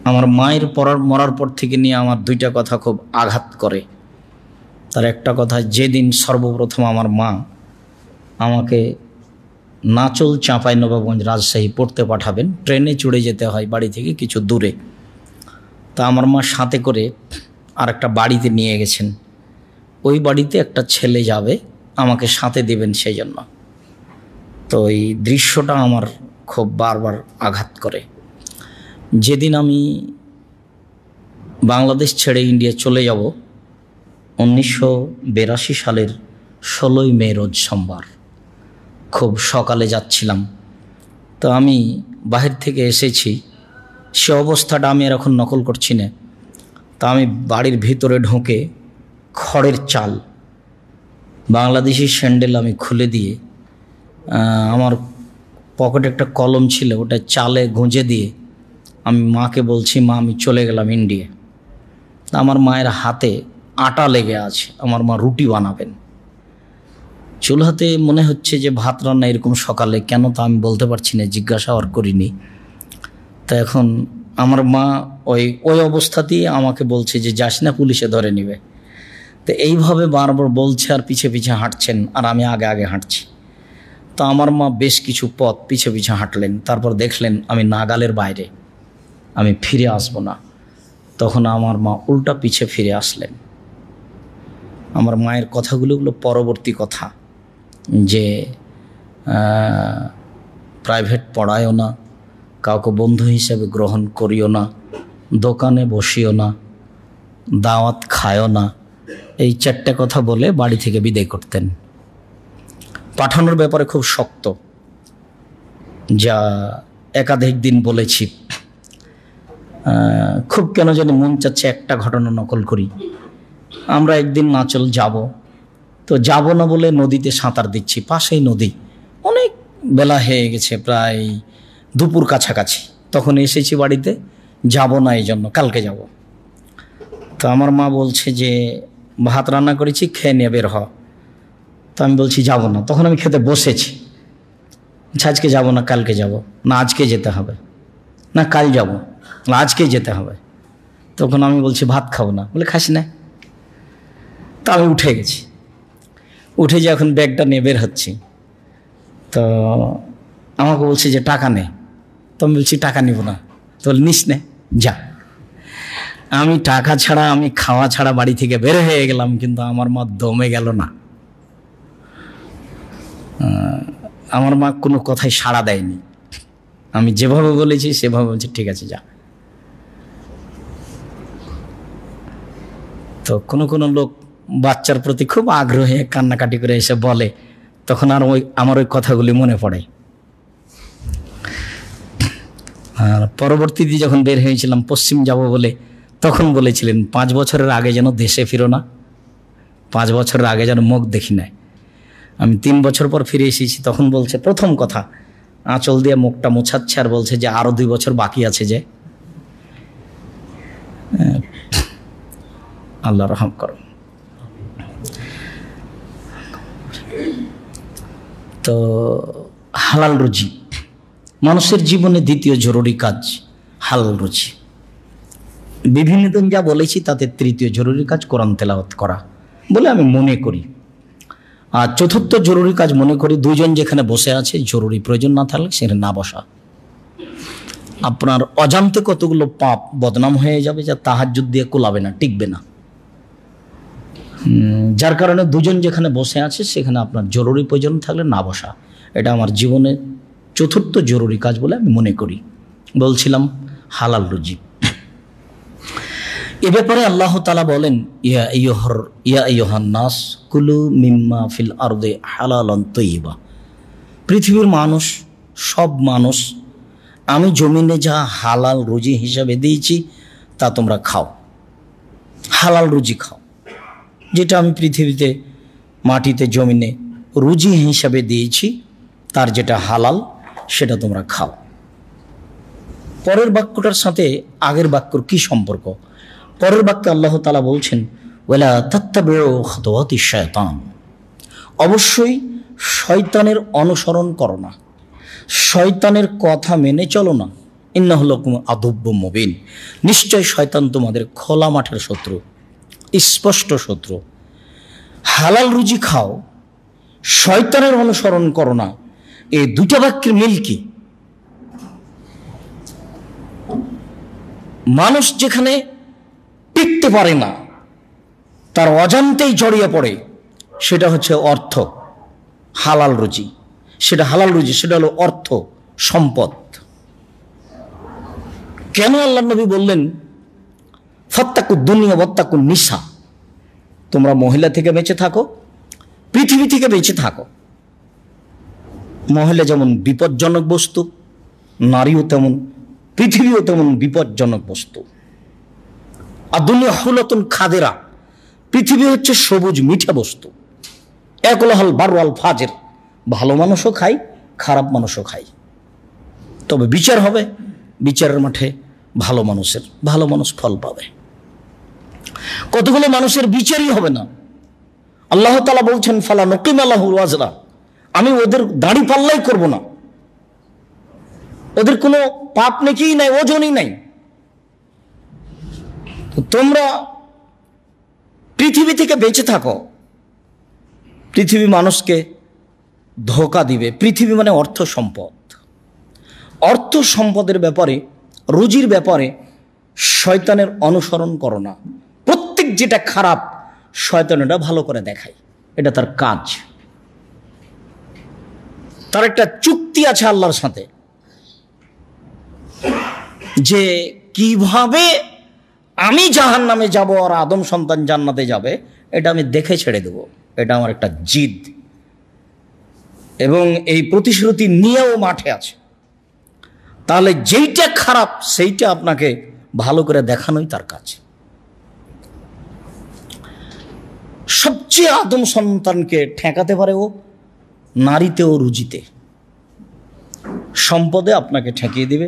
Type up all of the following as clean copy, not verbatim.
আমার মায়ের মরার পর থেকে নিয়ে আমার দুইটা কথা খুব আঘাত করে। তার একটা কথা, যেদিন সর্বপ্রথম আমার মা আমাকে নাচল চাঁপাইনবাবগঞ্জ রাজশাহী পড়তে পাঠাবেন, ট্রেনে চড়ে যেতে হয় বাড়ি থেকে কিছু দূরে। তা আমার মা সাথে করে আর একটা বাড়িতে নিয়ে গেছেন, ওই বাড়িতে একটা ছেলে যাবে, আমাকে সাথে দেবেন সেই জন্য। তো এই দৃশ্যটা আমার খুব বারবার আঘাত করে। যেদিন আমি বাংলাদেশ ছেড়ে ইন্ডিয়া চলে যাব 1982 সালের 16ই মে রোজ সোমবার, খুব সকালে যাচ্ছিলাম। তো আমি বাহির থেকে এসেছি, সে অবস্থাটা আমি আর এখন নকল করছি না। তা আমি বাড়ির ভিতরে ঢুকে খড়ের চাল, বাংলাদেশি স্যান্ডেল আমি খুলে দিয়ে, আমার পকেটে একটা কলম ছিল, ওটা চালে গুঁজে দিয়ে আমি মাকে বলছি, মা আমি চলে গেলাম ইন্ডিয়া। আমার মায়ের হাতে আটা লেগে আছে, আমার মা রুটি বানাবেন। চুলাতে মনে হচ্ছে যে ভাত রান্না এরকম সকালে, কেন তা আমি বলতে পারছি না, জিজ্ঞাসা আর করিনি। তা এখন আমার মা ওই অবস্থাতেই আমাকে বলছে যে যাস না, পুলিশে ধরে নেবে। তো এইভাবে বারবার বলছে আর পিছে পিছে হাঁটছেন, আর আমি আগে আগে হাঁটছি। তো আমার মা বেশ কিছু পথ পিছে পিছে হাঁটলেন, তারপর দেখলেন আমি নাগালের বাইরে, আমি ফিরে আসব না। তখন আমার মা উল্টা পিছে ফিরে আসলেন। আমার মায়ের কথাগুলো পরবর্তী কথা, যে প্রাইভেট পড়ায়ও না, কাউকে বন্ধু হিসেবে গ্রহণ করিও না, দোকানে বসিও না, দাওয়াত খায়ও না, এই 4টে কথা বলে বাড়ি থেকে বিদায় করতেন। পাঠানোর ব্যাপারে খুব শক্ত, যা একাধিক দিন বলেছি। খুব কেন জানি মন চাচ্ছে একটা ঘটনা নকল করি। আমরা একদিন নাচল যাব, তো যাব না বলে নদীতে সাঁতার দিচ্ছি, পাশেই নদী, অনেক বেলা হয়ে গেছে, প্রায় দুপুর কাছাকাছি। তখন এসেছি বাড়িতে, যাব না এই জন্য, কালকে যাব। তো আমার মা বলছে যে ভাত রান্না করেছি, খেয়ে নিয়ে বের হ। তো আমি বলছি যাব না। তখন আমি খেতে বসেছি, আজকে যাব না, কালকে যাব। না, আজকে যেতে হবে। না, কাল যাব। না, আজকেই যেতে হবে। তখন আমি বলছি ভাত খাবো না। বলে খাস না। তা আমি উঠে গেছি, উঠে যে এখন ব্যাগটা নিয়ে বের হচ্ছি, তো আমাকে বলছে যে টাকা নে। তো আমি বলছি টাকা নিব না। তো বলে নিস নে, যা। আমি টাকা ছাড়া, আমি খাওয়া ছাড়া বাড়ি থেকে বের হয়ে গেলাম, কিন্তু আমার মা দমে গেল না। আমার মা কোনো কথাই সাড়া দেয়নি। আমি যেভাবে বলেছি সেভাবে বলছি, ঠিক আছে যা। তো কোনো লোক বাচ্চার প্রতি খুব আগ্রহে কান্নাকাটি করে এসে বলে, তখন আর আমার ওই কথাগুলি মনে পড়ে। আর পরবর্তীতে যখন বের হয়েছিলাম পশ্চিম যাব বলে, তখন বলেছিলেন 5 বছরের আগে যেন দেশে ফিরো না, 5 বছরের আগে যেন মুখ দেখি না। আমি 3 বছর পর ফিরে এসেছি, তখন বলছে, প্রথম কথা আঁচল দিয়ে মুখটা মোছাচ্ছে আর বলছে যে আরো 2 বছর বাকি আছে, যে আল্লাহ রহম করো। তো হালাল রুজি মানুষের জীবনে দ্বিতীয় জরুরি কাজ, হালাল রুজি। বিভিন্ন দিন যা বলেছি তাতে তৃতীয় জরুরি কাজ কোরআন তেলাওয়াত করা বলে আমি মনে করি। আর চতুর্থ জরুরি কাজ মনে করি, 2 জন যেখানে বসে আছে, জরুরি প্রয়োজন না থাকলে সেখানে না বসা। আপনার অজান্তে কতগুলো পাপ বদনাম হয়ে যাবে, যা তাহাজ্জুদ দিয়ে কুলাবে না, টিকবে না। যার কারণে 2 জন যেখানে বসে আছে সেখানে আপনার জরুরি প্রয়োজন থাকলে না বসা, এটা আমার জীবনে চতুর্থ জরুরি কাজ বলে আমি মনে করি। বলছিলাম হালাল রুজি। এ ব্যাপারে আল্লাহ তাআলা বলেন, ইয়া আইয়ুহান নাস কুলু মিম্মা ফিল আরদি হালালান তাইয়্যিবা। পৃথিবীর মানুষ, সব মানুষ, আমি জমিনে যা হালাল রুজি হিসাবে দিয়েছি তা তোমরা খাও। হালাল রুজি খাও, যেটা আমি পৃথিবীতে মাটিতে জমিনে রুজি হিসাবে দিয়েছি, তার যেটা হালাল সেটা তোমরা খাও। পরের বাক্যটার সাথে আগের বাক্যর কি সম্পর্ক? পরের বাক্যে আল্লাহ তাআলা বলছেন, ওয়ালা তাত্তাবিউ খুতুওয়াতিশ শায়তান। অবশ্যই শয়তানের অনুসরণ করো না, শয়তানের কথা মেনে চলো না। ইন্নাহু লাকুম আদুব্বুম মুবিন, নিশ্চয় শয়তান তোমাদের খোলা মাঠের শত্রু, স্পষ্ট শত্রু। হালাল রুজি খাও, শয়তানের অনুসরণ করো না, এই দুইটা বাক্যের মিল কি? মানুষ যেখানে টিকতে পারে না, তার অজান্তেই জড়িয়ে পড়ে, সেটা হচ্ছে অর্থ, হালাল রুজি। সেটা হালাল রুজি, সেটা হলো অর্থ, সম্পদ। কেন আল্লাহ নবী বললেন ফাত্তাকু দুনিয়া ওয়াত্তাকু নিসা, তোমরা মহিলা থেকে বেঁচে থাকো, পৃথিবী থেকে বেঁচে থাকো। মহিলা যেমন বিপজ্জনক বস্তু, নারীও তেমন, পৃথিবীও তেমন বিপজ্জনক বস্তু। আর দুনিয়া হুলাতুন খাদেরা, পৃথিবী হচ্ছে সবুজ মিঠা বস্তু। একলাহাল বারওয়াল ফাজের, ভালো মানুষও খায়, খারাপ মানুষও খায়। তবে বিচার হবে, বিচারের মাঠে ভালো মানুষ ফল পাবে। কতগুলো মানুষের বিচারই হবে না। আল্লাহ তাআলা বলছেন ফালা নকিম আলাহু ওয়াজরা, আমি ওদের দাড়ি পাল্লাই করব না, ওদের কোনো পাপ নেকিই নাই, ওজনই নাই। তোমরা পৃথিবী থেকে বেঁচে থাকো, পৃথিবী মানুষকে ধোঁকা দিবে। পৃথিবী মানে অর্থ সম্পদ। অর্থ সম্পদের ব্যাপারে, রুজির ব্যাপারে শয়তানের অনুসরণ করো না। প্রত্যেক যেটা খারাপ শয়তান এটা ভালো করে দেখায়, এটা তার কাজ। তার একটা চুক্তি আছে আল্লাহর সাথে যে কিভাবে আমি জাহান্নামে যাব আর আদম সন্তান জান্নাতে যাবে, এটা আমি দেখে ছেড়ে দেব। এটা আমার একটা জিদ, এবং এই প্রতিশ্রুতি নিয়েও মাঠে আছে। তাহলে যেইটা খারাপ সেইটা আপনাকে ভালো করে দেখানোই তার কাজ। সবচেয়ে আদম সন্তানকে ঠেকাতে পারে ও নারীতে ও রুজিতে, সম্পদে আপনাকে ঠেকিয়ে দিবে।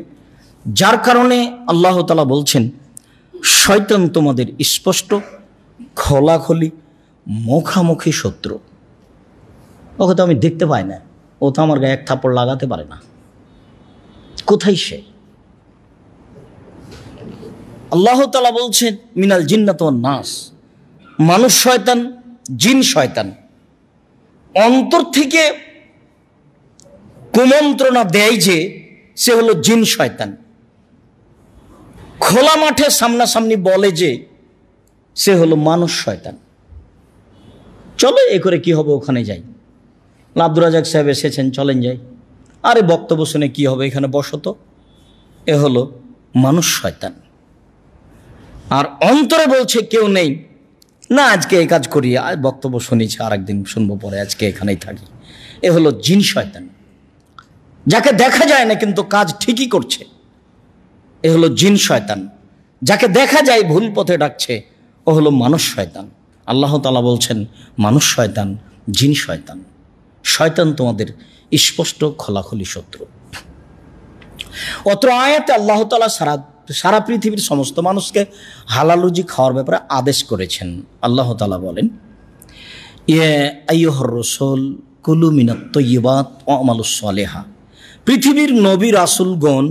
যার কারণে আল্লাহ তাআলা বলছেন শয়তান তোমাদের স্পষ্ট খোলাখলি মুখামুখি শত্রু। ওকে তো আমি দেখতে পাই না, ও তো আমার গায়ে এক থাপ্পড় লাগাতে পারে না, কোথায় সে? আল্লাহ তাআলা বলছেন মিনাল জিন্নাত ওয়ান নাস, মানুষ শয়তান, জিন শয়তান। অন্তর থেকে কুমন্ত্রণা দেয় যে সে হলো জিন শয়তান, খোলা মাঠে সামনাসামনি বলে যে সে হলো মানুষ শয়তান। চলো এ করে কি হবে, ওখানে যাই। আব্দুর রাজাক সাহেব এসেছেন, চলেন যাই। আরে বক্তব্য শুনে কি হবে, এখানে বসো তো। এ হলো মানুষ শয়তান। আর অন্তরে বলছে কেউ নেই, না আজকে এই কাজ করি, আর বক্তব্য শুনেছি, আর একদিন শুনবো, পরে আজকে এখানেই থাকি। এ হলো জিন শয়তান, যাকে দেখা যায় না কিন্তু কাজ ঠিকই করছে। এ হলো জিন শয়তান। যাকে দেখা যায় ভুল পথে ডাকছে, ও হলো মানুষ শয়তান। আল্লাহ তাআলা বলছেন মানুষ শয়তান, জিন শয়তান। শয়তান তোমাদের স্পষ্ট খোলাখুলি শত্রু। অত্র আয়াতে আল্লাহ তাআলা সারা পৃথিবীর সমস্ত মানুষকে হালাল রুজি খাওয়ার ব্যাপারে আদেশ করেছেন। আল্লাহ তাআলা বলেন ইয়া আইয়ুহার রাসূল কুলু মিনাত তাইয়্যিবাত ওয়া আমালুস সালিহা, পৃথিবীর নবী রাসূলগণ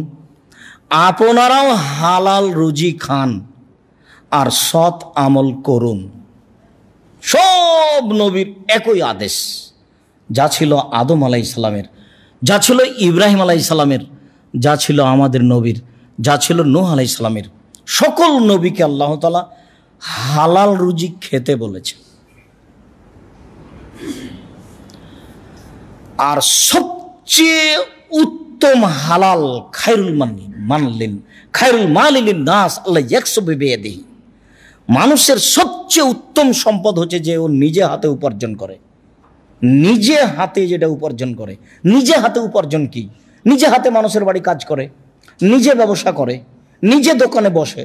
আপনারাও হালাল রুজি খান আর সৎ আমল করুন। সব নবীর একই আদেশ, যা ছিল আদম আলাইহিস সালামের, যা ছিল ইব্রাহিম আলাইহিস সালামের, যা ছিল আমাদের নবীর, যা ছিল নূহ আলাইহিস সালামের। সকল নবীকে আল্লাহ তাআলা হালাল রুজি খেতে বলেছে। আর সবচেয়ে উত্তম হালাল খায়রুল মালিন নাস আল্লাহ ইয়াকসুবু বিয়াদিহি, মানুষের সবচেয়ে উত্তম সম্পদ হচ্ছে যে ও নিজে হাতে উপার্জন করে। নিজে হাতে যেটা উপার্জন করে, নিজে হাতে উপার্জন কি? নিজে হাতে মানুষের বাড়ি কাজ করে, নিজে ব্যবসা করে, নিজে দোকানে বসে,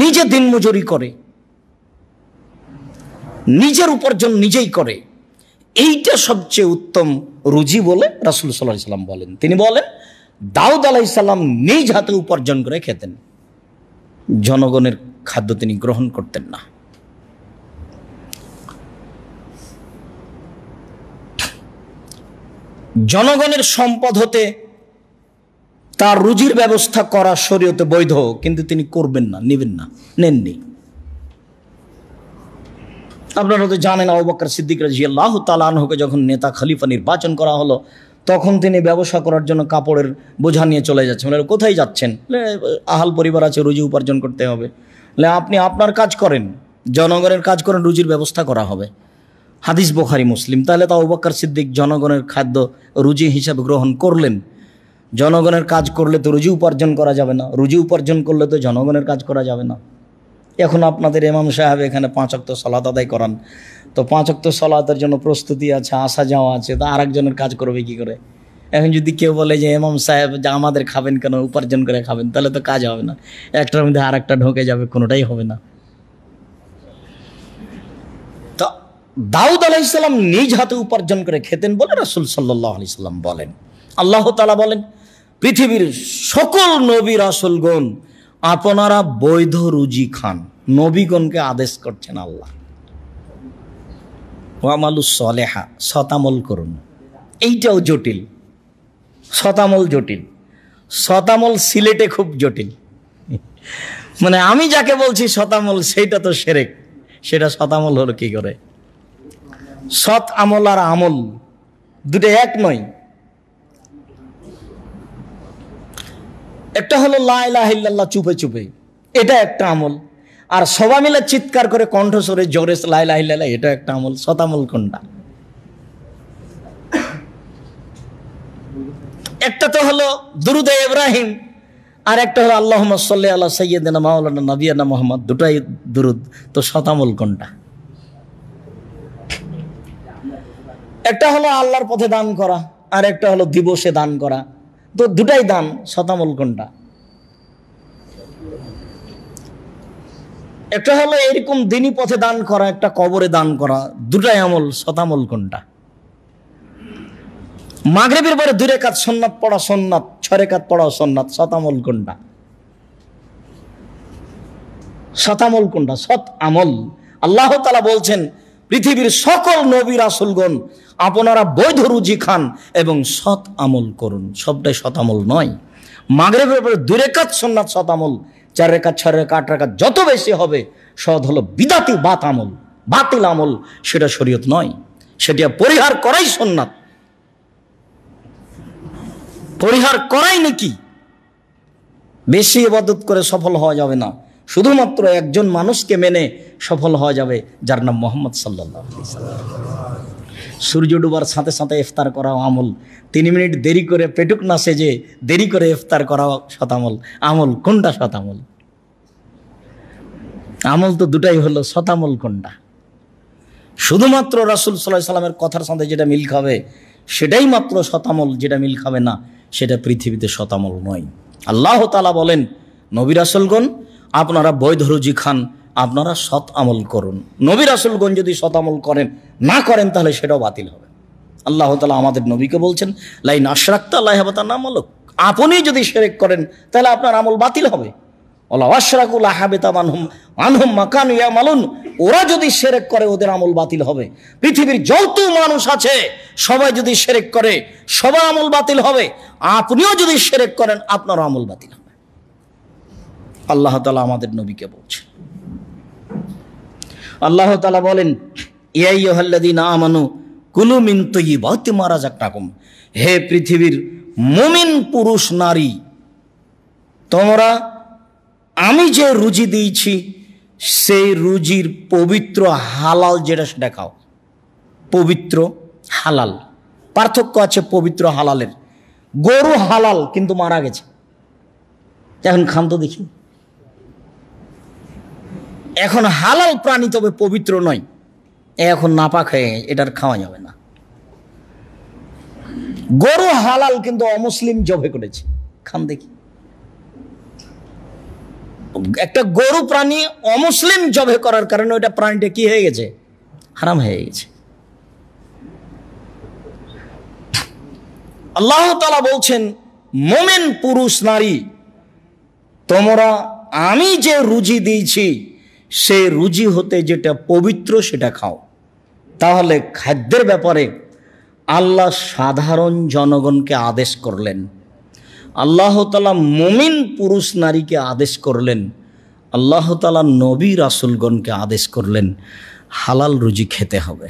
নিজে দিনমজুরি করে, নিজের উপার্জন নিজেই করে। এইটা সবচেয়ে উত্তম রুজি বলে রাসূল সাল্লাল্লাহু আলাইহি সাল্লাম বলেন। তিনি বলেন দাউদ আলাইহিস সালাম নিজ হাতে উপার্জন করে খেতেন, জনগণের খাদ্য তিনি গ্রহণ করতেন না। জনগণের সম্পদ হতে তার রুজির ব্যবস্থা করা শরীয়তে বৈধ, কিন্তু তিনি করবেন না, নেবেন না, নেননি। আপনারা তো জানেন আবু বকর সিদ্দিক রাদিয়াল্লাহু তাআলা আনহুকে যখন নেতা খলিফা নির্বাচন করা হলো, তখন তিনি ব্যবসা করার জন্য কাপড়ের বোঝা নিয়ে চলে যাচ্ছেন। বলে, কোথায় যাচ্ছেন? আহাল পরিবার আছে, রুজি উপার্জন করতে হবে। আপনি আপনার কাজ করেন, জনগণের কাজ করেন, রুজির ব্যবস্থা করা হবে। হাদিস বুখারী মুসলিম। তাহলে তো আবু বকর সিদ্দিক জনগণের খাদ্য রুজি হিসাবে গ্রহণ করলেন। জনগণের কাজ করলে তো রুজি উপার্জন করা যাবে না, রুজি উপার্জন করলে তো জনগণের কাজ করা যাবে না। এখন আপনাদের ইমাম সাহেব এখানে 5 ওয়াক্ত সালাত আদায় করান, তো 5 ওয়াক্ত সালাতের জন্য প্রস্তুতি আছে, আসা যাওয়া আছে, তা আরেকজনের কাজ করবে কি করে? এখন যদি কেউ বলে যে ইমাম সাহেব যা আমাদের খাবেন কেন, উপার্জন করে খাবেন, তাহলে তো কাজ হবে না, একটার মধ্যে আর একটা ঢোকে যাবে, কোনোটাই হবে না। তো দাউদ আলাইহিস সালাম নিজ হাতে উপার্জন করে খেতেন বলে রাসূল সাল্লাল্লাহু আলাইহি সাল্লাম বলেন। আল্লাহ তাআলা বলেন, পৃথিবীর সকল নবী রাসূলগণ আপনারা বৈধ রুজি খান। নবীগণকে আদেশ করছেন আল্লাহ। ওয়ামালুস সলেহা, শতামল করুন। এইটাও জটিল, শতামল জটিল। শতামল সিলেটে খুব জটিল। মানে আমি যাকে বলছি শতামল, সেইটা তো শিরক, সেটা শতামল হলো কি করে? সৎ আমল আর আমল দুটো এক নয়। একটা হলো লা ইলাহা ইল্লাল্লাহ চুপে চুপে, এটা একটা আমল। আর সবাই মিলে চিৎকার করে কণ্ঠস্বরে জোরে লা ইলাহা ইল্লাল্লাহ, এটা একটা আমল। শতামল কোনটা? একটা তো হলো দুরুদে ইব্রাহিম, আর একটা হলো আল্লাহুম্মা সাল্লি আলা সাইয়্যিদিনা মাওলানা নবিয়ানা মুহাম্মদ, দুটাই দুরুদ। তো শতামল কোনটা? একটা হলো আল্লাহর পথে দান করা, আর একটা হলো দিবসে দান করা, তো দুটাই দান। শতামল কোনটা? একটা হলো এরকম দিনী পথে দান করা, একটা কবরে দান করা, দুটাই আমল। শতামল কোনটা? মাগরিবের পরে 2 রাকাত সুন্নাত পড়া সুন্নাত, 6 রাকাত পড়া সুন্নাত, শতামল কোনটা? শতামল কোনটা? সৎ আমল। আল্লাহ তাআলা বলছেন, পৃথিবীর সকল নবী রাসূলগণ আপনারা বৈধ রুজি খান এবং সৎ আমল করুন। সবটাই শতামল নয়। মাগরিবের পরে 2 রাকাত সুন্নাত শতামল, 4 রাকাত 6 রাকাত 8 রাকাত যত বেশি হবে সদ হলো বিদাতি বাত আমল, বাতিল আমল। সেটা শরীয়ত নয়, সেটা পরিহার করাই সুন্নাত। পরিহার করাই নাকি? বেশি ইবাদত করে সফল হওয়া যাবে না, শুধুমাত্র একজন মানুষকে মেনে সফল হওয়া যাবে, যার নাম মুহাম্মদ সাল্লাল্লাহু আলাইহি ওয়াসাল্লাম। সূর্য ডুবার সাথে সাথে ইফতার করা আমল, 3 মিনিট দেরি করে পেটুক না সেজে দেরি করে ইফতার করা শতামল। আমল কোনটা শতামল? আমল তো দুটাই হলো, শতামল কোনটা? শুধুমাত্র রাসূল সাল্লাল্লাহু আলাইহি সাল্লামের কথার সাথে যেটা মিল খাবে সেটাই মাত্র শতামল, যেটা মিল খাবে না সেটা পৃথিবীতে শতামল নয়। আল্লাহ তাআলা বলেন, নবী রাসূলগণ আপনারা বৈধ রুজি খান, আপনারা সৎ আমল করুন। নবী রাসূলগণ যদি সৎ আমল করেন না করেন তাহলে সেটাও বাতিল হবে। আল্লাহ তাআলা আমাদের নবীকে বলছেন, লাইন আশরাকতা লা ইয়াহবাতান্না আমালুক, আপনি যদি শিরক করেন তাহলে আপনার আমল বাতিল হবে। ওয়ালা আশরাকু লা হাবিতা আনহুম মা কানু ইয়ামালুন, ওরা যদি শিরক করে ওদের আমল বাতিল হবে। পৃথিবীর যত মানুষ আছে সবাই যদি শিরক করে সবার আমল বাতিল হবে। আপনিও যদি শিরক করেন আপনার আমল বাতিল হবে। আল্লাহ তাআলা আমাদের নবীকে বলছেন। আল্লাহ তাআলা বলেন, ইয়া আইয়ুহাল্লাযীনা আমানু কুলু মিন তাইয়্যিবাতি মা রাযাকনাকুম, হে পৃথিবীর মুমিন পুরুষ নারী, তোমরা আমি যে রুজি দিয়েছি সেই রুজির পবিত্র হালাল যেটা সেটা খাও। পবিত্র হালাল, পার্থক্য আছে পবিত্র হালালের। গরু হালাল কিন্তু মারা গেছে, এখন খান তো দেখি। এখন হালাল প্রাণী তবে পবিত্র নয়, এখন নাপাক হয়ে এটার খাওয়া যাবে না। গরু হালাল কিন্তু অমুসলিম জবে করেছে, খান দেখি। একটা গরু প্রাণী অমুসলিম জবে করার কারণে ওইটা প্রাণীটা কি হয়ে গেছে? হারাম হয়ে গেছে। আল্লাহ তাআলা বলছেন, মুমিন পুরুষ নারী, তোমরা আমি যে রুজি দিয়েছি সেই রুজি হতে যেটা পবিত্র সেটা খাও। তাহলে খাদ্যের ব্যাপারে আল্লাহ সাধারণ জনগণকে আদেশ করলেন, আল্লাহ তাআলা মুমিন পুরুষ নারীকে আদেশ করলেন, আল্লাহ তাআলা নবী রাসূলগণকে আদেশ করলেন হালাল রুজি খেতে হবে।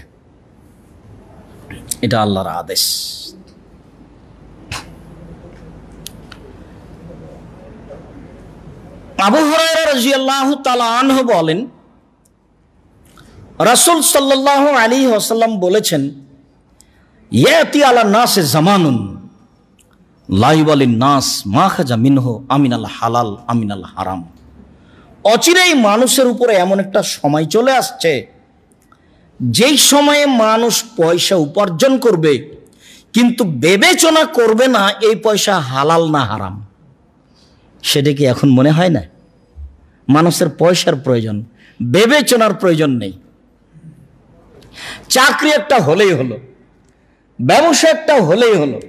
এটা আল্লাহর আদেশ। আবু হুরায়রা রাদিয়াল্লাহু তাআলা আনহু বলেন, রাসূল সাল্লাল্লাহু আলাইহি ওয়াসাল্লাম বলেছেন, ইয়াতি আলা নাসে জামানুন লা ইউবালিন নাস মা খাজা মিনহু আমিনাল হালাল আমিনাল হারাম। অচিরেই মানুষের উপরে এমন একটা সময় চলে আসছে, যেই সময়ে মানুষ পয়সা উপার্জন করবে কিন্তু বিবেচনা করবে না এই পয়সা হালাল না হারাম। সেটা কি এখন মনে হয় না? মানুষের পয়সার প্রয়োজন, বিবেচনার প্রয়োজন নেই। চাকরি একটা হলেই হলো, ব্যবসা একটা হলেই হলো।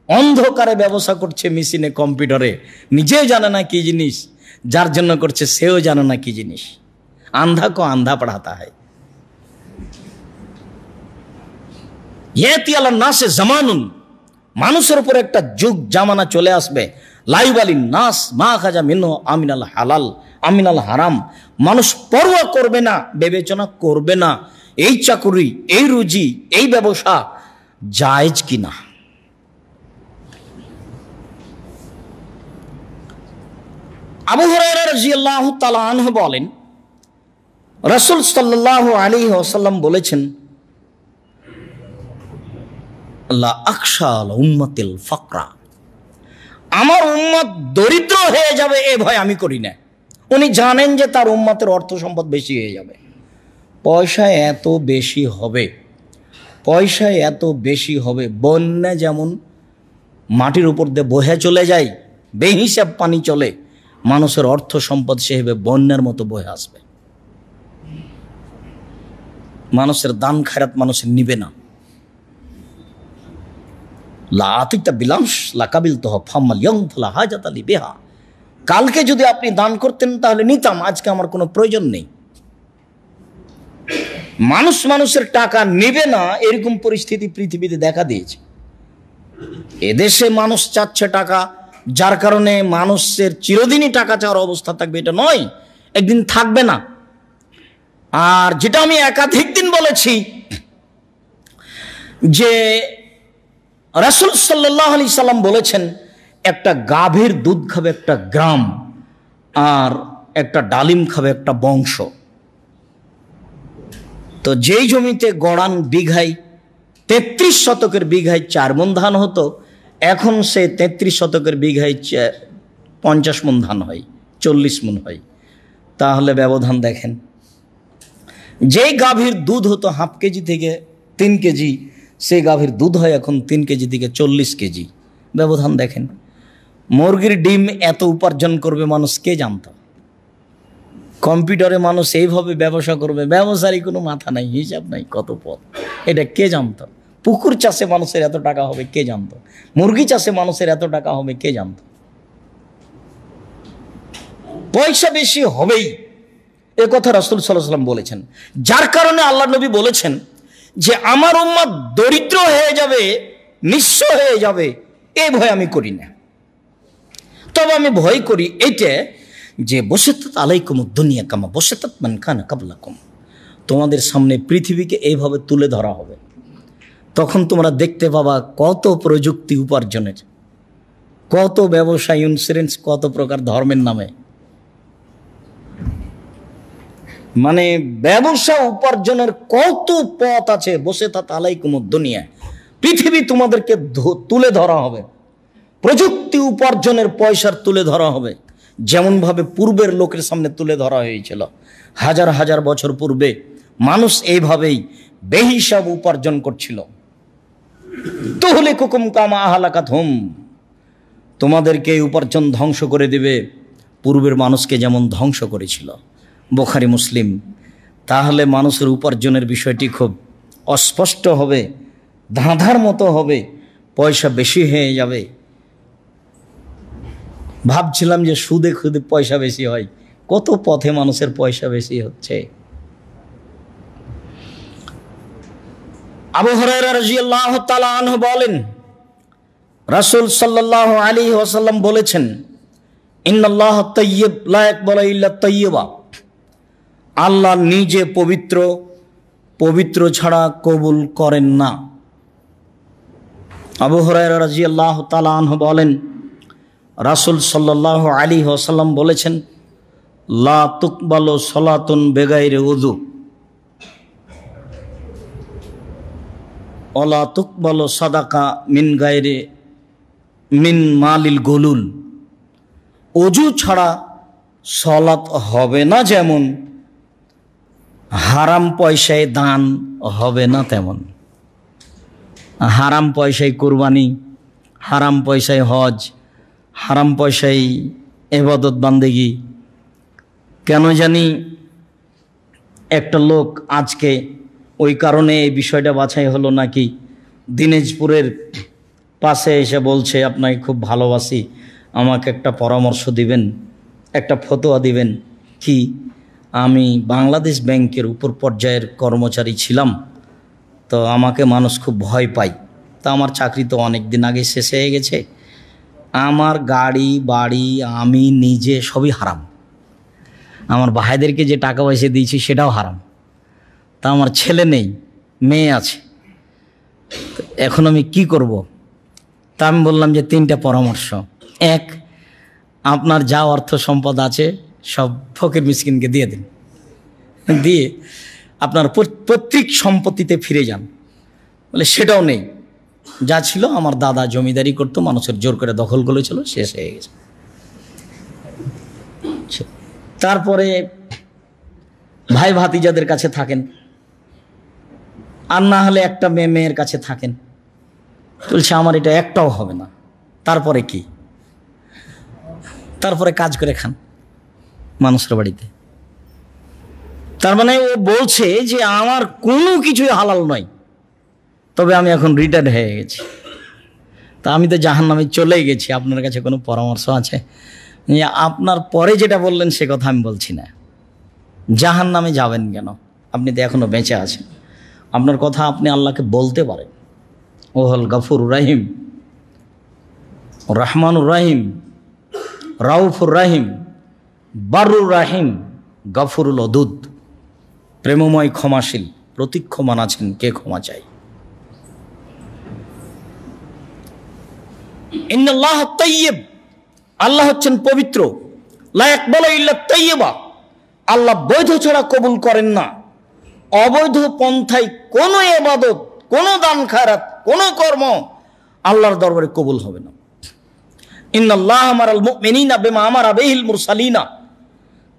অন্ধকারে ব্যবসা করছে মেশিনে, কম্পিউটারে, নিজেও জানে না কি জিনিস, যার জন্য করছে সেও জানে না কি জিনিস। আন্ধা কো আন্ধা পড়াতা হয়। ইয়াতি আলা নাসে জামানুন, মানুষের উপর একটা যুগ জামানা চলে আসবে, লাইবালিন নাস মা খাজা মিনহু আমিনাল হালাল আমিনাল হারাম। মানুষ পরোয়া করবে না, বিবেচনা করবে না এই চাকুরি, এই রুজি, এই ব্যবসা জায়েজ কিনা। আবু হুরায়রা রাদিয়াল্লাহু তাআলা আনহু বলেন, রাসূল সাল্লাল্লাহু আলাইহি ওয়াসাল্লাম বলেছেন, লা আখশা আলা উম্মাতিল ফাকরা, আমার উম্মত দরিদ্র হয়ে যাবে এ ভয় আমি করি না। উনি জানেন যে তার উম্মতের অর্থ সম্পদ বেশি হয়ে যাবে, পয়সা এত বেশি হবে, পয়সা এত বেশি হবে। বন্যা যেমন মাটির উপর দিয়ে বহে চলে যায়, বেহিসাব পানি চলে, মানুষের অর্থ সম্পদ সেভাবে বন্যার মতো বয়ে আসবে। মানুষের দান খায়রাত মানুষের নিবে না। লা আতিতা বিলামস লা কাবিল তো ফাম্মাল ইয়ং ফলা হাজাত আলী বেহা। কালকে যদি আপনি দান করতেন তাহলে নিতাম, আজকে আমার কোনো প্রয়োজন নেই। মানুষ মানুষের টাকা নেবে না, এরকম পরিস্থিতি পৃথিবীতে দেখা দিয়েছে। এদেশে মানুষ চাচ্ছে টাকা, যার কারণে মানুষের চিরদিনই টাকা চাওয়ার অবস্থা থাকবে এটা নয়, একদিন থাকবে না। আর যেটা আমি একাধিক দিন বলেছি যে রাসূল সাল্লাল্লাহু আলাইহি সাল্লাম বলেছেন, একটা গাভীর দুধ খাবে একটা গ্রাম, আর একটা ডালিম খাবে একটা বংশ। তো যেই জমিতে গড়ান বিঘায় 33 শতকের বিঘায় 4 মণ ধান হতো, এখন সে 33 শতকের বিঘায় 50 মণ ধান হয়, 40 মণ হয়। তাহলে ব্যবধান দেখেন। যেই গাভীর দুধ হতো হাফ কেজি থেকে 3 কেজি, সেই গাভীর দুধ হয় এখন 3 কেজি থেকে 40 কেজি। ব্যবধান দেখেন। মুরগির ডিম এত উপার্জন করবে মানুষ কে জানত? কম্পিউটারে মানুষ এইভাবে ব্যবসা করবে, ব্যবসারই কোনো মাথা নাই, হিসাব নাই, কত পথ, এটা কে জানত? পুকুর চাষে মানুষের এত টাকা হবে কে জানত? মুরগি চাষে মানুষের এত টাকা হবে কে জানত? পয়সা বেশি হবেই, এ কথা রাসূল সাল্লাল্লাহু আলাইহি ওয়াসাল্লাম বলেছেন। যার কারণে আল্লাহ নবী বলেছেন যে আমার উম্মত দরিদ্র হয়ে যাবে, নিঃস্ব হয়ে যাবে, এই ভয় আমি করি না। তবে আমি ভয় করি এইটা যে বসাতাত আলাইকুম দুনিয়া কামা বসাতাত মান কানা কাবলাকুম, তোমাদের সামনে পৃথিবীকে এইভাবে তুলে ধরা হবে, তখন তোমরা দেখতে পাবা কত প্রযুক্তি উপার্জনের, কত ব্যবসা, ইন্স্যুরেন্স, কত প্রকার ধর্মের নামে, মানে ব্যবসা উপার্জনের কত পথ আছে। বসাতাত আলাইকুম দুনিয়া, পৃথিবী তোমাদেরকে তুলে ধরা হবে, প্রযুক্তি উপার্জনের পয়সার তুলে ধরা হবে, যেমনভাবে পূর্বের লোকের সামনে তুলে ধরা হয়েছিল। হাজার হাজার বছর পূর্বে মানুষ এইভাবেই বেহিসাব উপার্জন করছিল। তুহলিকুকুম কামা আহলাকাতহুম, তোমাদেরকে এই উপার্জন ধ্বংস করে দিবে পূর্বের মানুষকে যেমন ধ্বংস করেছিল। বুখারী মুসলিম। তাহলে মানুষের উপার্জনের বিষয়টি খুব অস্পষ্ট হবে, ধাঁধার মতো হবে, পয়সা বেশি হয়ে যাবে। ভাবছিলাম যে সুদে খুদে পয়সা বেশি হয়, কত পথে মানুষের পয়সা বেশি হচ্ছে। আবু হুরায়রা রাদিয়াল্লাহু তাআলা আনহু বলেন, রাসূল সাল্লাল্লাহু আলাইহি ওয়াসাল্লাম বলেছেন, ইন্নাল্লাহ তাইয়্যিব লা ইয়াকবালু ইল্লা তাইয়্যিবা, আল্লাহ নিজে পবিত্র, পবিত্র ছাড়া কবুল করেন না। আবু হুরায়রা রাদিয়াল্লাহু তাআলা আনহু বলেন, রাসূল সাল্লাল্লাহু আলাইহি ওয়াসাল্লাম বলেছেন, লা তুকবালু সালাতুন বিগাইরি উযু ওয়ালা তুকবালু সাদাকা মিন মালিল গুলুল। ওযু ছাড়া সালাত হবে না যেমন, হারাম পয়সায় দান হবে না তেমন। হারাম পয়সায় কুরবানি, হারাম পয়সায় হজ, হারাম পয়সায় ইবাদত বান্দেগি। কেন জানি একটা লোক আজকে ওই কারণে এই বিষয়টা বাছাই হলো নাকি দিনাজপুরের পাশে এসে বলছে, আপনাকে খুব ভালোবাসি, আমাকে একটা পরামর্শ দিবেন, একটা ফতোয়া দিবেন। কি, আমি বাংলাদেশ ব্যাংকের উপর পর্যায়ের কর্মচারী ছিলাম, তো আমাকে মানুষ খুব ভয় পায়, তা আমার চাকরি তো অনেক দিন আগে শেষ হয়ে গেছে, আমার গাড়ি বাড়ি আমি নিজে সবই হারাম, আমার ভাইদেরকে যে টাকা পয়সা দিয়েছি সেটাও হারাম, তা আমার ছেলে নেই, মেয়ে আছে, এখন আমি কি করব? তা আমি বললাম যে 3টা পরামর্শ। এক, আপনার যা অর্থ সম্পদ আছে সব ফকির মিসকিনকে দিয়ে দিন, দিয়ে আপনার পৈতৃক সম্পত্তিতে ফিরে যান। বলে সেটাও নেই, যা ছিল আমার দাদা জমিদারি করতো, মানুষের জোর করে দখল করেছিল, শেষ হয়ে গেছে। তারপরে ভাই ভাতিজাদের কাছে থাকেন, আর না হলে একটা মেয়ের কাছে থাকেন। বলছে আমার এটা একটাও হবে না। তারপরে কি? তারপরে কাজ করে খান মানুষের বাড়িতে। তার মানে ও বলছে যে আমার কোনো কিছুই হালাল নয়, তবে আমি এখন রিটায়ার্ড হয়ে গেছি, তা আমি তো জাহান্নামে চলেই গেছি, আপনার কাছে কোনো পরামর্শ আছে? আপনার পরে যেটা বললেন সে কথা আমি বলছি না। জাহান্নামে যাবেন কেন? আপনি তো এখনো বেঁচে আছেন, আপনার কথা আপনি আল্লাহকে বলতে পারেন। ও হল গফুর রাহিম, রহমানুর রাহিম, রাউফুর রাহিম, বারুর রাহিম, গফুরুল ওদুদ, প্রেমময় ক্ষমাশীল, প্রতীক্ষমান আছেন কে ক্ষমা চাই। ইন্নাল্লাহ তাইয়্যিব, আল্লাহ হচ্ছেন পবিত্র। লা ইয়াকবালু ইল্লা তাইয়্যিবা, আল্লাহ বৈধ ছাড়া কবুল করেন না। অবৈধ পন্থায় কোনো ইবাদত, কোনো দান খায়রাত, কোনো কর্ম আল্লাহর দরবারে কবুল হবে না। ইন্নাল্লাহ আমারাল মুমিনিনা বিমা আমারা বিহিল মুরসালিনা,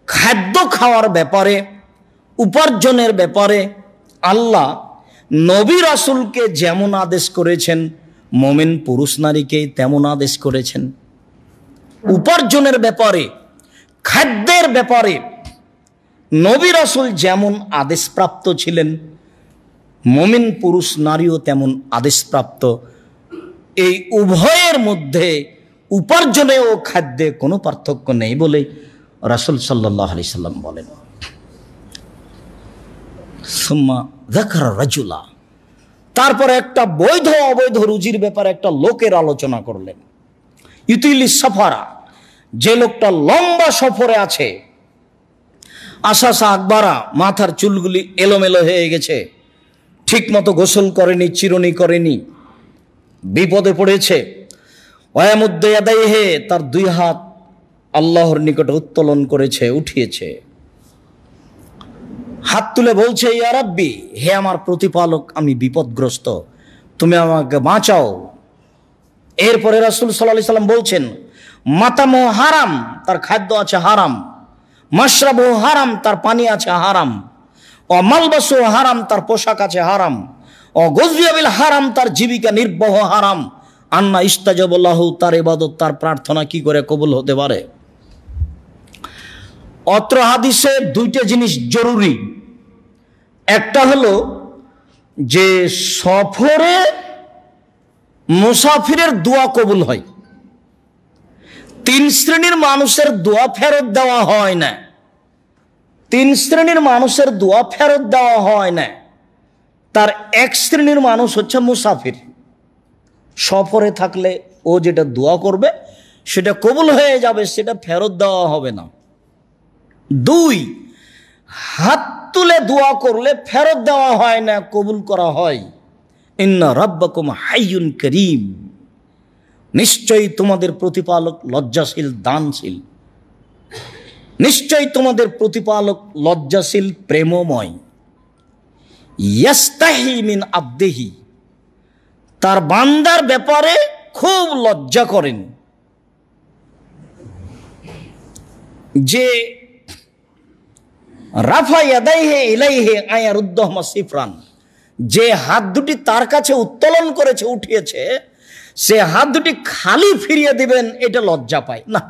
খাদ্য খাওয়ার ব্যাপারে, উপার্জনের ব্যাপারে আল্লাহ নবী রাসূলকে যেমন আদেশ করেছেন, মুমিন পুরুষ নারীকে তেমন আদেশ করেছেন। উপার্জনের ব্যাপারে, খাদ্যের ব্যাপারে নবী রাসূল যেমন আদেশপ্রাপ্ত ছিলেন, মুমিন পুরুষ নারীও তেমন আদেশপ্রাপ্ত। এই উভয়ের মধ্যে উপার্জনে ও খাদ্যে কোনো পার্থক্য নেই বলে রাসূল সাল্লাল্লাহু আলাইহি সাল্লাম বলেন। সুম্মা যাকারা রাজুলা, তারপরে একটা বৈধ অবৈধ রুজির ব্যাপারে একটা লোকের আলোচনা করলেন। ইউতিলি সাফারা, যে লোকটা লম্বা সফরে আছে, আশাসা আকবারা, মাথার চুলগুলি এলোমেলো হয়ে গেছে, ঠিক মতো গোসল করেনি, চিরুনি করেনি, বিপদে পড়েছে। ওয়ামুদ্দে ইয়াদাইহি, তার 2 হাত আল্লাহর নিকটে উত্তোলন করেছে, উঠিয়েছে, হাত তুলে বলছে, ইয়া রাব্বি, হে আমার প্রতিপালক, আমি বিপদগ্রস্ত, তুমি আমাকে বাঁচাও। এরপরে রাসূল সাল্লাল্লাহু আলাইহি সাল্লাম বলছেন, মাতামু হারাম, তার খাদ্য আছে হারাম, মাশরাবু হারাম, তার পানি আছে হারাম, ও মালবাসু হারাম, তার পোশাক আছে হারাম, ও গুযিয়া বিল হারাম, তার জীবিকা নির্বাহ হারাম। আন্না ইস্তাজাবু লাহু, তার ইবাদত, তার প্রার্থনা কি করে কবুল হতে পারে? অত্র হাদিসে 2টা জিনিস জরুরি। একটা হলো যে সফরে মুসাফিরের দোয়া কবুল হয়। 3 শ্রেণীর মানুষের দোয়া ফেরত দেওয়া হয় না। 3 শ্রেণীর মানুষের দোয়া ফেরত দেওয়া হয় না। তার 1 শ্রেণীর মানুষ হচ্ছে মুসাফির। সফরে থাকলে ও যেটা দোয়া করবে সেটা কবুল হয়ে যাবে, সেটা ফেরত দেওয়া হবে না। 2, হাত তুলে দোয়া করলে ফেরত দেওয়া হয় না, কবুল করা হয়। ইন্না রাব্বাকুম হাইয়ুন কারীম, নিশ্চয়ই তোমাদের প্রতিপালক লজ্জাশীল দানশীল, নিশ্চয়ই তোমাদের প্রতিপালক লজ্জাশীল প্রেমময়। ইয়াস্তাহি মিন আবদিহি, তার বান্দার ব্যাপারে খুব লজ্জা করেন। যে রাফা ইয়াদাইহি ইলাইহি আয়ারুদ্দাহুমা সিফরান, যে হাত দুটি তার কাছে উত্তোলন করেছে, উঠিয়েছে, সে হাত দুটি খালি ফিরিয়ে দিবেন, এটা লজ্জা পায় না।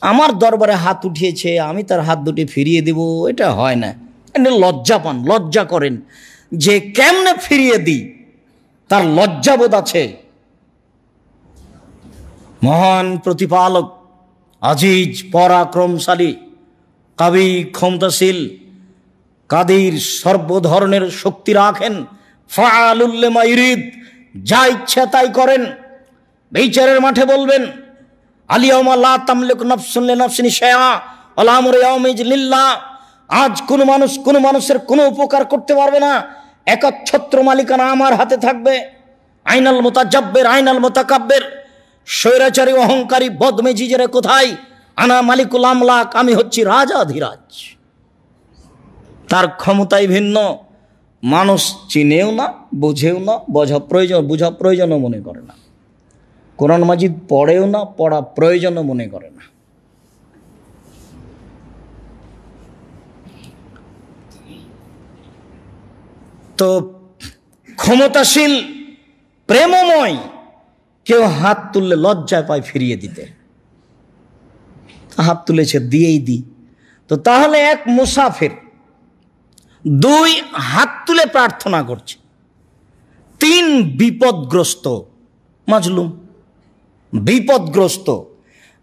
আমার দরবারে হাত উঠিয়েছে, আমি তার হাত দুটি ফিরিয়ে দিব, এটা হয় না। এটা লজ্জা পান, লজ্জা করেন যে কেমনে ফিরিয়ে দিই, তার লজ্জাবোধ আছে। মহান প্রতিপালক আজিজ পরাক্রমশালী, কবি ক্ষমতাশীল, কাদির, সর্বধরনের শক্তি রাখেন, ফাআলুল লিমা ইউরিদ, যা ইচ্ছা তাই করেন। বিচারের মাঠে বলবেন আলিয়াউমা লা তামলিকু নাফসুন লিনাফসিন শাইআ ওয়াল আমরু ইয়াউমাইযিন লিল্লাহ। আজ কোনো মানুষ কোনো মানুষের কোনো উপকার করতে পারবে না, একচ্ছত্র মালিকানা আমার হাতে থাকবে। আইনাল মুতাজাব্বির আইনাল মুতাকাব্বির, স্বৈরাচারী অহংকারী বদমেজিজেরা কোথায়? আনা মালিকুল আমলাক, আমি হচ্ছি রাজাধিরাজ। তার ক্ষমতাই ভিন্ন, মানুষ চিনেও না, বুঝেও না, বোঝা প্রয়োজনও মনে করে না, কোরআন মাজিদ পড়েও না, পড়া প্রয়োজনও মনে করে না। তো ক্ষমতাশীল প্রেমময়, কেউ হাত তুললে লজ্জায় পায় ফিরিয়ে দিতে, হাত তুলেছে দিয়েই দি। তো তাহলে 1 মুসাফির, 2 হাত তুলে প্রার্থনা করছে, 3 বিপদগ্রস্ত মাজলুম, বিপদগ্রস্ত।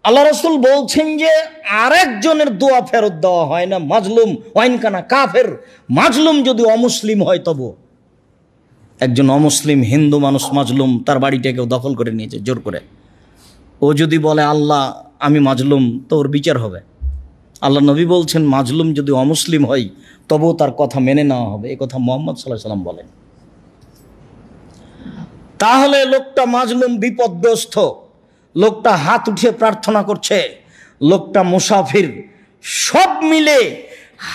আল্লাহ রাসূল বলছেন যে আরেকজনের দোয়া ফেরত দেওয়া হয় না, মাজলুম ওয়াইনকানা কাফের, মাজলুম যদি অমুসলিম হয় তবু। একজন অমুসলিম হিন্দু মানুষ মাজলুম, তার বাড়িটা কেউ দখল করে নিয়েছে জোর করে, ও যদি বলে আল্লাহ আমি মাজলুম, তো ওর বিচার হবে। আল্লাহ নবী বলছেন মাজলুম যদি অমুসলিম হয় তবুও তার কথা মেনে নেওয়া হবে, এ কথা মুহাম্মদ সাল্লাল্লাহু আলাইহি ওয়াসাল্লাম বলেন। তাহলে লোকটা মাজলুম, বিপদগ্রস্ত, লোকটা হাত উঠিয়ে প্রার্থনা করছে, লোকটা মুসাফির, সব মিলে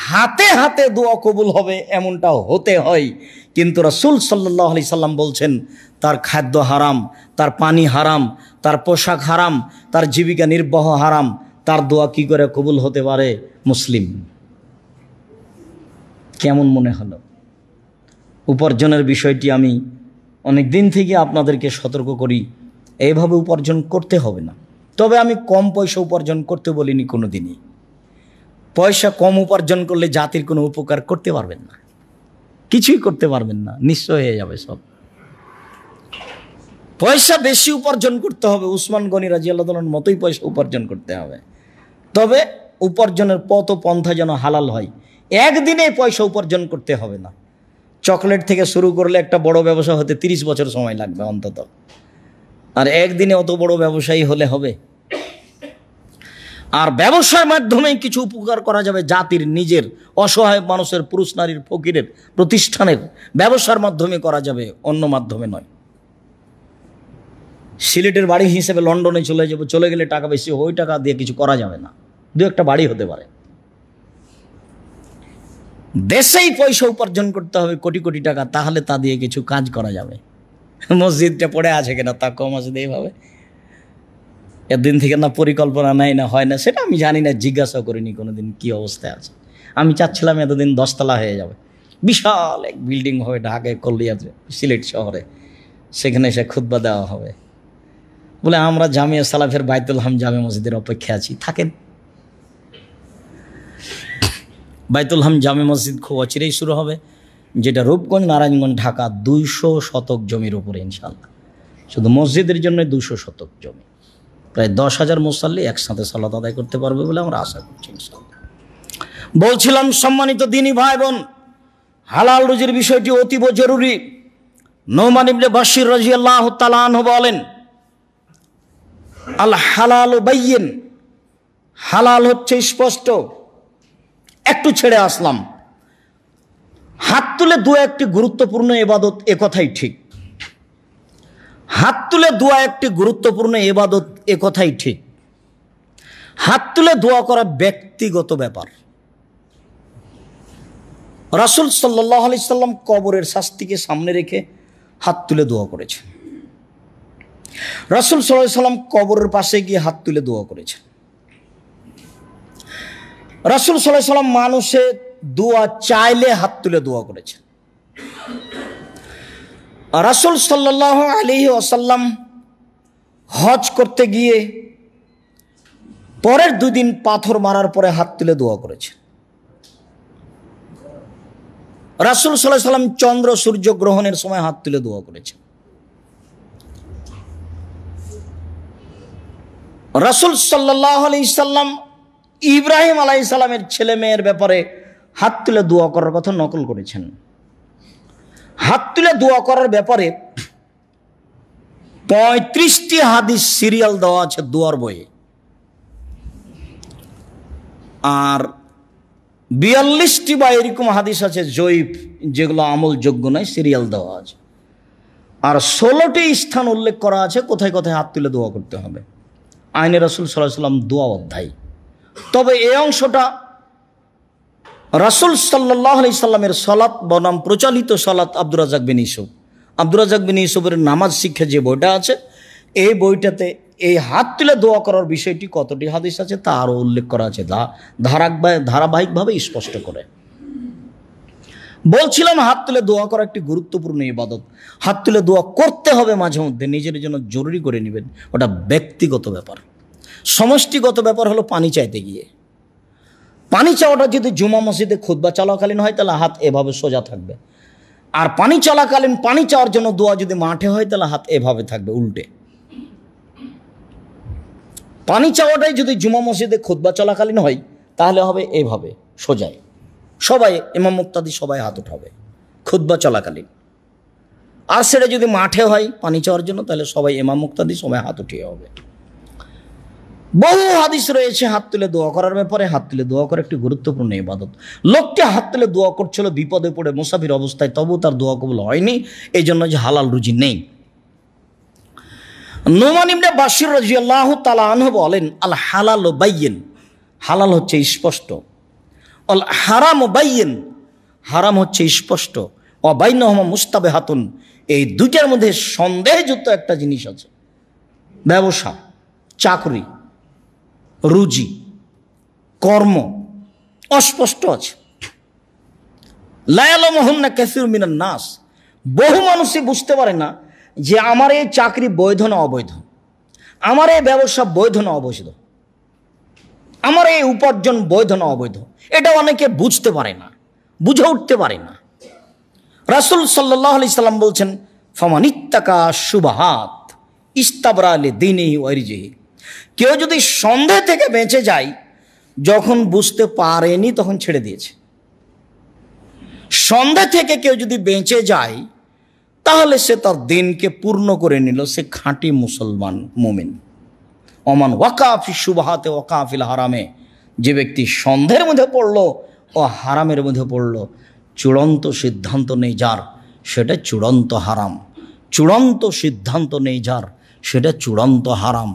হাতে হাতে দোয়া কবুল হবে এমনটা হতে হয়। কিন্তু রাসূল সাল্লাল্লাহু আলাইহি সাল্লাম বলছেন তার খাদ্য হারাম, তার পানি হারাম, তার পোশাক হারাম, তার জীবিকা নির্বাহ হারাম, তার দোয়া কি করে কবুল হতে পারে? মুসলিম। কেমন মনে হলো? উপার্জনের বিষয়টি আমি অনেক দিন থেকে আপনাদেরকে সতর্ক করি, এইভাবে উপার্জন করতে হবে না। তবে আমি কম পয়সা উপার্জন করতে বলিনি কোনো দিনই। পয়সা কম উপার্জন করলে জাতির কোনো উপকার করতে পারবেন না, কিছুই করতে পারবেন না, নিঃস্ব হয়ে যাবে সব। পয়সা বেশি উপার্জন করতে হবে, উসমান গনি রাদিয়াল্লাহু তাআলার মতোই পয়সা উপার্জন করতে হবে। তবে উপার্জনের পথ ও পন্থা যেন হালাল হয়। একদিনে পয়সা উপার্জন করতে হবে না। চকলেট থেকে শুরু করলে একটা বড় ব্যবসা হতে 30 বছর সময় লাগবে অন্তত, আর একদিনে অত বড় ব্যবসায়ী হলে হবে? আর ব্যবসার মাধ্যমে কিছু উপকার করা যাবে জাতির, নিজের, অসহায় মানুষের, পুরুষ নারীর, ফকিরের, প্রতিষ্ঠানের ব্যবসার মাধ্যমে করা যাবে, অন্য মাধ্যমে নয়। সিলেটের বাড়ি হিসেবে লন্ডনে চলে যাব, চলে গেলে টাকা বেশি, ওই টাকা দিয়ে কিছু করা যাবে না। 2-1টা বাড়ি হতে পারে। দেশেই পয়সা উপার্জন করতে হবে কোটি কোটি টাকা, তাহলে তা দিয়ে কিছু কাজ করা যাবে। মসজিদটা পড়ে আছে কিনা তা কম আছে এইভাবে, এদিন থেকে না পরিকল্পনা নেই, না হয় না, সেটা আমি জানি না, জিজ্ঞাসা করিনি কোনোদিন কি অবস্থায় আছে। আমি চাচ্ছিলাম এতদিন 10 তলা হয়ে যাবে, বিশাল এক বিল্ডিং হবে ঢাকায়, কলিয়াতে, সিলেট শহরে, সেখানে এসে খুতবা দেওয়া হবে। বলে আমরা জামিয়া সালাফের বাইতুল হাম জামে মসজিদের অপেক্ষা আছি, থাকেন। বাইতুল হাম জামে মসজিদ খুব অচিরেই শুরু হবে, যেটা রূপগঞ্জ, নারায়ণগঞ্জ, ঢাকা 200 শতক জমির উপরে ইনশাআল্লাহ। শুধু মসজিদের জন্য 200 শতক জমি, প্রায় 10,000 মুসাল্লি একসাথে সালাত আদায় করতে পারবে বলে আমরা আশা করছি ইনশাআল্লাহ। বলছিলাম সম্মানিত দিনী ভাই বোন, হালাল রুজির বিষয়টি অতীব জরুরি। নোমান ইবনে বাশির রাদিয়াল্লাহু তাআলা আনহু বলেন, আল হালাল বাইয়িন, হালাল হচ্ছে স্পষ্ট। একটু ছেড়ে আসলাম, হাত তুলে দোয়া একটি গুরুত্বপূর্ণ ইবাদত, এ কথাই ঠিক। হাত তুলে দোয়া একটি গুরুত্বপূর্ণ ইবাদত, এ কথাই ঠিক। হাত তুলে দোয়া করা ব্যক্তিগত ব্যাপার। রাসূল সাল্লাল্লাহু আলাইহি সাল্লাম কবরের শাস্তিকে সামনে রেখে হাত তুলে দোয়া করেছেন। রাসূল সাল্লাল্লাহু আলাইহি সাল্লাম কবরের পাশে গিয়ে হাত তুলে দোয়া করেছেন। রাসূল সাল্লাল্লাহু আলাইহি সাল্লাম মানুষের দোয়া চাইলে হাত তুলে দোয়া করেছেন। রাসূল সাল্লাল্লাহু আলাইহি ওয়াসাল্লাম হজ করতে গিয়ে পরের 2 দিন পাথর মারার পরে হাত তুলে দোয়া করেছেন। রাসূল সাল্লাল্লাহু আলাইহি সাল্লাম চন্দ্র সূর্য গ্রহণের সময় হাত তুলে দোয়া করেছেন। রাসূল সাল্লাল্লাহু আলাইহি সাল্লাম ইব্রাহিম আলাইহিস সালামের ছেলে মেয়ের ব্যাপারে হাত তুলে দোয়া করার কথা নকল করেছেন। হাত তুলে দোয়া করার ব্যাপারে 35টি হাদিস সিরিয়াল দেওয়া আছে দোয়ার বইয়ে, আর 42টি বা এরকম হাদিস আছে জয়ীফ, যেগুলো আমলযোগ্য নয়, সিরিয়াল দেওয়া আছে। আর 16টি স্থান উল্লেখ করা আছে কোথায় কোথায় হাত তুলে দোয়া করতে হবে। আইনে রাসূল সাল্লাল্লাহু আলাইহি সাল্লাম দোয়া অধ্যায়। তবে এই অংশটা রাসূল সাল্লাল্লাহু আলাইহি সাল্লামের সালাত বনাম প্রচলিত সালাত আব্দুর রাজ্জাক বিন ইউসুফ, আব্দুর রাজ্জাক বিন ইউসুফের নামাজ শিক্ষা যে বইটা আছে, এই বইটাতে এই হাত তুলে দোয়া করার বিষয়টি কতটি হাদিস আছে তা আরও উল্লেখ করা আছে, ধারাবাহিকভাবে স্পষ্ট করে। বলছিলাম হাত তুলে দোয়া করা একটি গুরুত্বপূর্ণ ইবাদত। হাত তুলে দোয়া করতে হবে মাঝে মধ্যে, নিজের জন্য জরুরি করে নেবেন, ওটা ব্যক্তিগত ব্যাপার। সমষ্টিগত ব্যাপার হলো পানি চাইতে গিয়ে। পানি চাওয়াটা যদি জুমা মসজিদে খুতবা চলাকালীন হয় তাহলে হাত এভাবে সোজা থাকবে, আর পানি চলাকালীন পানি চাওয়ার জন্য দোয়া যদি মাঠে হয় তাহলে হাত এভাবে থাকবে উল্টে। পানি চাওয়াটাই যদি জুমা মসজিদে খুতবা চলাকালীন হয় তাহলে হবে এভাবে সোজায়, সবাই ইমাম মুক্তাদি সবাই হাত উঠাবে খুতবা চলাকালীন। আর সেটা যদি মাঠে হয় পানি চাওয়ার জন্য তাহলে সবাই ইমাম মুক্তাদি সবাই হাত উঠিয়ে হবে। বহু হাদিস রয়েছে হাত তুলে দোয়া করার ব্যাপারে। হাত তুলে দোয়া করা একটি গুরুত্বপূর্ণ ইবাদত। লোকটি হাত তুলে দোয়া করছিল বিপদে পড়ে মুসাফির অবস্থায়, তবুও তার দোয়া কবুল হয়নি, এই জন্য যে হালাল রুজি নেই। নোমান ইবনে বাশির রাদিয়াল্লাহু তাআলা আনহু বলেন, আল হালাল বাইয়িন, হালাল হচ্ছে স্পষ্ট, আল হারাম বাইয়িন, হারাম হচ্ছে স্পষ্ট, ওয়া বাইনাহুমা মুস্তাবিহাতুন, এই দুইটার মধ্যে সন্দেহযুক্ত একটা জিনিস আছে। ব্যবসা, চাকরি, রুজি, কর্ম অস্পষ্ট আছে। লা ইয়ালামুহুন্না কাসীরুম মিনান নাস, বহু মানুষই বুঝতে পারে না যে আমার এই চাকরি বৈধ না অবৈধ, আমার এই ব্যবসা বৈধ না অবৈধ, আমার এই উপার্জন বৈধ না অবৈধ, এটা অনেকে বুঝতে পারে না, বুঝে উঠতে পারে না। রাসূল সাল্লাল্লাহু আলাইহি সাল্লাম বলছেন, ফামানিত্তাকা শুবহাত ইস্তাবরা লিদীনিহি ওয়া ইরজিহি, কেউ যদি সন্দেহ থেকে বেঁচে যায়, যখন বুঝতে পারেনি তখন ছেড়ে দিয়েছে। সন্দেহ থেকে কেউ যদি বেঁচে যায় তাহলে সে তার দিনকে পূর্ণ করে নিল, সে খাঁটি মুসলমান মুমিন। ওমান ওয়াকা ফি শুবহাতে ওয়াকা ফিল হারামে, যে ব্যক্তি সন্দেহের মধ্যে পড়লো ও হারামের মধ্যে পড়লো, চূড়ান্ত সিদ্ধান্ত নেই যার, সেটা চূড়ান্ত হারাম। চূড়ান্ত সিদ্ধান্ত নেই যার, সেটা চূড়ান্ত হারাম।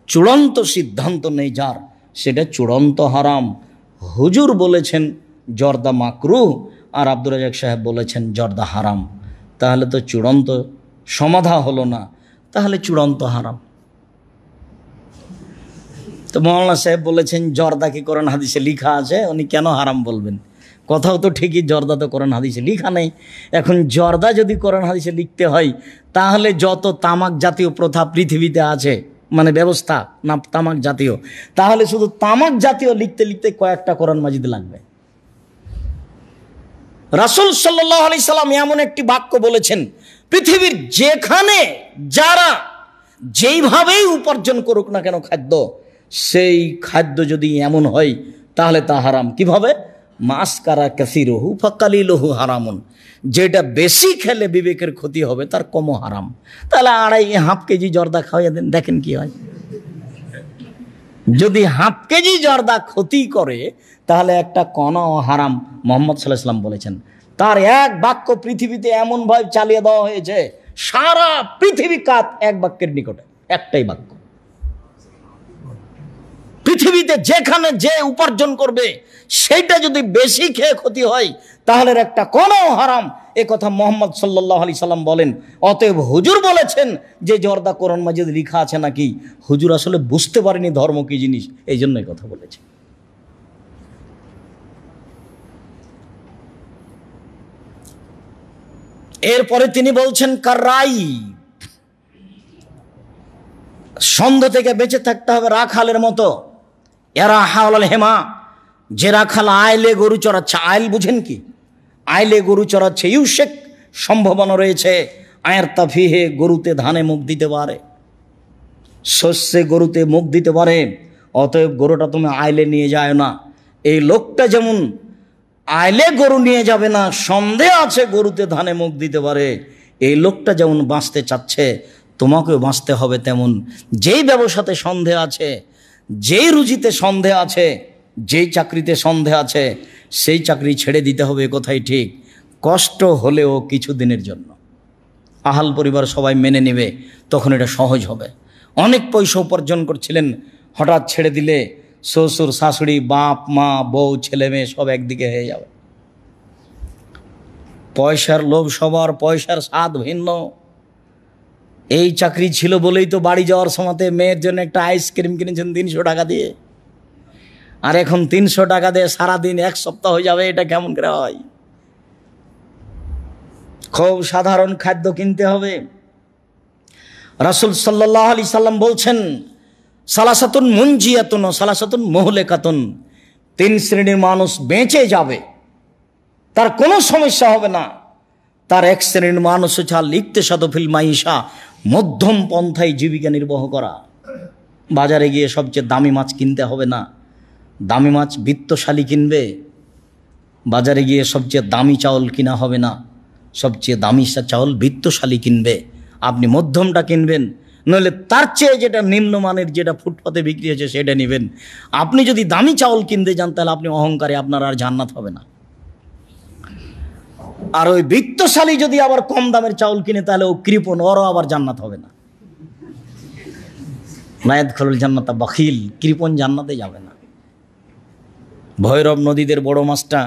চূড়ান্ত সিদ্ধান্ত নেই যার, সেটা চূড়ান্ত হারাম। হুজুর বলেছেন জর্দা মাকরুহ, আর আব্দুর রাজ্জাক সাহেব বলেছেন জর্দা হারাম, তাহলে তো চূড়ান্ত সমাধা হলো না, তাহলে চূড়ান্ত হারাম। তো মৌলানা সাহেব বলেছেন জর্দা কি কোরআন হাদিসে লিখা আছে, উনি কেন হারাম বলবেন? কথাও তো ঠিকই, জর্দা তো কোরআন হাদিসে লিখা নেই। এখন জর্দা যদি কোরআন হাদিসে লিখতে হয় তাহলে যত তামাক জাতীয় প্রথা পৃথিবীতে আছে, মানে ব্যবস্থা না তামাক জাতীয়, তাহলে শুধু তামাক জাতীয় লিখতে লিখতে কয়েকটা কোরআন মাজিদ লাগবে। রাসূল সাল্লাল্লাহু আলাইহি সাল্লাম এমন একটি বাক্য বলেছেন, পৃথিবীর যেখানে যারা যেইভাবেই উপার্জন করুক না কেন খাদ্য, সেই খাদ্য যদি এমন হয় তাহলে তা হারাম। কিভাবে? মাসকারা কাসিরুহু ফাকালিলুহু হারামুন, যেটা বেশি খেলে বিবেকের ক্ষতি হবে তার কমও হারাম। তাহলে 2.5 কেজি জর্দা খাওয়াইয়া দেন, দেখেন কি হয়। যদি হাফ কেজি জর্দা ক্ষতি করে তাহলে একটা কণাও হারাম। মুহাম্মদ সাল্লাল্লাহু আলাইহি ওয়াসাল্লাম বলেছেন। তার এক বাক্য পৃথিবীতে এমনভাবে চালিয়ে দেওয়া হয়েছে, সারা পৃথিবী কাত এক বাক্যের নিকটে, একটাই বাক্য। পৃথিবীতে যেখানে যে উপার্জন করবে সেইটা যদি বেশি খেয়ে ক্ষতি হয় তাহলে একটা কণাও হারাম, এ কথা মুহাম্মদ সাল্লাল্লাহু আলাইহি সাল্লাম বলেন। অতএব হুজুর বলেছেন যে জর্দা কোরআন মাজিদে লেখা আছে নাকি, হুজুর আসলে বুঝতে পারেনি ধর্ম কি জিনিস, এই জন্য কথা বলেছে। এরপরে তিনি বলছেন কাররাই, সন্দেহ থেকে বেঁচে থাকতে হবে রাখালের মতো। এরা হাওলাল হেমা, যে রাখাল আইলে গরু চড়াচ্ছে, আইল বুঝেন কি, আইলে গরু চড়াচ্ছে, ইউশেক সম্ভাবনা রয়েছে, আয়ের তাফিহে গরুতে ধানে মুখ দিতে পারে, শস্যে গরুতে মুখ দিতে পারে, অতএব গরুটা তুমি আইলে নিয়ে যায় না। এই লোকটা যেমন আইলে গরু নিয়ে যাবে না, সন্দেহ আছে গরুতে ধানে মুখ দিতে পারে, এই লোকটা যেমন বাঁচতে চাচ্ছে তোমাকেও বাঁচতে হবে তেমন। যেই ব্যবসাতে সন্দেহ আছে, যেই রুজিতে সন্দেহ আছে, যেই চাকরিতে সন্দেহ আছে, সেই চাকরি ছেড়ে দিতে হবে, কথাই ঠিক। কষ্ট হলেও কিছুদিনের জন্য, আহাল পরিবার সবাই মেনে নেবে, তখন এটা সহজ হবে। অনেক পয়সা উপার্জন করছিলেন, হঠাৎ ছেড়ে দিলে শ্বশুর শাশুড়ি বাপ মা বউ ছেলে মেয়ে সব একদিকে হয়ে যাবে। পয়সার লোভ সবার, পয়সার স্বাদ ভিন্ন। এই চাকরি ছিল বলেই তো বাড়ি যাওয়ার সময়তে মেয়ের জন্য একটা আইসক্রিম কিনেছেন 300 টাকা দিয়ে, আর এখন 300 টাকা দিয়ে সারাদিন এক সপ্তাহ হয়ে যাবে, এটা কেমন করে হয়? খুব সাধারণ খাদ্য কিনতে হবে। রাসূল সাল্লাল্লাহু আলাইহি সাল্লাম বলছেন সালাসাতুন মুনজিয়াতুন ও সালাসাতুন মুহলিকাতুন, 3 শ্রেণীর মানুষ বেঁচে যাবে, তার কোনো সমস্যা হবে না। তার এক শ্রেণীর মানুষ হচ্ছে ইকতিসাদু ফিল মাইশা, মধ্যম পন্থায় জীবিকা নির্বাহ করা। বাজারে গিয়ে সবচেয়ে দামি মাছ কিনতে হবে না, দামি মাছ বিত্তশালী কিনবে। বাজারে গিয়ে সবচেয়ে দামি চাউল কিনা হবে না, সবচেয়ে দামি চাউল বিত্তশালী কিনবে। আপনি মধ্যমটা কিনবেন, নইলে তার চেয়ে যেটা নিম্নমানের, যেটা ফুটপাতে বিক্রি হচ্ছে সেটা নেবেন। আপনি যদি দামি চাউল কিনতে যান তাহলে আপনি অহংকারে, আপনার আর জান্নাত হবে না। আর ওই বিত্তশালী যদি আবার কম দামের চাউল কিনে তাহলে ও কৃপণ, ওরও আবার জান্নাত হবে না। নায়াদখুলুল জান্নাতা বাখিল, কৃপণ জান্নাতে যাবে না। ভৈরব নদীদের বড় মাছটা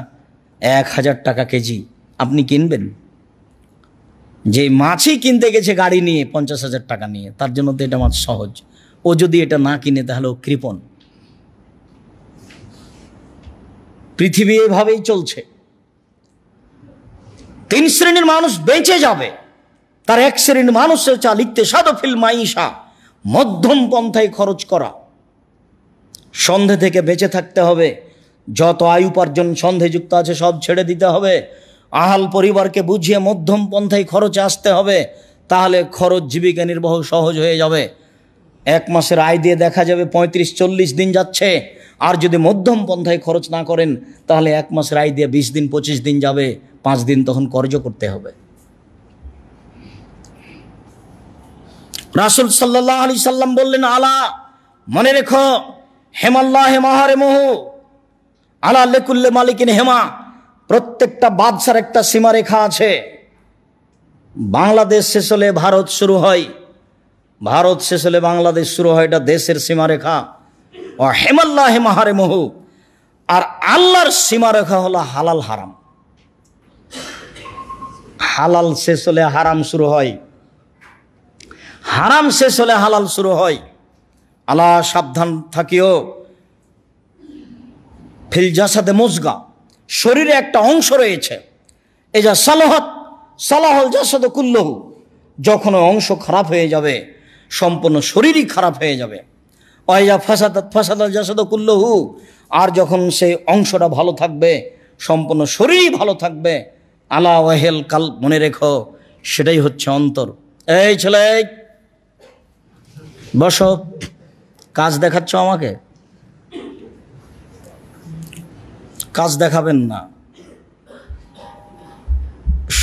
1000 টাকা কেজি, আপনি কিনবেন? যে মাছই কিনতে গেছে গাড়ি নিয়ে 50,000 টাকা নিয়ে, তার জন্য তো এটা মাছ সহজ। ও যদি এটা না কিনে তাহলে ও কৃপণ। পৃথিবী এভাবেই চলছে। 3 শ্রেণীর মানুষ বেঁচে যাবে, তার এক শ্রেণীর মানুষ হচ্ছে ইকতিসাদু ফিল মাইশা, মধ্যম পন্থায় খরচ করা। সন্দেহ থেকে বেঁচে থাকতে হবে, যত আয় উপার্জন সন্দেহযুক্ত আছে সব ছেড়ে দিতে হবে। আহাল পরিবারকে বুঝিয়ে মধ্যম পন্থায় খরচে আসতে হবে, তাহলে খরচ জীবিকা নির্বাহ সহজ হয়ে যাবে। 1 মাসের আয় দিয়ে দেখা যাবে 35-40 দিন যাচ্ছে। আর যদি মধ্যম পন্থায় খরচ না করেন তাহলে 1 মাসের আয় দিয়ে 20 দিন 25 দিন যাবে, 5 দিন তখন কর্জ করতে হবে। রাসূল সাল্লাল্লাহু আলাইহি সাল্লাম বললেন, আলা, মনে রেখো, হেমাল্লাহে মাহারেমহু, আলা লিকুল্লি মালিকিন হেমা, প্রত্যেকটা বাদশার একটা সীমারেখা আছে। বাংলাদেশ শেষ হলে ভারত শুরু হয়, ভারত শেষ হলে বাংলাদেশ শুরু হয়, এটা দেশের সীমারেখা। ও হেমাল্লাহে মাহারেমহু, আর আল্লাহর সীমারেখা হলো হালাল হারাম। হালাল শেষ হলে হারাম শুরু হয়, হারাম শেষ হলে হালাল শুরু হয়। আল্লাহ, সাবধান থাকিও, ফিল জাসাদে মুজগা, শরীরে একটা অংশ রয়েছে, এই যা সালাহত সালাহল জাসাদ কুল্লহু, যখন অংশ খারাপ হয়ে যাবে সম্পূর্ণ শরীরই খারাপ হয়ে যাবে। ওয়াইজা ফাসাদাত ফাসাদাল জাসাদ কুল্লহু, আর যখন সেই অংশটা ভালো থাকবে সম্পূর্ণ শরীরই ভালো থাকবে। আলা ওয়াহেল কাল, মনে রেখো সেটাই হচ্ছে অন্তর। এই ছেলে বসো, কাজ দেখাচ্ছ আমাকে, কাজ দেখাবেন না।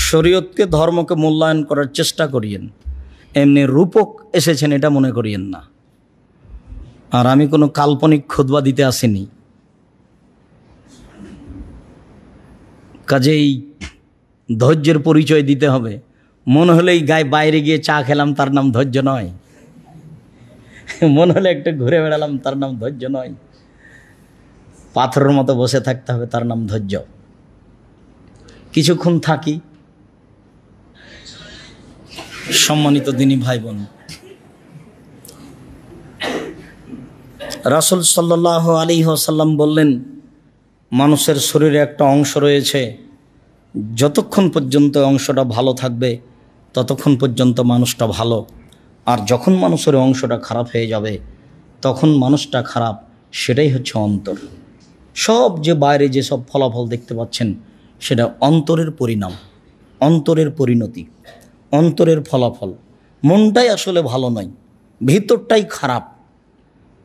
শরীয়তকে ধর্মকে মূল্যায়ন করার চেষ্টা করিয়েন, এমনি রূপক এসেছেন এটা মনে করিয়েন না। আর আমি কোনো কাল্পনিক খুতবা দিতে আসিনি। কাজেই ধৈর্যের পরিচয় দিতে হবে। মনে হলেই গায়ে বাইরে গিয়ে চা খেলাম তার নাম ধৈর্য নয়, মনে হলে একটু ঘুরে বেড়ালাম তার নাম ধৈর্য নয়। পাথরের মতো বসে থাকতে হবে, তার নাম ধৈর্য। কিছুক্ষণ থাকি। সম্মানিত দিনী ভাই বোন, রাসূল সাল্লাল্লাহু আলাইহি ওয়াসাল্লাম বললেন, মানুষের শরীরে একটা অংশ রয়েছে, যতক্ষণ পর্যন্ত অংশটা ভালো থাকবে ততক্ষণ পর্যন্ত মানুষটা ভালো, আর যখন মানুষের অংশটা খারাপ হয়ে যাবে তখন মানুষটা খারাপ। সেটাই হচ্ছে অন্তর। সব যে বাইরে যেসব ফলাফল দেখতে পাচ্ছেন সেটা অন্তরের পরিণাম, অন্তরের পরিণতি, অন্তরের ফলাফল। মনটাই আসলে ভালো নয়, ভিতরটাই খারাপ।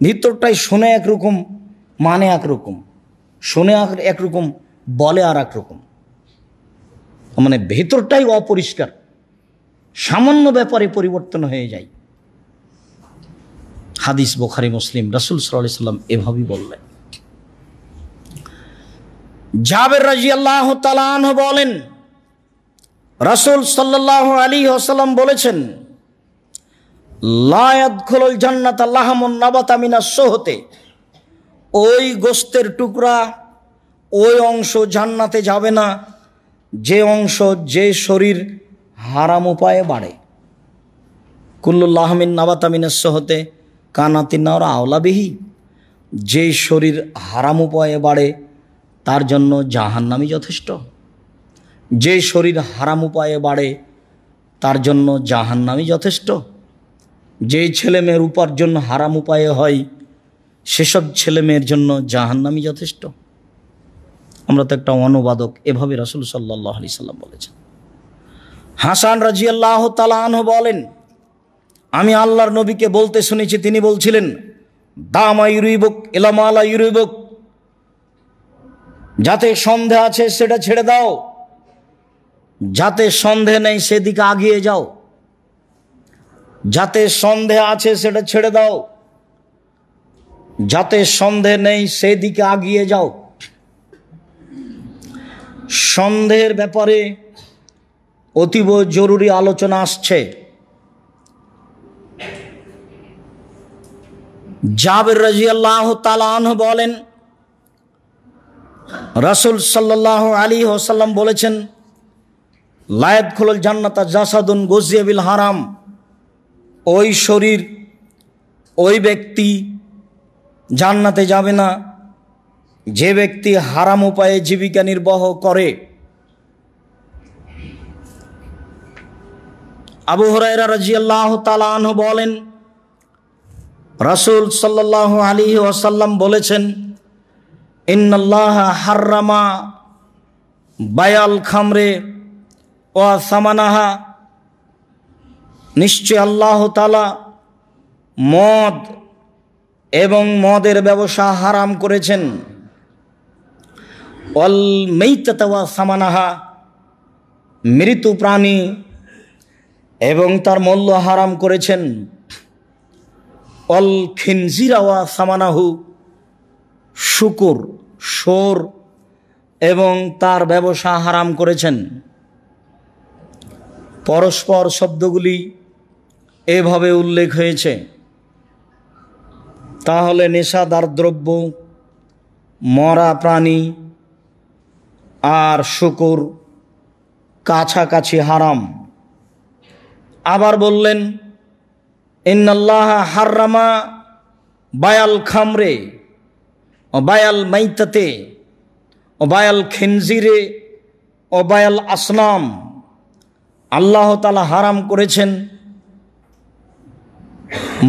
ভিতরটাই শোনে একরকম, মানে একরকম, শোনে একরকম, বলে আর একরকম। মানে ভেতরটাই অপরিষ্কার, সামান্য ব্যাপারে পরিবর্তন হয়ে যায়। হাদিস বুখারী মুসলিম, রাসূল সাল্লাল্লাহু আলাইহি ওয়াসাল্লাম এভাবেই বললেন। জাবের রাদিয়াল্লাহু তাআলা আনহু বলেন, রাসূল সাল্লাল্লাহু আলাইহি ওয়াসাল্লাম বলেছেন, লা ইয়াদখুলুল জান্নাতা লাহমুন নাবাতা মিনাস সুহতে, ওই গোশতের টুকরা, ওই অংশ জান্নাতে যাবে না যে অংশ, যে শরীর হারাম উপায়ে বাড়ে। কুল্লু লাহমিন নাবাতা মিনাস সুহতে কানাতিন নার আওলা বিহি, যে শরীর হারাম উপায়ে বাড়ে তার জন্য জাহান্নামই যথেষ্ট। যে শরীর হারাম উপায়ে বাড়ে তার জন্য জাহান্নামই যথেষ্ট। যে ছেলে মেয়ের উপার্জন হারাম উপায়ে হয় সেসব ছেলে মেয়ের জন্য জাহান্নামই যথেষ্ট। আমরা তো একটা অনুবাদক, এভাবে রাসূল সাল্লাল্লাহু আলাইহি সাল্লাম বলেছেন। হাসান রাদিয়াল্লাহু তাআলা আনহু বলেন, আমি আল্লাহর নবীকে বলতে শুনেছি, তিনি বলছিলেন, দামা ইউরিবুক ইলামালা ইউরিবুক, যাতে সন্দেহ আছে সেটা ছেড়ে দাও, যাতে সন্দেহ নেই সেদিকে আগিয়ে যাও। যাতে সন্দেহ আছে সেটা ছেড়ে দাও, যাতে সন্দেহ নেই সেদিকে আগিয়ে যাও। সন্দেহের ব্যাপারে অতীব জরুরি আলোচনা আসছে। জাবের রাদিয়াল্লাহু তাআলা আনহু বলেন, রাসূল সাল্লাল্লাহু আলাইহি ওয়াসাল্লাম বলেছেন, লা ইয়াদখুলুল জান্নাতা জাসাদুন গুযিয়া বিল হারাম, ওই শরীর, ওই ব্যক্তি জান্নাতে যাবে না যে ব্যক্তি হারাম উপায়ে জীবিকা নির্বাহ করে। আবু হুরায়রা রাদিয়াল্লাহু তাআলা আনহু বলেন, রাসূল সাল্লাল্লাহু আলাইহি ওয়াসাল্লাম বলেছেন, ইন্নাল্লাহা হাররামা বায়াল খামরে ওয়া সামানাহা, নিশ্চয় আল্লাহ তাআলা মদ এবং মদের ব্যবসা হারাম করেছেন। ওয়াল মাইতাতা ওয়া সামানাহা, মৃত প্রাণী এবং তার মূল্য হারাম করেছেন। ওয়াল খিনজিরা ওয়া সামানাহু, শুকুর, শুয়োর এবং তার ব্যবসা হারাম করেছেন। পরস্পর শব্দগুলি এভাবে উল্লেখ হয়েছে। তাহলে নেশাদার দ্রব্য, মরা প্রাণী আর শুকুর কাছাকাছি হারাম। আবার বললেন, ইন্নাল্লাহা হাররামা বায়াল খামরে ও বায়াল মাইতাতে ও বায়াল খিনজিরে ও বায়াল আসনাম, আল্লাহ তাআলা হারাম করেছেন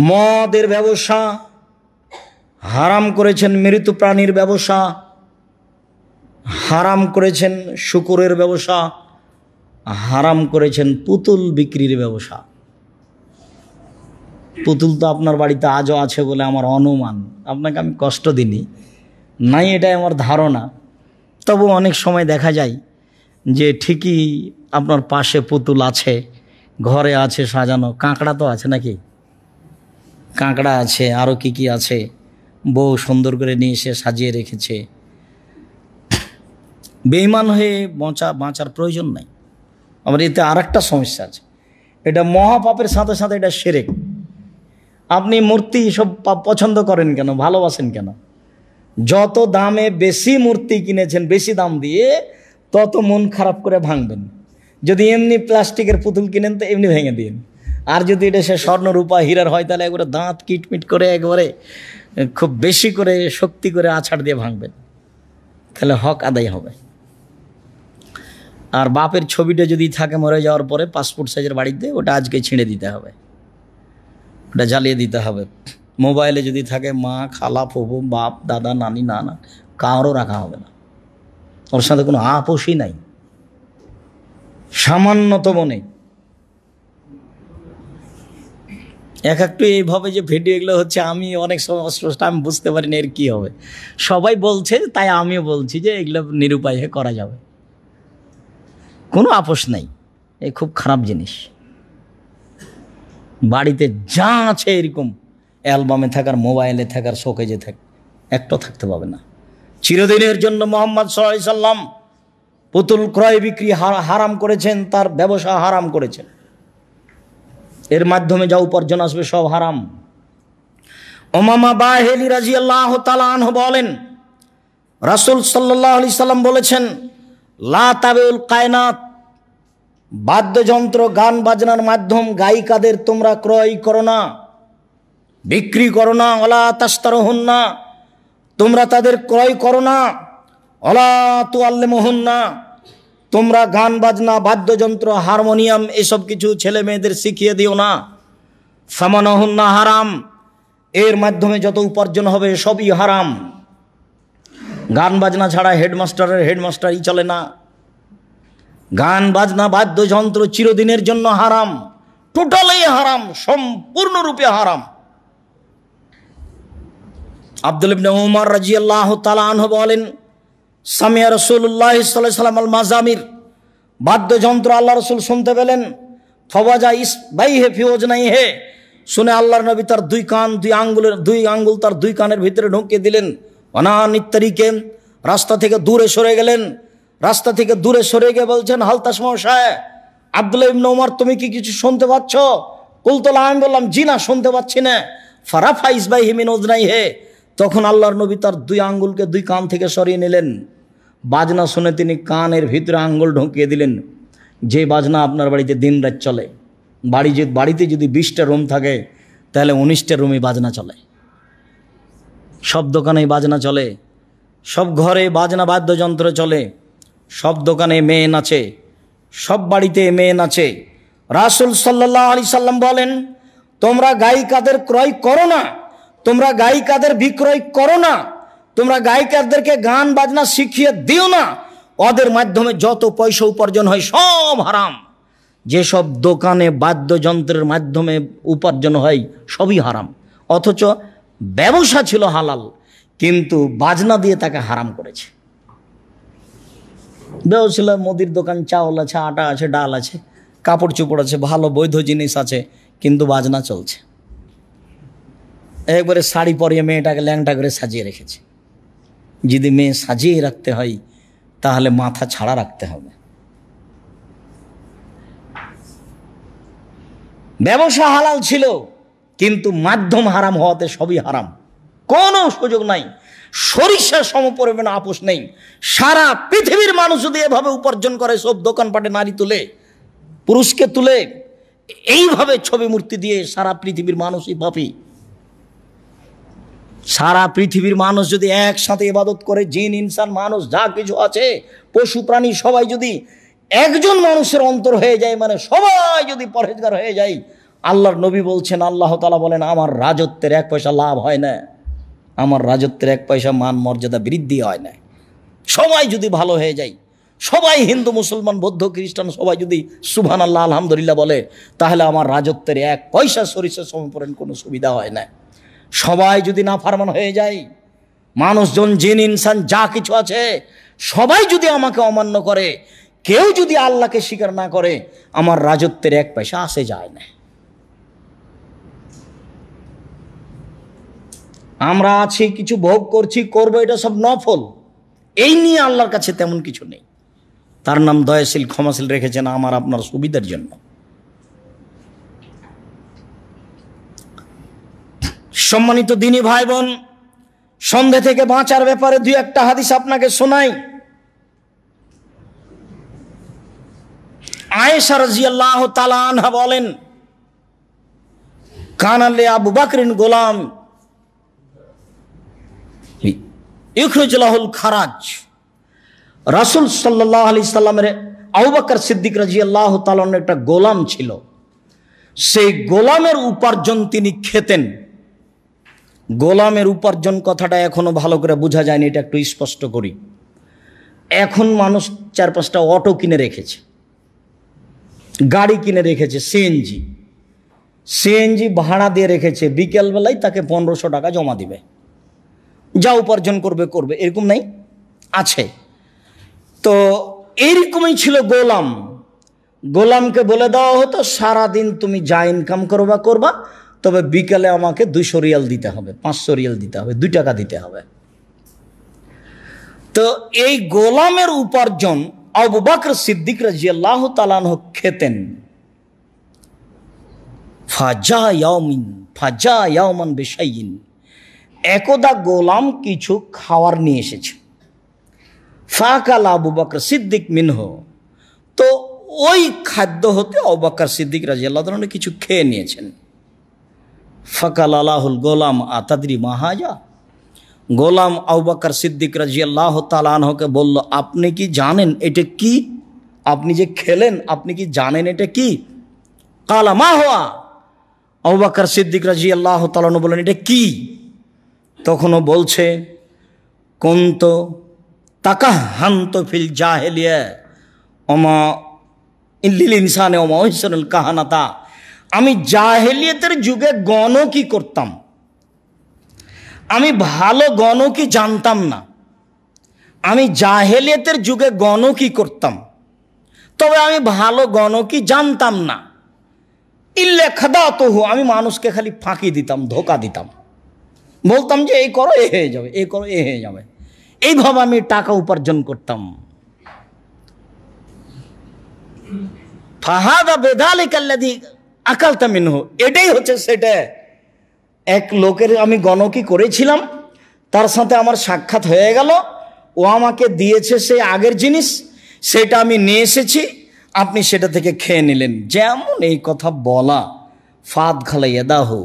মদের ব্যবসা, হারাম করেছেন মৃত প্রাণীর ব্যবসা, হারাম করেছেন শুকুরের ব্যবসা, হারাম করেছেন পুতুল বিক্রির ব্যবসা। পুতুল তো আপনার বাড়িতে আজও আছে বলে আমার অনুমান, আপনাকে আমি কষ্ট দিইনি, নাই এটাই আমার ধারণা। তবু অনেক সময় দেখা যায় যে ঠিকই আপনার পাশে পুতুল আছে, ঘরে আছে সাজানো, কাঁকড়া তো আছে নাকি, কাঁকড়া আছে, আরও কি কি আছে, বউ সুন্দর করে নিয়ে এসে সাজিয়ে রেখেছে। বেঈমান হয়ে বাঁচার প্রয়োজন নাই। আমার এতে আর একটা সমস্যা আছে, এটা মহাপাপের সাথে সাথে এটা শিরক। আপনি মূর্তি সব পছন্দ করেন কেন, ভালোবাসেন কেন? যত দামে বেশি মূর্তি কিনেছেন, বেশি দাম দিয়ে, তত মন খারাপ করে ভাঙবেন। যদি এমনি প্লাস্টিকের পুতুল কিনেন তো এমনি ভেঙে দিন, আর যদি এটা সে স্বর্ণ রূপা হীরার হয় তাহলে একবারে দাঁত কিটমিট করে একবারে খুব বেশি করে শক্তি করে আছাড় দিয়ে ভাঙবেন, তাহলে হক আদায় হবে। আর বাপের ছবিটা যদি থাকে মরে যাওয়ার পরে পাসপোর্ট সাইজের বাড়িতে, ওটা আজকে ছিঁড়ে দিতে হবে, ওটা জ্বালিয়ে দিতে হবে। মোবাইলে যদি থাকে মা, খালা, ফুফু, বাপ, দাদা, নানি, নানা, কারও রাখা হবে না, ওর সাথে কোনো আপোষই নাই, সামান্যতম নেই। একটু এইভাবে যে ভিডিও এগুলো হচ্ছে, আমি অনেক সময় অস্পষ্ট, আমি বুঝতে পারি না এর কী হবে। সবাই বলছে তাই আমিও বলছি যে এগুলো নিরুপায় হয়ে করা যাবে, কোনো আপোষ নাই। এই খুব খারাপ জিনিস। বাড়িতে যা আছে এরকম অ্যালবামে থাকার, মোবাইলে থাকার, শোকেজে থাক, একটা থাকতে পাবে না। চিরদিনের জন্য মুহাম্মদ সাল্লাল্লাহু আলাইহি সাল্লাম পুতুল ক্রয় বিক্রি হারাম করেছেন, তার ব্যবসা হারাম করেছেন। এর মাধ্যমে যা উপার্জন আসবে সব হারাম। উমামা বাহিলি রাদিয়াল্লাহু তাআলা আনহু বলেন, রাসূল সাল্লাল্লাহু আলাইহি সাল্লাম বলেছেন, লা তাবিউল কায়নাত, বাদ্যযন্ত্র, গান বাজনার মাধ্যম, গায়িকাদের তোমরা ক্রয় করো না, বিক্রি করো না। ওয়ালা তাশতারুহুন্না, তোমরা তাদের ক্রয় করো না। ওয়ালা তুআল্লিমুহুন্না, তোমরা গান বাজনা, বাদ্যযন্ত্র, হারমোনিয়াম এসব কিছু ছেলে মেয়েদের শিখিয়ে দিও না। সামানাহুন্না হারাম, এর মাধ্যমে যত উপার্জন হবে সবই হারাম। গান বাজনা ছাড়া হেডমাস্টারই চলে না। গান বাজনা, বাদ্যযন্ত্র চিরদিনের জন্য হারাম, টোটালি হারাম, সম্পূর্ণরূপে হারাম। আব্দুল ইবনে উমর রাদিয়াল্লাহু তাআলা আনহু বলেন, সামিয়া রাসূলুল্লাহ সাল্লাল্লাহু আলাইহি ওয়াসাল্লাম আল মাজামির, বাদ্যযন্ত্র আল্লাহ রাসূল শুনতে পেলেন। ফওয়াজা ইসবাইহি ফি ওজনাইহি, শুনে আল্লাহর নবী তার দুই আঙ্গুল তার দুই কানের ভিতরে ঢুকিয়ে দিলেন। অনানিত তরিকে, রাস্তা থেকে দূরে সরে গেলেন। রাস্তা থেকে দূরে সরে গিয়ে বলছেন, হাল তাসমাউ শায়, আব্দুল্লাহ ইবনে ওমর তুমি কি কিছু শুনতে পাচ্ছ? কুলতু লা, আমি বললাম জি না, শুনতে পাচ্ছি না। ফারাফা ইসবাইহি মিন উযনাইহি, তখন আল্লাহর নবী তার দুই আঙ্গুলকে দুই কান থেকে সরিয়ে নিলেন। বাজনা শুনে তিনি কানের ভিতরে আঙ্গুল ঢুকিয়ে দিলেন। যে বাজনা আপনার বাড়িতে দিন রাত চলে, বাড়িতে যদি 20টা রুম থাকে তাহলে 19টা রুমে বাজনা চলে, সব দোকানে বাজনা চলে, সব ঘরে বাজনা বাদ্যযন্ত্র চলে, সব দোকানে মেয়ে নাচে, সব বাড়িতে মেয়ে নাচে। রাসূল সাল্লাল্লাহু আলাইহি সাল্লাম বলেন, তোমরা গায়িকাদের ক্রয় করো না, তোমরা গায়িকাদের বিক্রয় করো না, তোমরা গায়িকাদেরকে গান বাজনা শিখিয়ে দিও না। ওদের মাধ্যমে যত পয়সা উপার্জন হয় সব হারাম। যেসব দোকানে বাদ্যযন্ত্রের মাধ্যমে উপার্জন হয় সবই হারাম, অথচ ব্যবসা ছিল হালাল, কিন্তু বাজনা দিয়ে তাকে হারাম করেছে। ব্যবসা, মুদির দোকান, চাউল আছে, আটা আছে, ডাল আছে, কাপড় চোপড় আছে, ভালো বৈধ জিনিস আছে, কিন্তু বাজনা চলছে। একবারে শাড়ি পরিয়ে মেয়েটাকে ল্যাংটা করে সাজিয়ে রেখেছে। যদি মেয়ে সাজিয়ে রাখতে হয় তাহলে মাথা ছাড়া রাখতে হবে। ব্যবসা হালাল ছিল, কিন্তু মাধ্যম হারাম হওয়াতে সবই হারাম, কোনো সুযোগ নাই। সরিষা সম পরিমাণে আপোষ নেই। সারা পৃথিবীর মানুষ যদি এভাবে উপার্জন করে, সব দোকানপাটে নারী তুলে, পুরুষকে তুলে, এইভাবে ছবি মূর্তি দিয়ে, সারা পৃথিবীর মানুষই পাপী। সারা পৃথিবীর মানুষ যদি একসাথে ইবাদত করে, জিন, ইনসান, মানুষ যা কিছু আছে, পশু প্রাণী, সবাই যদি একজন মানুষের অন্তর হয়ে যায়, মানে সবাই যদি পরহেজগার হয়ে যায়, আল্লাহর নবী বলছেন, আল্লাহ তাআলা বলেন, আমার রাজত্বের 1 পয়সা লাভ হয় না, আমার রাজত্বের 1 পয়সা মান মর্যাদা বৃদ্ধি হয় না। সবাই যদি ভালো হয়ে যায়, সবাই হিন্দু, মুসলমান, বৌদ্ধ, খ্রিস্টান সবাই যদি সুবহানাল্লাহ আলহামদুলিল্লাহ বলে, তাহলে আমার রাজত্বের 1 পয়সা সরিষা সমপরিমাণ কোনো সুবিধা হয় না। সবাই যদি নাফরমান হয়ে যায়, মানুষজন, জিন, ইনসান যা কিছু আছে সবাই যদি আমাকে অমান্য করে, কেউ যদি আল্লাহকে স্বীকার না করে, আমার রাজত্বের 1 পয়সা আসে যায় না। আমরা আছি, কিছু ভোগ করছি, করবো, এটা সব নফল। এই নিয়ে আল্লাহর কাছে তেমন কিছু নেই। তার নাম দয়াশীল, ক্ষমাশীল রেখেছেন আমার আপনার সুবিধার জন্য। সম্মানিত দিনী ভাই বোন, সন্ধে থেকে বাঁচার ব্যাপারে দুই একটা হাদিস আপনাকে শোনাই। আয়েশা রাদিয়াল্লাহু তাআলা আনহা বলেন, কানা লি আবু বকরিন গোলাম ইখরুজ লাহুল খারাজ। রাসূল সাল্লাল্লাহু আলাইহি সাল্লামের আবু বকর সিদ্দিক রাদিয়াল্লাহু তাআলা একটা গোলাম ছিল। সেই গোলামের উপার্জন তিনি খেতেন। গোলামের উপার্জন কথাটা এখনো ভালো করে বোঝা যায়নি, এটা একটু স্পষ্ট করি। এখন মানুষ 4-5টা অটো কিনে রেখেছে, গাড়ি কিনে রেখেছে, সিএনজি ভাড়া দিয়ে রেখেছে, বিকেলবেলায় তাকে 1500 টাকা জমা দিবে, যা উপার্জন করবে করবে, এরকম নাই? আছে। তো এইরকমই ছিল গোলাম। গোলামকে বলে দেওয়া হতো সারাদিন তুমি যা ইনকাম করবা, তবে বিকালে আমাকে 200 রিয়াল দিতে হবে, 500 রিয়াল দিতে হবে, 2 টাকা দিতে হবে। তো এই গোলামের উপার্জন আবু বকর সিদ্দিক রাদিয়াল্লাহু তাআলা আনহু খেতেন। ফাজা ইয়াওমান বিশাইইন, একদা গোলাম কিছু খাওয়ার নিয়ে এসেছে। ফাকাল আবু বকর সিদ্দিক মিনহু, তো ওই খাদ্য হতে আবু বকর সিদ্দিক রাদিয়াল্লাহু তাআলা কিছু খেয়ে নিয়েছেন। ফাকাল আলাহুল গোলাম আতাদরি মা হাজা, গোলাম আবু বকর সিদ্দিক রাদিয়াল্লাহু তাআলা আনহুকে বলল, আপনি কি জানেন এটা কি? আপনি যে খেলেন, আপনি কি জানেন এটা কি? কালা মা হুয়া, আবু বকর সিদ্দিক রাদিয়াল্লাহু তাআলা আনহু বলেন, এটা কি? তখনও বলছে, কুনতু তাকাহান্তু ফিল জাহেলিয়া ওমা ইল্লিল ইনসানে ওমা ইহসানুল কাহানাতা, আমি জাহেলিয়াতের যুগে গণকি করতাম। আমি ভালো গণকি জানতাম না, আমি জাহেলিয়াতের যুগে গণকি করতাম, তবে আমি ভালো গণকি জানতাম না। ইল্লা খাদাতুহু, আমি মানুষকে খালি ফাঁকি দিতাম, ধোকা দিতাম, বলতাম যে এই করো এ হয়ে যাবে, এই করো এ হয়ে যাবে, এইভাবে আমি টাকা উপার্জন করতাম। ফাহাদা বিযালিকা আল্লাযী আকালতা মিনহু, এটাই হচ্ছে সেটা। এক লোকের আমি গণকি করেছিলাম, তার সাথে আমার সাক্ষাৎ হয়ে গেল, ও আমাকে দিয়েছে সেই আগের জিনিস, সেটা আমি নিয়ে এসেছি, আপনি সেটা থেকে খেয়ে নিলেন। যেমন এই কথা বলা, ফাদ খালাইয়া দাহু,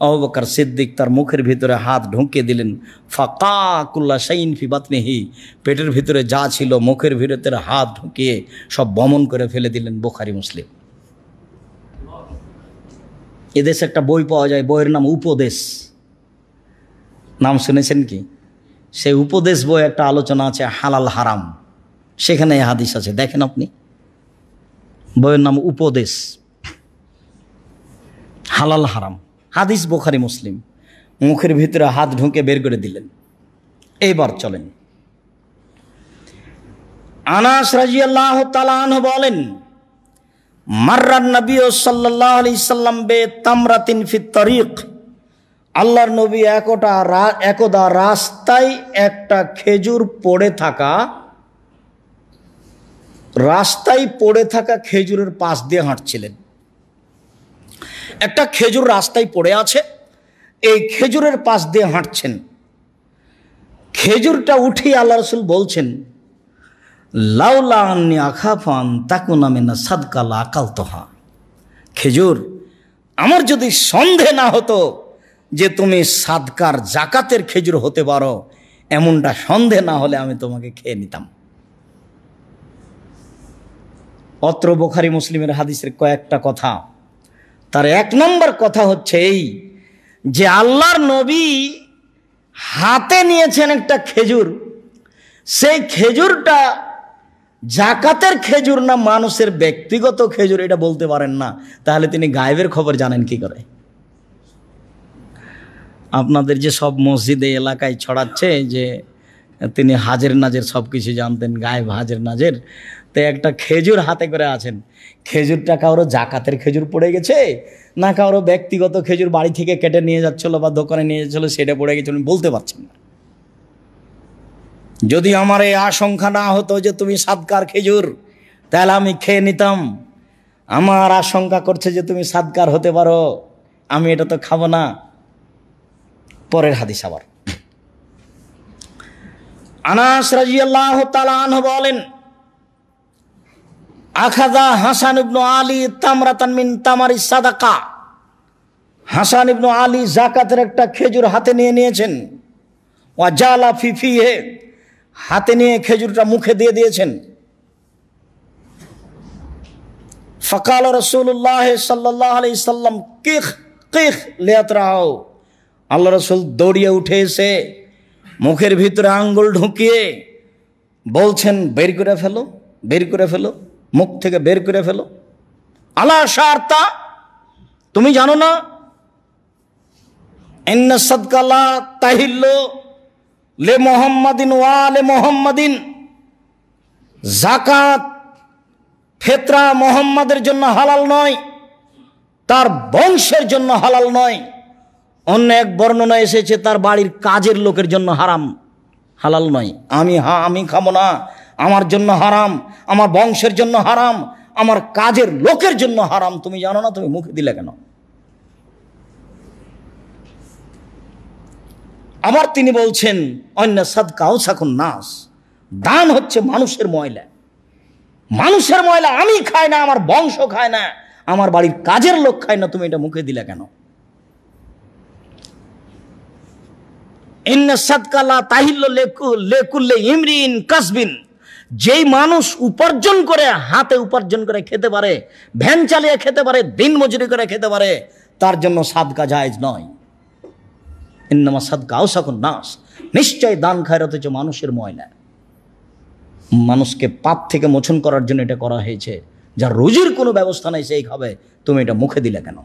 আবু বকর সিদ্দিক তার মুখের ভিতরে হাত ঢুকিয়ে দিলেন। ফাকা কুল্লা শাইইন ফি বাতনিহি, পেটের ভিতরে যা ছিল মুখের ভিতরে হাত ঢুকিয়ে সব বমন করে ফেলে দিলেন। বুখারী মুসলিম। এদেশে একটা বই পাওয়া যায়, বইয়ের নাম উপদেশ, নাম শুনেছেন কি? সেই উপদেশ বই একটা আলোচনা আছে হালাল হারাম, সেখানে এই হাদিস আছে, দেখেন আপনি। বইয়ের নাম উপদেশ, হালাল হারাম, হাদিস বুখারী মুসলিম। মুখের ভিতরে হাত ঢুকে বের করে দিলেন। এইবার চলেন, আনাস রাদিয়াল্লাহু তাআলা আনহু বলেন, মাররান নবী সাল্লাল্লাহু আলাইহি সাল্লাম বে তামরাতিন ফিত তরিক, আল্লাহর নবী একদা রাস্তায় একটা খেজুর পড়ে থাকা, রাস্তায় পড়ে থাকা খেজুরের পাশ দিয়ে হাঁটছিলেন। একটা খেজুর রাস্তায় পড়ে আছে, এই খেজুরের পাশ দিয়ে হাঁটছেন। খেজুরটা উঠিয়ে আল্লাহ রাসূল বলছেন, লাউলা আন্নী আখাফান তাকুনা মিনা সাদকা লা আকালতুহা, খেজুর, আমার যদি সন্দেহ না হতো যে তুমি সাদকার জাকাতের খেজুর হতে পারো, এমনটা সন্দেহ না হলে আমি তোমাকে খেয়ে নিতাম। অত্র বুখারী মুসলিমের হাদিসের কয়েকটা কথা। তার 1 নম্বর কথা হচ্ছে এই যে আল্লাহর নবী হাতে নিয়েছেন একটা খেজুর, সেই খেজুরটা জাকাতের খেজুর না মানুষের ব্যক্তিগত খেজুর এটা বলতে পারেন না, তাহলে তিনি গায়েবের খবর জানেন কি করে? আপনাদের যে সব মসজিদে এলাকায় ছড়াচ্ছে যে তিনি হাজের নাজের সব কিছু জানতেন, গায়েব হাজের নাজের। তো একটা খেজুর হাতে করে আছেন, খেজুরটা কারো জাকাতের খেজুর পড়ে গেছে না কারো ব্যক্তিগত খেজুর বাড়ি থেকে কেটে নিয়ে যাচ্ছিল বা দোকানে নিয়ে যাচ্ছিল সেটা পড়ে গেছে, উনি বলতে পারছেন না। যদি আমার এই আশঙ্কা না হতো যে তুমি সাদকার খেজুর, তাহলে আমি খেয়ে নিতাম। আমার আশঙ্কা করছে যে তুমি সাদকার হতে পারো, আমি এটা তো খাবো না। পরের হাদিস আবার আনাস রাদিয়াল্লাহু তাআলা আনহু বলেন, আখাযা হাসান ইবনে আলী তামরাতান মিন তামারিস সাদাকা। হাসান ইবনে আলী যাকাতের একটা খেজুর হাতে নিয়ে নিয়েছেন। ওয়া জালা ফি ফিহি, হাতে নিয়ে খেজুরটা মুখে দিয়ে দিয়েছেন। ফাকাল রাসূলুল্লাহ সাল্লাল্লাহু আলাইহি সাল্লাম কিখ কিখ লিয়াতরাহু। আল্লাহ রাসূল দৌড়িয়ে উঠে এসে মুখের ভিতরে আঙ্গুল ঢুকিয়ে বলছেন, বের করে ফেলো, বের করে ফেলো, মুখ থেকে বের করে ফেলো। আলা শারতা, তুমি জানো না ইন্না সাদকা লা তাহিল্লু লে মুহাম্মাদিন ওয়া আলে মুহাম্মাদিন, যাকাত ফিতরা মুহাম্মাদের জন্য হালাল নয়, তার বংশের জন্য হালাল নয়। অন্য এক বর্ণনা এসেছে তার বাড়ির কাজের লোকের জন্য হারাম, হালাল নয়। আমি খাবো না, আমার জন্য হারাম, আমার বংশের জন্য হারাম, আমার কাজের লোকের জন্য হারাম। তুমি জানো না, তুমি মুখে দিলে কেন? আবার তিনি বলছেন, অন্য সাদকাও সাকুন নাস, দান হচ্ছে মানুষের ময়লা, মানুষের ময়লা আমি খাই না, আমার বংশ খায় না, আমার বাড়ির কাজের লোক খায় না, তুমি এটা মুখে দিলে কেন? ইন্না সাদকা লা তাহিল্লু লিকুল্লি ইমরিন কাসবিন, যেই মানুষ উপার্জন করে, হাতে উপার্জন করে খেতে পারে, ভ্যান চালিয়ে খেতে পারে, দিন মজুরি করে খেতে পারে, তার জন্য সাদকা জায়েজ নয়। ইন্নামা সাদকাও সাকুন নাস, নিশ্চয় দান খায়রাত হচ্ছে মানুষের ময়লা, মানুষকে পাপ থেকে মোচন করার জন্য এটা করা হয়েছে। যার রুজির কোনো ব্যবস্থা নেই সেই খাবে, তুমি এটা মুখে দিলে কেন?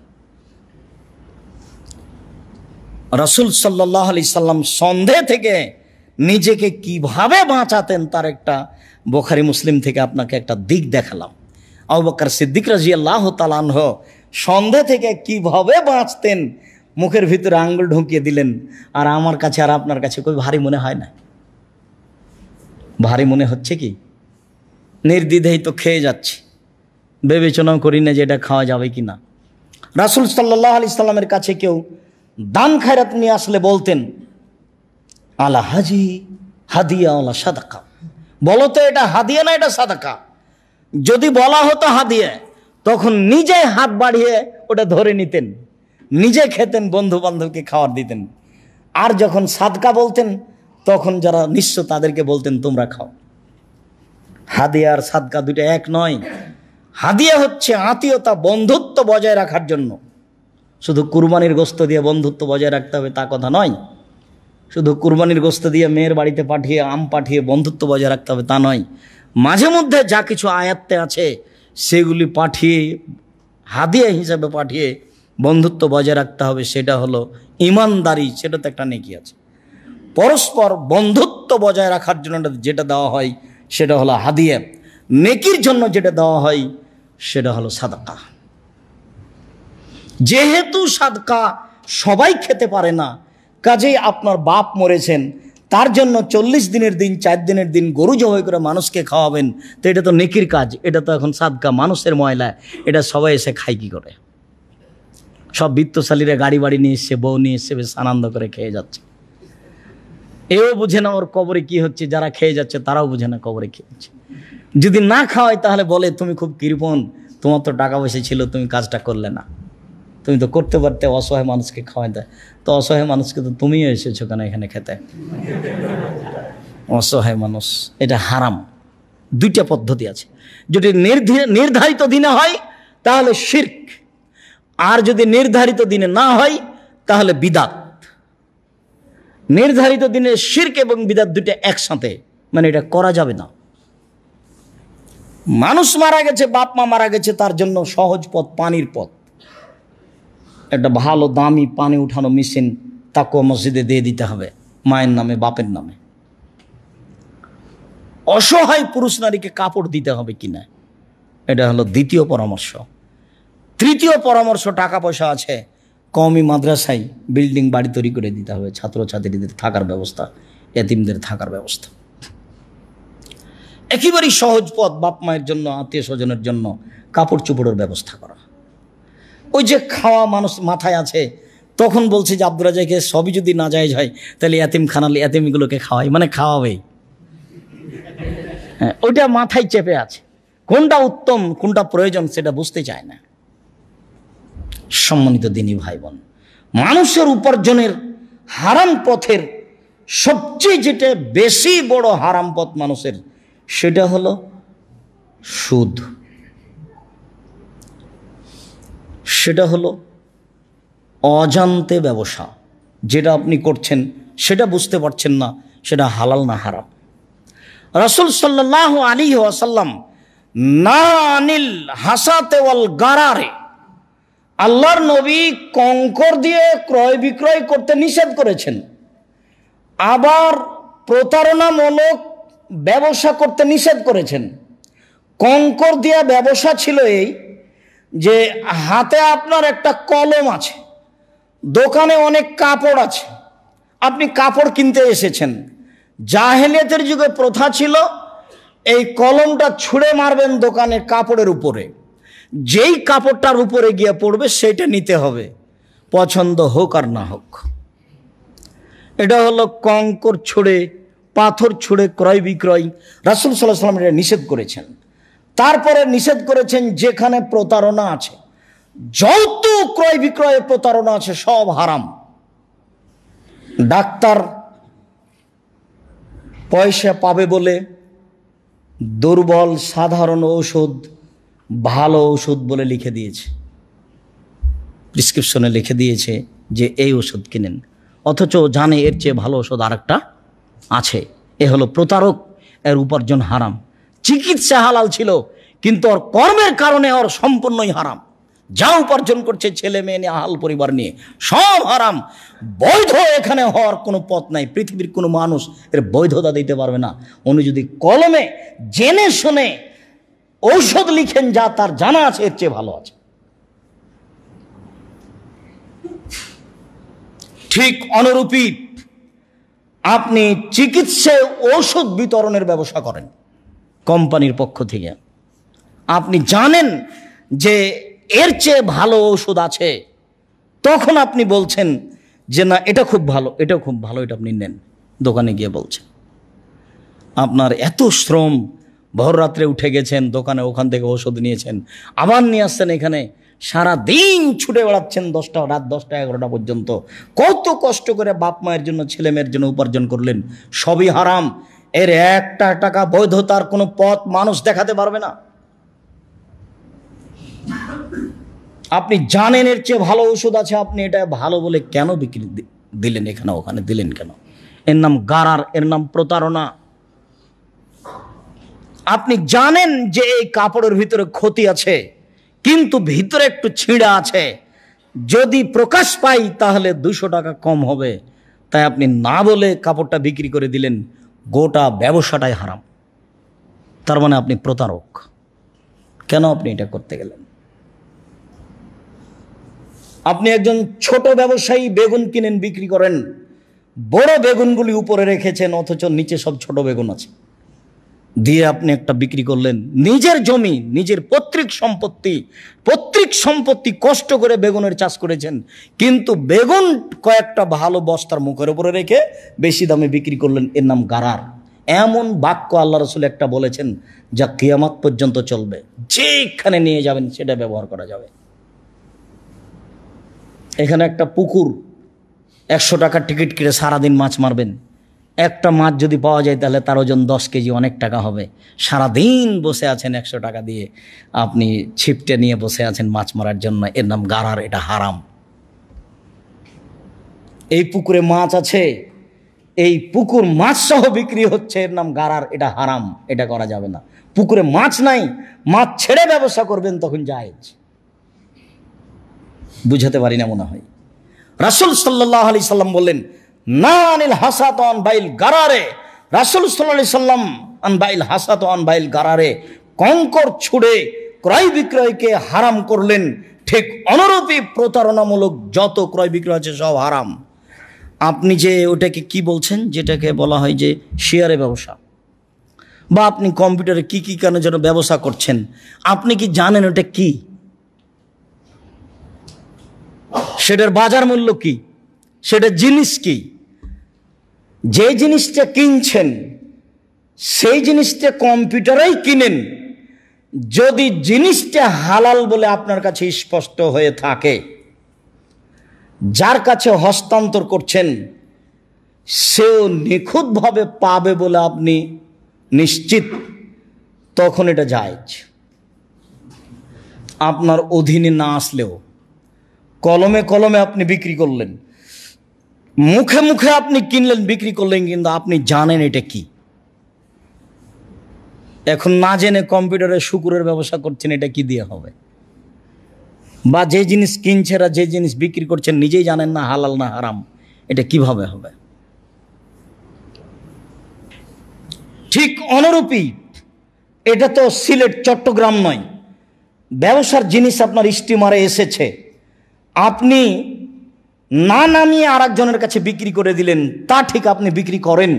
রাসূল সাল্লাল্লাহু আলাইহি সাল্লাম সন্দেহ থেকে নিজেকে কিভাবে বাঁচাতেন তার একটা বুখারী মুসলিম থেকে আপনাকে একটা দিক দেখালাম। আবু বকর সিদ্দিক রাদিয়াল্লাহু তাআলা আনহু সন্দেহ থেকে কিভাবে বাঁচতেন, মুখের ভিতরে আঙ্গুল ঢুকিয়ে দিলেন। আর আমার কাছে আর আপনার কাছে কই ভারী মনে হয় না? ভারী মনে হচ্ছে কি? নির্দ্বিধায় তো খেয়ে যাচ্ছি, বিবেচনাও করি না যে এটা খাওয়া যাবে কি না। রাসূল সাল্লাল্লাহু আলাইহি সাল্লামের কাছে কেউ দান খায়রাত নিয়ে আসলে বলতেন, আলা হাজি হাদিয়া আলা সাদাকা, বলো তো এটা হাদিয়া না এটা সাদাকা? যদি বলা হতো হাদিয়া, তখন নিজে হাত বাড়িয়ে ওটা ধরে নিতেন, নিজে খেতেন, বন্ধু বান্ধবকে খাওয়ার দিতেন। আর যখন সাদকা বলতেন, তখন যারা নিঃস্ব তাদেরকে বলতেন তোমরা খাও। হাদিয়া আর সাদকা দুটো এক নয়। হাদিয়া হচ্ছে আত্মীয়তা, বন্ধুত্ব বজায় রাখার জন্য। শুধু কুরবানির গোশত দিয়ে বন্ধুত্ব বজায় রাখতে হবে তা কথা নয়। শুধু কুরবানির গোশত দিয়ে মেয়ের বাড়িতে পাঠিয়ে আম পাঠিয়ে বন্ধুত্ব বজায় রাখতে হবে তা নয়। মাঝে মধ্যে যা কিছু আয়াত্তে আছে সেগুলি পাঠিয়ে, হাদিয়া হিসাবে পাঠিয়ে বন্ধুত্ব বজায় রাখতে হবে। সেটা হলো ইমানদারি, সেটা তো একটা নেকি আছে। পরস্পর বন্ধুত্ব বজায় রাখার জন্য যেটা দেওয়া হয় সেটা হলো হাদিয়া। নেকির জন্য যেটা দেওয়া হয় সেটা হলো সাদাকা। যেহেতু সাদকা সবাই খেতে পারে না, কাজেই আপনার বাপ মরেছেন, তার জন্য 40 দিনের দিন, 4 দিনের দিন গরু জবাই করে মানুষকে খাওয়াবেন, তো এটা তো নেকির কাজ। এটা তো এখন সাদকা, মানুষের ময়লা, এটা সবাই এসে খায় কি করে? সব বিত্তশালীরা গাড়ি বাড়ি নিয়ে এসছে, বউ নিয়ে এসছে, বেশ আনন্দ করে খেয়ে যাচ্ছে। এও বুঝে না ওর কবরে কি হচ্ছে, যারা খেয়ে যাচ্ছে তারাও বুঝে না কবরে কি হচ্ছে। যদি না খাওয়ায় তাহলে বলে তুমি খুব কৃপণ, তোমার তো টাকা পয়সা ছিল, তুমি কাজটা করলে না, তুমি তো করতে পারতে, অসহায় মানুষকে খাওয়াই দেয়। তো অসহায় মানুষকে তো তুমিও এসেছো কেন এখানে খেতে? অসহায় মানুষ, এটা হারাম। দুইটা পদ্ধতি আছে। যদি নির্ধারিত দিনে হয় তাহলে শিরক, আর যদি নির্ধারিত দিনে না হয় তাহলে বিদাত। নির্ধারিত দিনে শিরক এবং বিদাত দুইটা একসাথে, মানে এটা করা যাবে না। মানুষ মারা গেছে, বাপ মা মারা গেছে, তার জন্য সহজ পথ পানির পথ। একটা ভালো দামি পানি উঠানো মেশিন তাকে মসজিদে দিয়ে দিতে হবে, মায়ের নামে বাপের নামে। অসহায় পুরুষ নারীকে কাপড় দিতে হবে কিনা, এটা হলো দ্বিতীয় পরামর্শ। তৃতীয় পরামর্শ, টাকা পয়সা আছে, কওমি মাদ্রাসায় বিল্ডিং বাড়ি তৈরি করে দিতে হবে, ছাত্রছাত্রীদের থাকার ব্যবস্থা, এতিমদের থাকার ব্যবস্থা। একেবারেই সহজ পথ, বাপ মায়ের জন্য, আত্মীয় স্বজনের জন্য কাপড় চোপড়ের ব্যবস্থা করা। ওই যে খাওয়া মানুষ মাথায় আছে, তখন বলছে যে আব্দুর রাজ্জাককে সবই যদি না জায়েজ হয় তাহলে এতিমখানালে এতিমগুলোকে খাওয়াই, মানে খাওয়াবেই। হ্যাঁ, ওইটা মাথায় চেপে আছে, কোনটা উত্তম কোনটা প্রয়োজন সেটা বুঝতে চায় না। সম্মানিত দিনী ভাই বোন, মানুষের উপার্জনের হারাম পথের সবচেয়ে যেটা বেশি বড় হারাম পথ মানুষের, সেটা হলো সুদ। সেটা হলো অজান্তে ব্যবসা, যেটা আপনি করছেন সেটা বুঝতে পারছেন না সেটা হালাল না হারাম। রাসূল সাল্লাল্লাহু আলাইহি ওয়াসাল্লাম না আনিল হাসাতে ওয়াল গারারে, আল্লাহর নবী কঙ্কর দিয়ে ক্রয় বিক্রয় করতে নিষেধ করেছেন। আবার প্রতারণামূলক ব্যবসা করতে নিষেধ করেছেন। কঙ্কর দিয়ে ব্যবসা ছিল এই যে হাতে আপনার একটা কলম আছে, দোকানে অনেক কাপড় আছে, আপনি কাপড় কিনতে এসেছেন। জাহেলিয়াতের যুগে প্রথা ছিল এই কলমটা ছুঁড়ে মারবেন দোকানের কাপড়ের উপরে, যেই কাপড়টার উপরে গিয়ে পড়বে সেটা নিতে হবে, পছন্দ হোক আর না হোক। এটা হলো কঙ্কর ছুঁড়ে, পাথর ছুঁড়ে ক্রয় বিক্রয়। রাসূল সাল্লাল্লাহু আলাইহি ওয়াসাল্লাম এটা নিষেধ করেছেন। তারপরে নিষেধ করেছেন যেখানে প্রতারণা আছে, যত ক্রয় বিক্রয়ে প্রতারণা আছে সব হারাম। ডাক্তার পয়সা পাবে বলে দুর্বল সাধারণ ঔষধ ভালো ঔষধ বলে লিখে দিয়েছে, প্রেসক্রিপশনে লিখে দিয়েছে যে এই ওষুধ কিনেন, অথচ জানে এর চেয়ে ভালো ওষুধ আরেকটা আছে। এ হলো প্রতারক, এর উপার্জন হারাম। চিকিৎসা হালাল ছিল কিন্তু ওর কর্মের কারণে ওর সম্পূর্ণই হারাম। যা উপার্জন করছে ছেলে মেয়ে নিয়ে, আহাল পরিবার নিয়ে, সব হারাম। বৈধ এখানে হওয়ার কোনো পথ নাই। পৃথিবীর কোনো মানুষ এর বৈধতা দিতে পারবে না। উনি যদি কলমে জেনে শুনে ঔষধ লিখেন যা তার জানা আছে এর চেয়ে ভালো আছে। ঠিক অনুরূপী আপনি চিকিৎসায় ঔষধ বিতরণের ব্যবসা করেন কোম্পানির পক্ষ থেকে, আপনি জানেন যে এর চেয়ে ভালো ঔষধ আছে, তখন আপনি বলছেন যে না এটা খুব ভালো, এটাও খুব ভালো, এটা আপনি নেন। দোকানে গিয়ে বলছেন, আপনার এত শ্রম, ভোর রাত্রে উঠে গেছেন দোকানে, ওখান থেকে ওষুধ নিয়েছেন, আবার নিয়ে আসছেন এখানে, সারা দিন ছুটে বেড়াচ্ছেন রাত 10টা 11টা পর্যন্ত, কত কষ্ট করে বাপ মায়ের জন্য ছেলে মেয়ের জন্য উপার্জন করলেন, সবই হারাম। এর একটা টাকা বৈধতার কোনো পথ মানুষ দেখাতে পারবে না। আপনি জানেন এর চেয়ে ভালো ওষুধ আছে, আপনি এটা ভালো বলে কেন বিক্রি দিলেন, এখানে ওখানে দিলেন কেন? এর নাম গারার, এর নাম প্রতারণা। আপনি জানেন যে এই কাপড়ের ভিতরে ক্ষতি আছে, কিন্তু ভিতরে একটু ছিঁড়া আছে, যদি প্রকাশ পাই তাহলে 200 টাকা কম হবে, তাই আপনি না বলে কাপড়টা বিক্রি করে দিলেন। গোটা ব্যবসাটাই হারাম। তার মানে আপনি প্রতারক। কেন আপনি এটা করতে গেলেন? আপনি একজন ছোট ব্যবসায়ী, বেগুন কিনেন বিক্রি করেন, বড় বেগুনগুলি উপরে রেখেছেন অথচ নিচে সব ছোট বেগুন আছে, দিয়ে আপনি একটা বিক্রি করলেন। নিজের জমি, নিজের পৈতৃক সম্পত্তি কষ্ট করে বেগুনের চাষ করেছেন, কিন্তু বেগুন কয়েকটা ভালো বস্তার মুখের উপরে রেখে বেশি দামে বিক্রি করলেন। এর নাম গারার। এমন বাক্য আল্লাহ রাসূল একটা বলেছেন যা কিয়ামত পর্যন্ত চলবে, যেখানে নিয়ে যাবেন সেটা ব্যবহার করা যাবে। এখানে একটা পুকুর, 100 টাকার টিকিট কেটে সারাদিন মাছ মারবেন। একটা মাছ যদি পাওয়া যায় তাহলে তার ওজন 10 কেজি, অনেক টাকা হবে। সারাদিন বসে আছেন 100 টাকা দিয়ে, আপনি ছিপটে নিয়ে বসে আছেন মাছ মারার জন্য। এর নাম গারার, এটা হারাম। এই পুকুরে মাছ আছে, এই পুকুর মাছ সহ বিক্রি হচ্ছে, এর নাম গারার, এটা হারাম, এটা করা যাবে না। পুকুরে মাছ নাই, মাছ ছেড়ে ব্যবসা করবেন তখন জায়েজ। বুঝাতে পারি না মনে হয়। রাসূল সাল্লাল্লাহু আলাইহি সাল্লাম বললেন না আনিল হাসাতান বাইল গারারে। রাসূল সাল্লাল্লাহু আলাইহি সাল্লাম আনবাইল হাসাত আনবাইল গারারে, কঙ্কর ছুড়ে ক্রয় বিক্রয়কে হারাম করলেন, ঠিক অনুরূপী প্রতারণামূলক যত ক্রয় বিক্রয় আছে সব হারাম। আপনি যে ওটাকে কি বলছেন, যেটাকে বলা হয় যে শেয়ারে ব্যবসা, বা আপনি কম্পিউটারে কি কি কেন যেন ব্যবসা করছেন, আপনি কি জানেন ওটা কি? সেটার বাজার মূল্য কি, সেটা জিনিস কি? যে জিনিসটা কিনছেন সেই জিনিসটা কম্পিউটারেই কিনেন, যদি জিনিসটা হালাল বলে আপনার কাছে স্পষ্ট হয়ে থাকে, যার কাছে হস্তান্তর করছেন সেও নিখুঁতভাবে পাবে বলে আপনি নিশ্চিত, তখন এটা জায়েজ। আপনার অধীনে না আসলেও কলমে কলমে আপনি বিক্রি করলেন, মুখে মুখে আপনি কিনলেন বিক্রি করলেন, কিন্তু আপনি জানেন এটা কি। এখন না জেনে কম্পিউটারে শুকুরের ব্যবসা করছেন, এটা কি দিয়ে হবে? বা যে জিনিস কিনছেন আর যে জিনিস বিক্রি করছেন নিজেই জানেন না হালাল না হারাম, এটা কিভাবে হবে? ঠিক অনুরূপী এটা তো সিলেট চট্টগ্রাম নয়, ব্যবসার জিনিস আপনার স্টিমারে এসেছে, আপনি না নামিয়ে আর একজনের কাছে বিক্রি করে দিলেন, তা ঠিক আপনি বিক্রি করেন,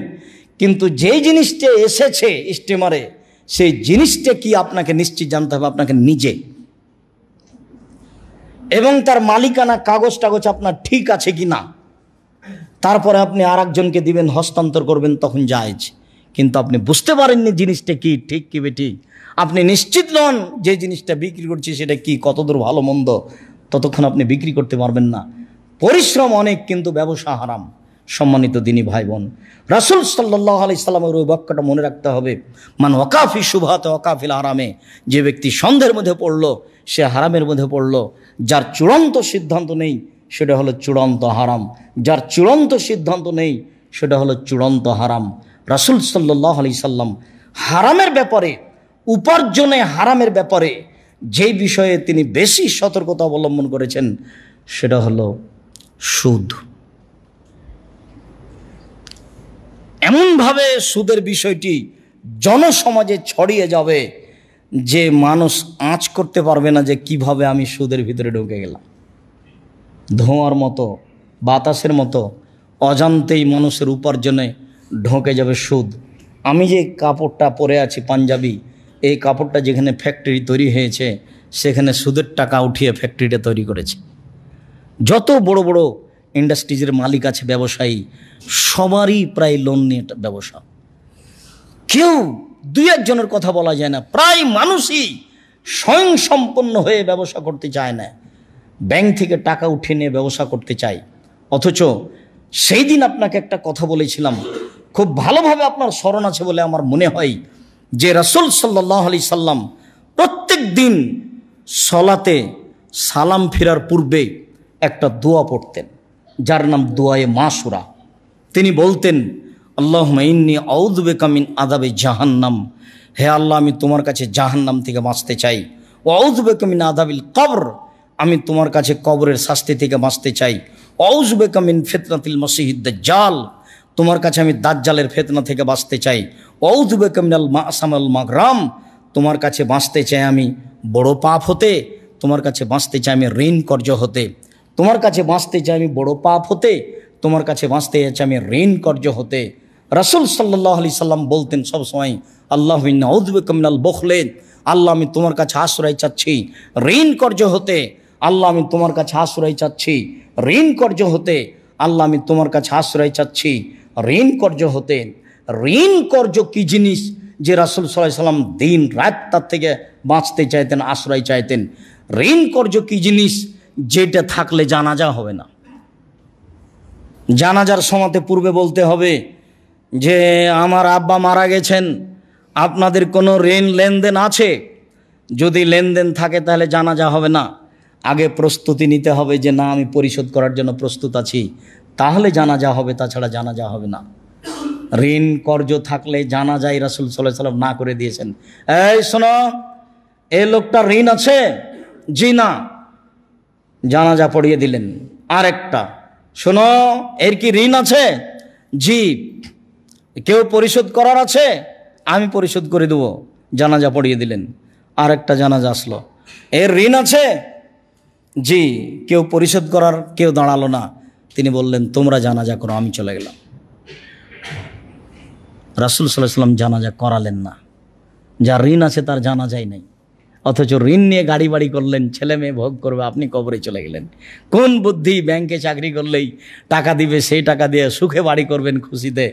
কিন্তু যেই জিনিসটা এসেছে স্টিমারে সেই জিনিসটা কি আপনাকে নিশ্চিত জানতে হবে, আপনাকে নিজে, এবং তার মালিকানা কাগজ টাগজ আপনার ঠিক আছে কি না, তারপরে আপনি আর একজনকে দিবেন, হস্তান্তর করবেন, তখন জায়েজ। কিন্তু আপনি বুঝতে পারেননি জিনিসটা কি, ঠিক কি বেঠিক, আপনি নিশ্চিত নন যে জিনিসটা বিক্রি করছি সেটা কি, কতদূর ভালো মন্দ, ততক্ষণ আপনি বিক্রি করতে পারবেন না। পরিশ্রম অনেক, কিন্তু ব্যবসা হারাম। সম্মানিত দিনী ভাই বোন, রাসূল সাল্লাল্লাহু আলাইহি সাল্লামের ওই বাক্যটা মনে রাখতে হবে, মান ওয়াকাফি শুবহাতে ওয়াকাফিল হারামে, যে ব্যক্তি সন্দেহের মধ্যে পড়লো সে হারামের মধ্যে পড়লো। যার চূড়ান্ত সিদ্ধান্ত নেই সেটা হলো চূড়ান্ত হারাম, যার চূড়ান্ত সিদ্ধান্ত নেই সেটা হলো চূড়ান্ত হারাম। রাসূল সাল্লাল্লাহু আলাইহি সাল্লাম হারামের ব্যাপারে, উপার্জনে হারামের ব্যাপারে যেই বিষয়ে তিনি বেশি সতর্কতা অবলম্বন করেছেন সেটা হলো সুদ। এমনভাবে সুদের বিষয়টি জনসমাজে ছড়িয়ে যাবে যে মানুষ আঁচ করতে পারবে না যে কিভাবে আমি সুদের ভিতরে ঢুকে গেলাম। ধোঁয়ার মতো, বাতাসের মতো অজান্তেই মানুষের উপার্জনে ঢোকে যাবে সুদ। আমি যে কাপড়টা পরে আছি পাঞ্জাবি, এই কাপড়টা যেখানে ফ্যাক্টরি তৈরি হয়েছে সেখানে সুদের টাকা উঠিয়ে ফ্যাক্টরিটা তৈরি করেছে। যত বড় বড় ইন্ডাস্ট্রিজের মালিক আছে, ব্যবসায়ী, সবারই প্রায় লোন নিয়ে ব্যবসা। কেউ দুই একজনের কথা বলা যায় না, প্রায় মানুষই স্বয়ংসম্পন্ন হয়ে ব্যবসা করতে চায় না, ব্যাংক থেকে টাকা উঠিয়ে নিয়ে ব্যবসা করতে চায়। অথচ সেই দিন আপনাকে একটা কথা বলেছিলাম, খুব ভালোভাবে আপনার স্মরণ আছে বলে আমার মনে হয়, যে রাসূল সাল্লাল্লাহু আলাইহি সাল্লাম প্রত্যেক দিন সলাতে সালাম ফেরার পূর্বে একটা দোয়া পড়তেন, যার নাম দোয়ায়ে মাসুরা। তিনি বলতেন, আল্লাহুম্মা ইন্নী আউযু বিকা মিন আযাবি জাহান্নাম, হে আল্লাহ আমি তোমার কাছে জাহান্নাম থেকে বাঁচতে চাই। ওয়া আউযু বিকা মিন আযাবিল কবর, আমি তোমার কাছে কবরের শাস্তি থেকে বাঁচতে চাই। ওয়া আউযু বিকা মিন ফিতনাতিল মাসিহিদ দাজ্জাল, তোমার কাছে আমি দাজ্জালের ফিতনা থেকে বাঁচতে চাই। ওয়া আউযু বিকা মিনাল মা'সামাল মাগরাম, তোমার কাছে বাঁচতে চাই আমি বড় পাপ হতে, তোমার কাছে বাঁচতে চাই আমি ঋণ কর্য হতে, তোমার কাছে বাঁচতে চাই আমি বড় পাপ হতে, তোমার কাছে বাঁচতে চাই আমি ঋণ কর্য হতে। রাসূল সাল্লাল্লাহু আলাইহি সাল্লাম বলতেন সবসময়, আল্লাহুম্মা ইন্নী আউযু বিকা মিনাল বুখলি, আল্লাহ আমি তোমার কাছে আশ্রয় চাচ্ছি ঋণ কর্য হতে, আল্লাহ আমি তোমার কাছে আশ্রয় চাচ্ছি ঋণ কর্য হতে, আল্লাহ আমি তোমার কাছে আশ্রয় চাচ্ছি ঋণ কর্য হতে। ঋণ কর্য কি জিনিস যে রাসূল সাল্লাল্লাহু আলাইহি সাল্লাম দিন রাত তার থেকে বাঁচতে চাইতেন, আশ্রয় চাইতেন? ঋণ কর্য কি জিনিস যেটা থাকলে জানাজা হবে না? জানাজার সময়তে পূর্বে বলতে হবে যে আমার আব্বা মারা গেছেন, আপনাদের কোনো ঋণ লেনদেন আছে? যদি লেনদেন থাকে তাহলে জানাজা হবে না। আগে প্রস্তুতি নিতে হবে যে না আমি পরিশোধ করার জন্য প্রস্তুত আছি, তাহলে জানাজা হবে, তাছাড়া জানাজা হবে না। ঋণ কর্য থাকলে জানাজাই রাসূল সাল্লাল্লাহু আলাইহি সাল্লাম না করে দিয়েছেন। এই শোনো, এই লোকটা ঋণ আছে? জি না, জানাজা পড়িয়ে দিলেন। আরেকটা, শোনো এর কি ঋণ আছে? জি। কেউ পরিশোধ করার আছে? আমি পরিশোধ করে দেবো। জানাজা পড়িয়ে দিলেন। আর একটা জানাজা আসলো, এর ঋণ আছে? জি। কেউ পরিশোধ করার কেউ দাঁড়ালো না। তিনি বললেন তোমরা জানাজা করো, আমি চলে গেলাম। রাসূল সাল্লাল্লাহু আলাইহি ওয়াসাল্লাম জানাজা করালেন না। যার ঋণ আছে তার জানাজাই নাই, অথচ ঋণ নিয়ে গাড়ি বাড়ি করলেন, ছেলে মেয়ে ভোগ করবে, আপনি কবরে চলে গেলেন। কোন বুদ্ধি? ব্যাংকে চাকরি করলেই টাকা দিবে, সেই টাকা দিয়ে সুখে বাড়ি করবেন খুশিতে।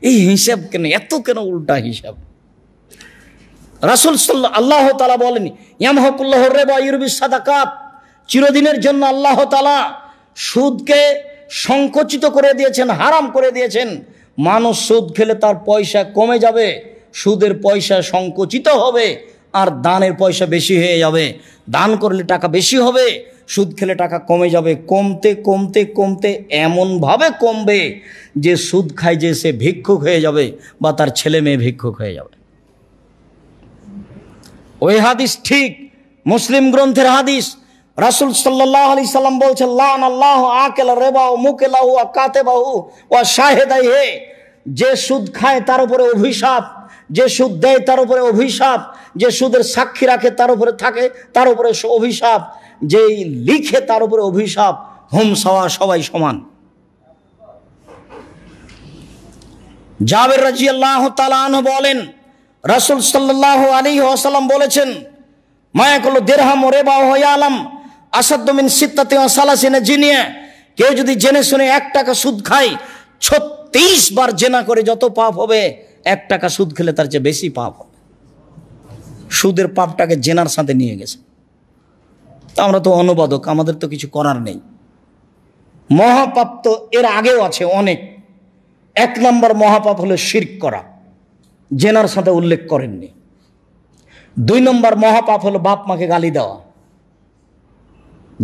এই হিসাব কেন, এত কেন উল্টা হিসাব? রাসূল আল্লাহ তাআলা বলেন ইয়ামহাকুল্লাহু রিবা ইউরবিস সাদাকাত, চিরদিনের জন্য আল্লাহ তাআলা সুদকে সংকুচিত করে দিয়েছেন, হারাম করে দিয়েছেন। মানুষ সুদ খেলে তার পয়সা কমে যাবে, সুদের পয়সা সংকুচিত হবে, আর দানের পয়সা বেশি হয়ে যাবে। দান করলে টাকা বেশি হবে, সুদ খেলে টাকা কমে যাবে। কমতে কমতে কমতে এমনভাবে কমবে যে সুদ খায় যে সে ভিক্ষুক হয়ে যাবে বা তার ছেলে মেয়ে ভিক্ষুক হয়ে যাবে। ওই হাদিস ঠিক, মুসলিম গ্রন্থের হাদিস। রাসূল সাল্লাল্লাহু আলাইহি সাল্লাম বলছেন লানাল্লাহু আকিলা রিবা ওয়া মুকিলাহু ওয়া কাতিবাহু ওয়া শাহিদাইহি, যে সুদ খায় তার উপরে অভিশাপ, যে সুদ দেয় তার উপরে অভিশাপ, যে সুদের সাক্ষী রাখে তার উপরে থাকে তার উপরে অভিশাপ, যেই লিখে তার উপরে অভিশাপ। হুম সাওয়া, সবাই সমান। জাবের রাদিয়াল্লাহু তাআলা আনহু বলেন রাসূল সাল্লাল্লাহু আলাইহি ওয়াসাল্লাম বলেছেন মায়াকুল দিরহাম ওয়া রিবা ওয়া ইয়ালাম আসাদ্দু মিন সিত্তাতি ওয়া সালাসিনা জিনিয়া, কেউ যদি জেনে শুনে 1 টাকা সুদ খায় 36 বার জেনা করে যত পাপ হবে, 1 টাকা সুদ খেলে তার চেয়ে বেশি পাপ হবে। সুদের পাপটাকে জেনার সাথে নিয়ে গেছে। আমরা তো অনুবাদক, আমাদের তো কিছু করার নেই। মহাপাপ তো এর আগেও আছে অনেক। 1 নম্বর মহাপাপ হলো শিরক করা, জেনার সাথে উল্লেখ করেননি। 2 নম্বর মহাপাপ হলো বাপ মাকে গালি দেওয়া,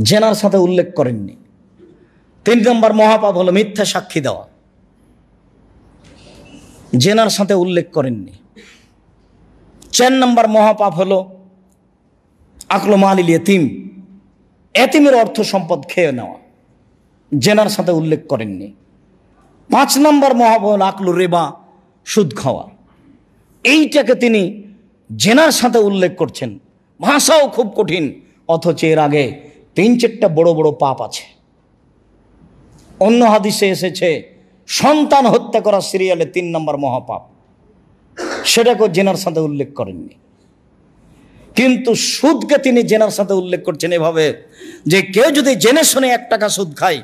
জেনার সাথে উল্লেখ করেননি। 3 নম্বর মহাপাপ হলো মিথ্যা সাক্ষী দেওয়া, জেনার সাথে উল্লেখ করেননি। 4 নম্বর মহাপাপ হলো আকল মালিল ইয়তিম, এতিমের অর্থ সম্পদ খেয়ে নেওয়া, জেনার সাথে উল্লেখ করেননি। 5 নম্বর মহাপাপ হলো আকলু রিবা, সুদ খাওয়া। এইটাকে তিনি জেনার সাথে উল্লেখ করছেন। ভাষাও খুব কঠিন, অথচ এর আগে 3-4টা বড় বড় পাপ আছে। অন্য হাদিসে এসেছে সন্তান হত্যা করা সিরিয়ালে 3 নম্বর মহাপাপ, সেটাকেও জেনার সাথে উল্লেখ করেননি। কিন্তু সুদকে তিনি জেনার সাথে উল্লেখ করছেন এভাবে যে কেউ যদি জেনে শুনে 1 টাকা সুদ খায়,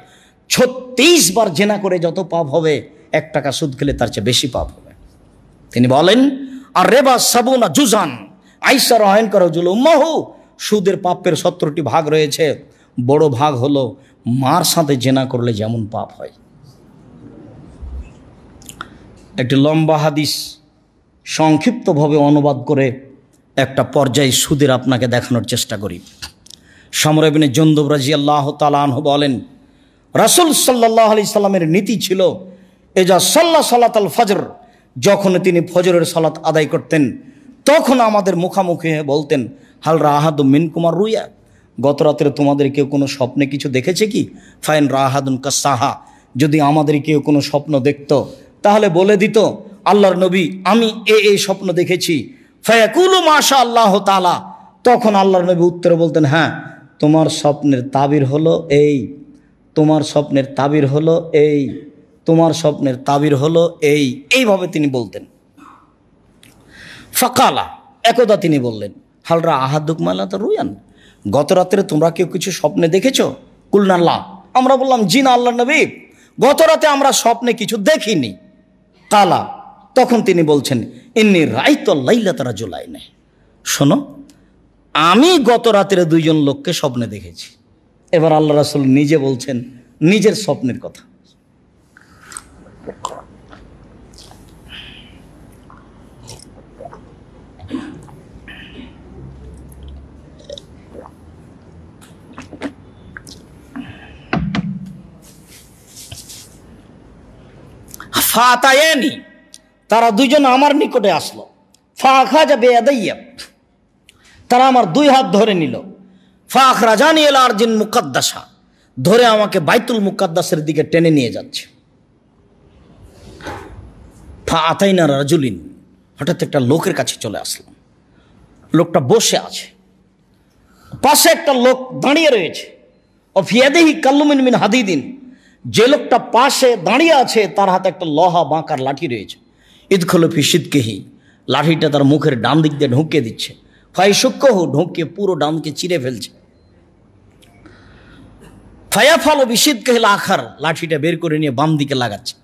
36 বার জেনা করে যত পাপ হবে, 1 টাকা সুদ খেলে তার চেয়ে বেশি পাপ হবে। তিনি বলেন আর রেবা সাবুনা জুজান আইসা রহায়ন করো জুলুম্মাহু, সুদের পাপের 17টি ভাগ রয়েছে। বড় ভাগ হলো মার সাথে জেনা করলে যেমন পাপ হয়। একটি লম্বা হাদিস সংক্ষিপ্তভাবে অনুবাদ করে একটা পর্যায়ে সুদের আপনাকে দেখানোর চেষ্টা করি। সমর ইবনে জুনদুব রাদিয়াল্লাহু তাআলা আনহু বলেন রাসূল সাল্লাল্লাহু আলাইহি সাল্লামের নীতি ছিল এজা সাল্লা সালাতাল ফজর, যখন তিনি ফজরের সালাত আদায় করতেন তখন আমাদের মুখামুখি হয়ে বলতেন হাল রাহাদুম মিনকুম রুয়া, গত রাত্রে তোমাদের কেউ কোনো স্বপ্নে কিছু দেখেছে কি? ফাইন রাহাদুন কাসাহা, যদি আমাদের কেউ কোনো স্বপ্ন দেখত তাহলে বলে দিত আল্লাহর নবী আমি এই স্বপ্ন দেখেছি। ফায়াকুলু মাশা আল্লাহ তাআলা, তখন আল্লাহর নবী উত্তরে বলতেন হ্যাঁ তোমার স্বপ্নের তাবির হলো এই, তোমার স্বপ্নের তাবির হলো এই, তোমার স্বপ্নের তাবির হলো এই, এইভাবে তিনি বলতেন। ফাকালা, একদা তিনি বললেন হালরা আহাদুকমালা তো রুয়ান, গত রাত্রে তোমরা কেউ কিছু স্বপ্নে দেখেছো? কুলনাল্লাহ, আমরা বললাম জি না আল্লাহর নবী, গত রাতে আমরা স্বপ্নে কিছু দেখিনি। কালা, তখন তিনি বলছেন ইন্নী রাইত লাইলাতা রাজুলাইন, শোনো আমি গত রাতের 2 জন লোককে স্বপ্নে দেখেছি। এবার আল্লাহ রাসূল নিজে বলছেন নিজের স্বপ্নের কথা। ফাতায়ানি, তারা 2 জন আমার নিকটে আসলো। ফাখাজা বিয়াদাইয়া, তারা আমার 2 হাত ধরে নিল। ফাখরাজানি ইলা আরজিন মুকাদ্দাসা, ধরে আমাকে বাইতুল মুকাদ্দাসের দিকে টেনে নিয়ে যাচ্ছে। ফাআতাইনা রাজুলিন, হঠাৎ একটা লোকের কাছে চলে আসলাম। লোকটা বসে আছে, পাশে একটা লোক দাঁড়িয়ে রয়েছে। অফিয়াদেহি কাল্লুমিন মিন হাদিদিন, যে লোকটা পাশে দাঁড়িয়ে আছে তার হাতে একটা লোহা বাঁকার লাঠি রয়েছে। ইদখলু ফি সিদকিহি, লাঠিটা তার মুখের ডান দিক দিয়ে ঢুকিয়ে দিচ্ছে। ফাইশুক্কহু, ঢুকিয়ে পুরো ডানকে চিরে ফেলছে। ফায়াফালু বিসিদকিহিল আখার, লাঠিটা বের করে নিয়ে বাম দিকে লাগাচ্ছে,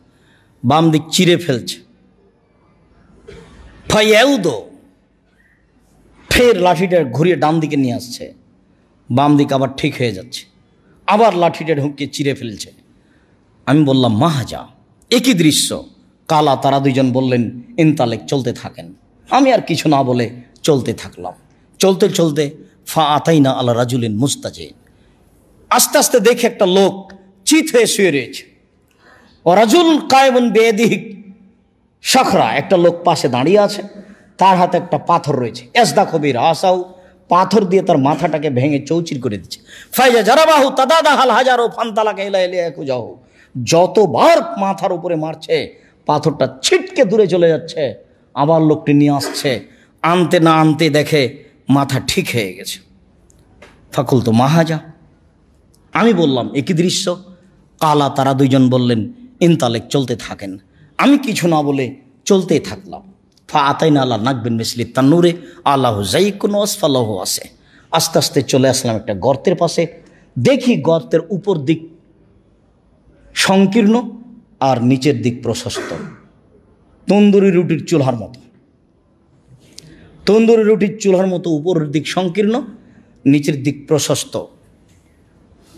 বাম দিক চিরে ফেলছে। ফায়াউদো, ফের লাঠিটা ঘুরিয়ে ডান দিকে নিয়ে আসছে, বাম দিক আবার ঠিক হয়ে যাচ্ছে, আবার লাঠিটা ঢুকিয়ে চিরে ফেলছে। আমি বললাম মাহাজা, একই দৃশ্য। কালা, তারা দুইজন বললেন ইনতালেক, চলতে থাকেন। আমি আর কিছু না বলে চলতে থাকলাম। চলতে চলতে ফা আতাইনা আলা রাজুলিন মুস্তাজে, আস্তে আস্তে দেখে একটা লোক চিত হয়ে শুয়ে রয়েছে। ও রাজুল কায়েমুন বেদিহি শাখরা, একটা লোক পাশে দাঁড়িয়ে আছে, তার হাতে একটা পাথর রয়েছে। এসদা কবির আসাউ, পাথর দিয়ে তার মাথাটাকে ভেঙে চৌচির করে দিচ্ছে। ফাইজা জারাবাহু তাদাদাহাল হাজারো ফান্তালাকে ইলা ইলাইকু যাও, যতবার মাথার উপরে মারছে পাথরটা ছিটকে দূরে চলে যাচ্ছে। আবার লোকটি নিয়ে আসছে, আনতে না আনতে দেখে মাথা ঠিক হয়ে গেছে। ফাকুল তো মাহাজা, আমি বললাম একই দৃশ্য। কালা, তারা দুইজন বললেন ইনতালেক, চলতে থাকেন। আমি কিছু না বলে চলতেই থাকলাম। ফা আতাইনা আল্লাহ নাকবিন মিসলি তান্নুরে আল্লাহ জাইকুন আসফালাহ আছে। আস্তে আস্তে চলে আসলাম একটা গর্তের পাশে। দেখি গর্তের উপর দিক সংকীর্ণ আর নিচের দিক প্রশস্ত, তন্দুরি রুটির চুলার মতো। তন্দুরি রুটির চুলার মতো উপরের দিক সংকীর্ণ, নিচের দিক প্রশস্ত।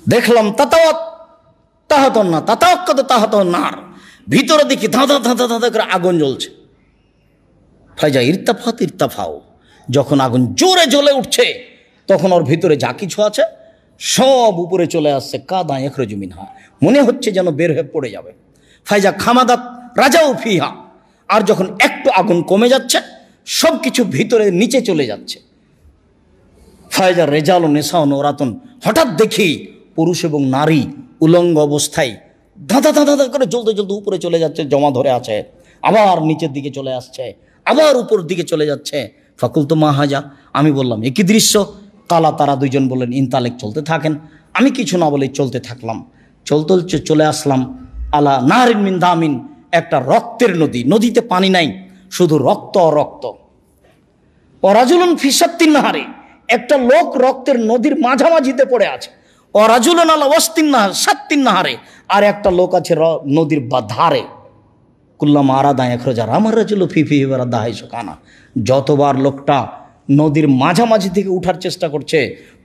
দেখলাম নার, ভিতরে দেখি ধাঁধা ধাঁধা ধাঁধা করে আগুন জ্বলছে। ফাইজা ইরতাফাও, যখন আগুন জোরে জ্বলে উঠছে তখন ওর ভিতরে যা কিছু আছে সব উপরে চলে আসছে। কাদা এখরজু মিনহা, মনে হচ্ছে যেন বের হয়ে পড়ে যাবে। ফাইজা খামাদাত রাজাও ফিহা, আর যখন একটু আগুন কমে যাচ্ছে সব কিছু ভিতরে নিচে চলে যাচ্ছে। ফায়জা রেজাল ও নেশাও নোরাতন, হঠাৎ দেখি পুরুষ এবং নারী উলঙ্গ অবস্থায় ধাঁধা ধাঁধা ধাঁধা করে জ্বলতে জ্বলতে উপরে চলে যাচ্ছে, জমা ধরে আছে, আবার নিচের দিকে চলে আসছে, আবার উপর দিকে চলে যাচ্ছে। ফাকুল তো মাহাজা, আমি বললাম একই দৃশ্য। কালা, তারা দুইজন বললেন ইনতালেক, চলতে থাকেন। আমি কিছু না বলে চলতে থাকলাম। চলতে চলে আসলাম আলা নাহরিন মিন দামিন, একটা রক্তের নদী। নদীতে পানি নাই, শুধু রক্ত রক্ত। অরাজুলুন ফিসাত্তিন নাহারে, একটা লোক রক্তের নদীর মাঝামাঝিতে পড়ে আছে। অরাজুলুন আলা ওয়াস্তিন নাহার সাত্তিন নাহারে, আর একটা লোক আছে নদীর ধারে। কুল্লাম আরাদা এখরজা রামার রাজুল ফিফি দাহাই শোকানা, যতবার লোকটা নদীর মাঝামাঝি থেকে উঠার চেষ্টা করছে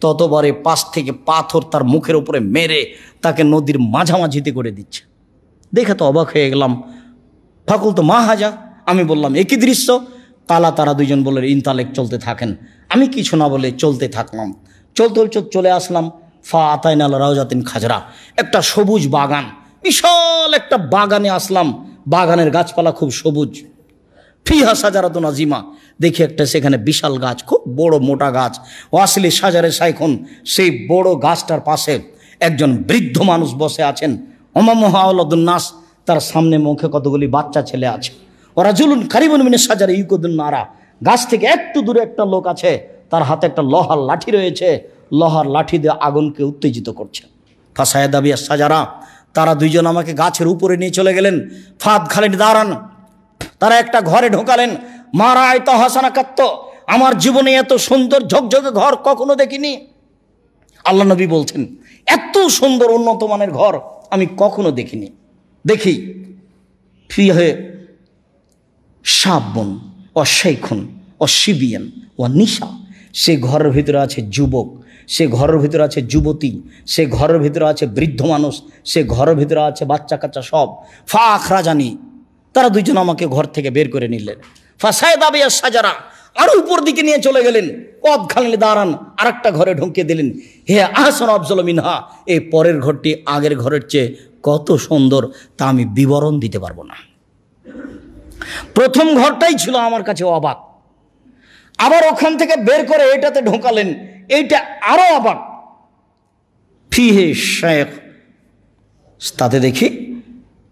ততবারে পাশ থেকে পাথর তার মুখের উপরে মেরে তাকে নদীর মাঝামাঝিতে করে দিচ্ছে। দেখে তো অবাক হয়ে গেলাম। ফাকুল তো মাহাজা, আমি বললাম একই দৃশ্য। কালা, তারা দুইজন বললেন ইনতালেক, চলতে থাকেন। আমি কিছু না বলে চলতে থাকলাম। চলতে চলে আসলাম ফা আতাইনা আলা রাউজাতিন খাজরা, একটা সবুজ বাগান, বিশাল একটা বাগানে আসলাম। বাগানের গাছপালা খুব সবুজ। ফিহা সাজারাতুন আজিমা, দেখি একটা সেখানে বিশাল গাছ, খুব বড় মোটা গাছ। ওয়াসলি সাজারে সাইখন, সেই বড় গাছটার পাশে একজন বৃদ্ধ মানুষ বসে আছেন। অমামহাউলাদুন নাস, তার সামনে মুখে কতগুলি বাচ্চা ছেলে আছে। ওরা জুলুন কারিবুন মিনে সাজারে ইউকুদুন নারা, গাছ থেকে একটু দূরে একটা লোক আছে, তার হাতে একটা লোহার লাঠি রয়েছে, লোহার লাঠি দিয়ে আগুনকে উত্তেজিত করছে। ফাসায় দাবিয়া সাজারা, তারা দুইজন আমাকে গাছের উপরে নিয়ে চলে গেলেন। ফাদ খালেন দাঁড়ান, তারা একটা ঘরে ঢোকালেন। মারা আয়তা হাসানা কাত্ত, আমার জীবনে এত সুন্দর ঝকঝকে ঘর কখনো দেখিনি। আল্লাহ নবী বলছেন এত সুন্দর উন্নত মানের ঘর আমি কখনো দেখিনি। দেখি ফিহে শাবুন ও শেখুন ও শিবিয়ান ও নিশা, সে ঘরের ভিতরে আছে যুবক, সে ঘরের ভিতরে আছে যুবতী, সে ঘরের ভিতরে আছে বৃদ্ধ মানুষ, সে ঘরের ভিতরে আছে বাচ্চা কাচ্চা সব। ফা আখরা জানি, তারা দুইজন আমাকে ঘর থেকে বের করে নিলেন। ফাসায় দাবিয়া সাজারা, আরো উপর দিকে নিয়ে চলে গেলেন। কদ খালিলে দাঁড়ান, আর একটা ঘরে ঢুকিয়ে দিলেন। হে আহসান আফজল মিনহা, এই পরের ঘরটি আগের ঘরের চেয়ে কত সুন্দর তা আমি বিবরণ দিতে পারবো না। প্রথম ঘরটাই ছিল আমার কাছে অবাক। আবার ওখান থেকে বের করে এটাতে ঢোকালেন, এইটা আরো অবাক। ফিহে শেখ, তাতে দেখি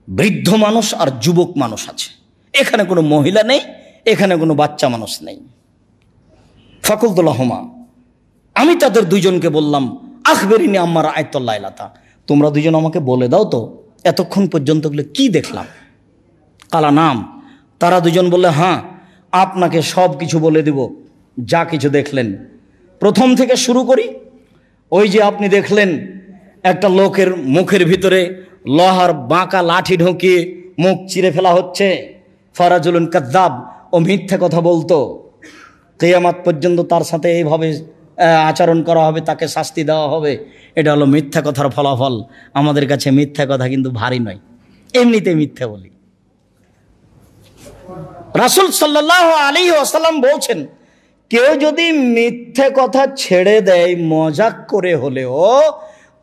বৃদ্ধ মানুষ আর যুবক মানুষ আছে। এখানে কোনো মহিলা নেই, এখানে কোনো বাচ্চা মানুষ নেই। ফাকুলতুল্লাহমা, আমি তাদের দুইজনকে বললাম, আখবেরিনি আম্মার আয়তুল্লাহ লাতা, তোমরা দুজন আমাকে বলে দাও তো এতক্ষণ পর্যন্ত কি দেখলাম। কালা নাম, তারা দুজন বললে, হ্যাঁ আপনাকে সব কিছু বলে দেব, যা কিছু দেখলেন। প্রথম থেকে শুরু করি। ওই যে আপনি দেখলেন একটা লোকের মুখের ভিতরে লোহার বাঁকা লাঠি ঢুকিয়ে মুখ চিরে ফেলা হচ্ছে। ফারাজুলুন কাযযাব, ও মিথ্যা কথা বলতো, কিয়ামত পর্যন্ত তার সাথে এইভাবে আচরণ করা হবে, তাকে শাস্তি দেওয়া হবে। এটা হলো মিথ্যা কথার ফলাফল। আমাদের কাছে মিথ্যা কথা কিন্তু ভারী নয়, এমনিতে মিথ্যা বলি। রাসূল সাল্লাল্লাহু আলাইহি ওয়াসাল্লাম বলছেন, কেউ যদি মিথ্যে কথা ছেড়ে দেয় মজাক করে হলেও,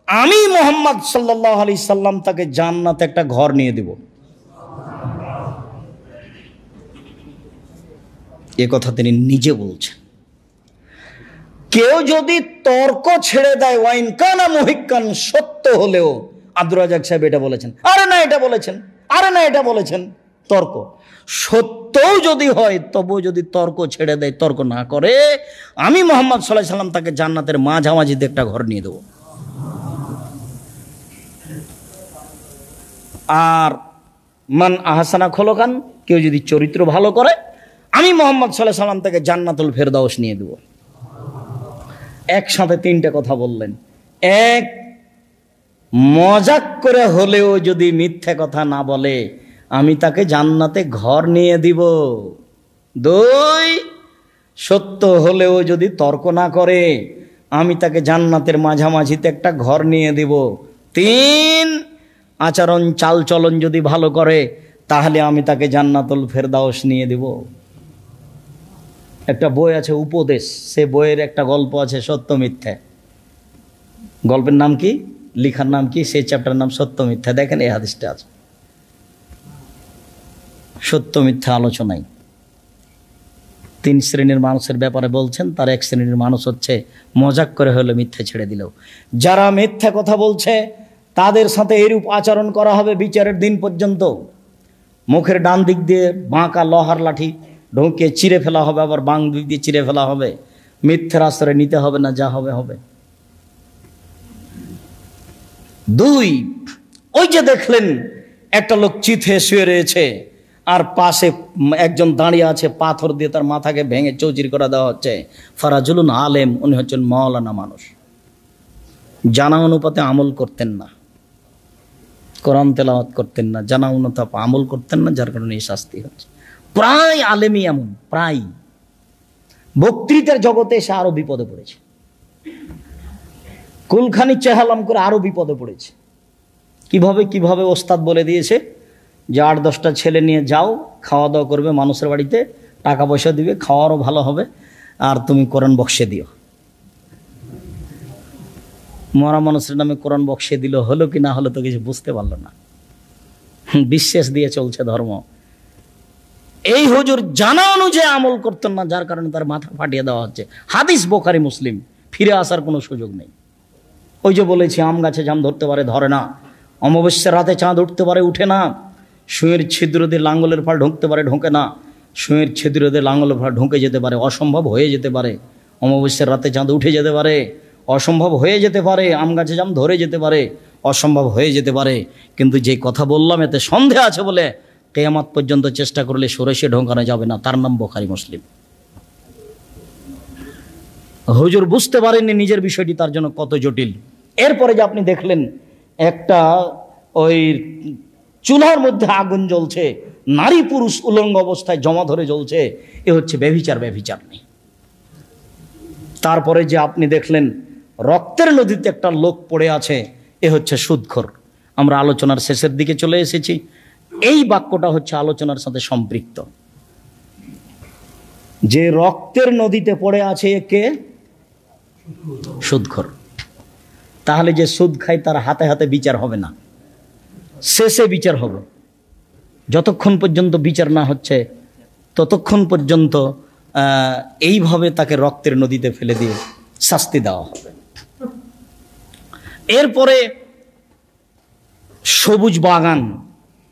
আমি মুহাম্মদ সাল্লাল্লাহু আলাইহি সাল্লাম তাকে জান্নাতে একটা ঘর নিয়ে দেব। এ কথা তিনি নিজে বলছেন। কেউ যদি তর্ক ছেড়ে দেয়, ওয়াইন কানা মুহিক্কান, সত্য হলেও, আব্দুর রাজ্জাক সাহেব এটা বলেছেন, আরে না এটা বলেছেন, আরে না এটা বলেছেন, তর্ক সত্যও যদি হয় তবুও যদি তর্ক ছেড়ে দেয়, তর্ক না করে, আমি মুহাম্মদ সাল্লাল্লাহু আলাইহি সাল্লাম তাকে জান্নাতের মাঝামাঝিতে একটা ঘর নিয়ে দেব। আর মান আহসানা খোলকান, কেউ যদি চরিত্র ভালো করে, আমি মুহাম্মদ সাল্লাল্লাহু আলাইহি সাল্লাম তাকে জান্নাতুল ফেরদাউস নিয়ে দেব। একসাথে তিনটে কথা বললেন। এক, মজাক করে হলেও যদি মিথ্যে কথা না বলে, আমি তাকে জান্নাতে ঘর নিয়ে দিব। দুই, সত্য হলেও যদি তর্ক না করে, আমি তাকে জান্নাতের মাঝামাঝিতে একটা ঘর নিয়ে দিব। তিন, আচরণ চালচলন যদি ভালো করে, তাহলে আমি তাকে জান্নাতুল ফেরদাউস নিয়ে দিব। একটা বই আছে উপদেশ, সে বইয়ের একটা গল্প আছে সত্য মিথ্যা। গল্পের নাম কি, লেখার নাম কি, সেই চ্যাপ্টার নাম সত্য মিথ্যা। দেখেন এই হাদিসটা আছে, সত্য মিথ্যা আলোচনায় তিন শ্রেণীর মানুষের ব্যাপারে বলছেন। তার এক শ্রেণীর মানুষ হচ্ছে মজাক করে হলে মিথ্যা ছেড়ে দিল। যারা মিথ্যা কথা বলছে তাদের সাথে এরূপ আচরণ করা হবে বিচারের দিন পর্যন্ত। মুখের ডান দিক দিয়ে বাঁকা লোহার লাঠি ঢুকে চিরে ফেলা হবে, আবার বাম দিক দিয়ে চিরে ফেলা হবে। মিথ্যার আশ্রয় নিতে হবে না, যা হবে হবে। দুই, ওই যে দেখলেন একটা লোক চিথে শুয়ে রয়েছে, আর পাশে একজন দাঁড়িয়ে আছে, পাথর দিয়ে তার মাথাকে ভেঙে চৌচির করে দেওয়া হচ্ছে। ফারাজুলুন আলেম, উনি হচ্ছেন মাওলানা মানুষ, জানা অনুপাতে আমল করতেন না, কোরআন তেলাওয়াত করতেন না, জানা অনুপাতে আমল করতেন না, যার কারণে এই শাস্তি হচ্ছে। প্রায় আলেমই এমন, প্রায় বক্তৃতার জগতে এসে আরো বিপদে পড়েছে, কুলখানি চেহালাম করে আরো বিপদে পড়েছে। কিভাবে কিভাবে ওস্তাদ বলে দিয়েছে যে 8-10টা ছেলে নিয়ে যাও, খাওয়া দাওয়া করবে মানুষের বাড়িতে, টাকা পয়সা দিবে, খাওয়ারও ভালো হবে, আর তুমি কোরআন বক্সে দিও। মরা মানুষের নামে কোরআন বক্সে দিল, হলো কি না হলো তো কিছু বুঝতে পারলো না, বিশ্বাস দিয়ে চলছে ধর্ম। এই হুজুর জানা অনুযায়ী আমল করতেন না, যার কারণে তার মাথা ফাটিয়ে দেওয়া হচ্ছে। হাদিস বুখারী মুসলিম, ফিরে আসার কোনো সুযোগ নেই। ওই যে বলেছি, আম গাছে জাম ধরতে পারে, ধরে না। অমাবস্যার রাতে চাঁদ উঠতে পারে, উঠে না। সুঁয়ের ছিদ্র দিয়ে লাঙ্গলের ফাল ঢুকতে পারে, ঢোকে না। সুঁয়ের ছিদ্র দিয়ে লাঙ্গলের ফাল ঢুকে যেতে পারে, অসম্ভব হয়ে যেতে পারে। অমাবস্যার রাতে চাঁদ উঠে যেতে পারে, অসম্ভব হয়ে যেতে পারে। আম গাছে জাম ধরে যেতে পারে, অসম্ভব হয়ে যেতে পারে। কিন্তু যে কথা বললাম এতে সন্দেহ আছে বলে কিয়ামত পর্যন্ত চেষ্টা করলে সরে ঢোকানো যাবে না, তার নাম বুখারী মুসলিম। হুজুর বুঝতে পারেননি নিজের বিষয়টি, তার জন্য কত জটিল। এরপরে যে আপনি দেখলেন একটা ওই চুলার মধ্যে আগুন জ্বলছে, নারী পুরুষ উলঙ্গ অবস্থায় জমা ধরে জ্বলছে, এ হচ্ছে ব্যভিচার, ব্যভিচার নেই। তারপরে যে আপনি দেখলেন রক্তের নদীতে একটা লোক পড়ে আছে, এ হচ্ছে সুদখোর। আমরা আলোচনার শেষের দিকে চলে এসেছি। এই বাক্যটা হচ্ছে আলোচনার সাথে সম্পৃক্ত। যে রক্তের নদীতে পড়ে আছে কে? সুদখোর। তাহলে যে সুদ খায় তার হাতে হাতে বিচার হবে না, শেষে বিচার হবে। যতক্ষণ পর্যন্ত বিচার না হচ্ছে ততক্ষণ পর্যন্ত এইভাবে তাকে রক্তের নদীতে ফেলে দিয়ে শাস্তি দেওয়া হবে। এরপরে সবুজ বাগান,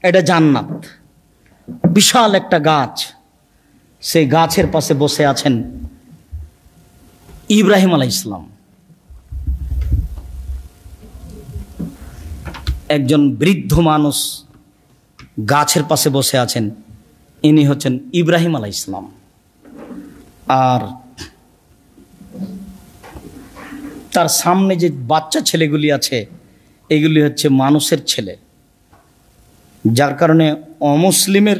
এটা জান্নাত, বিশাল একটা গাছ, সেই গাছের পাশে বসে আছেন ইব্রাহিম আলাইহিস সালাম। একজন বৃদ্ধ মানুষ গাছের পাশে বসে আছেন, ইনি হচ্ছেন ইব্রাহিম আলাইহিস সালাম। আর তার সামনে যে বাচ্চা ছেলেগুলি আছে এগুলি হচ্ছে মানুষের ছেলে, যার কারণে অমুসলিমের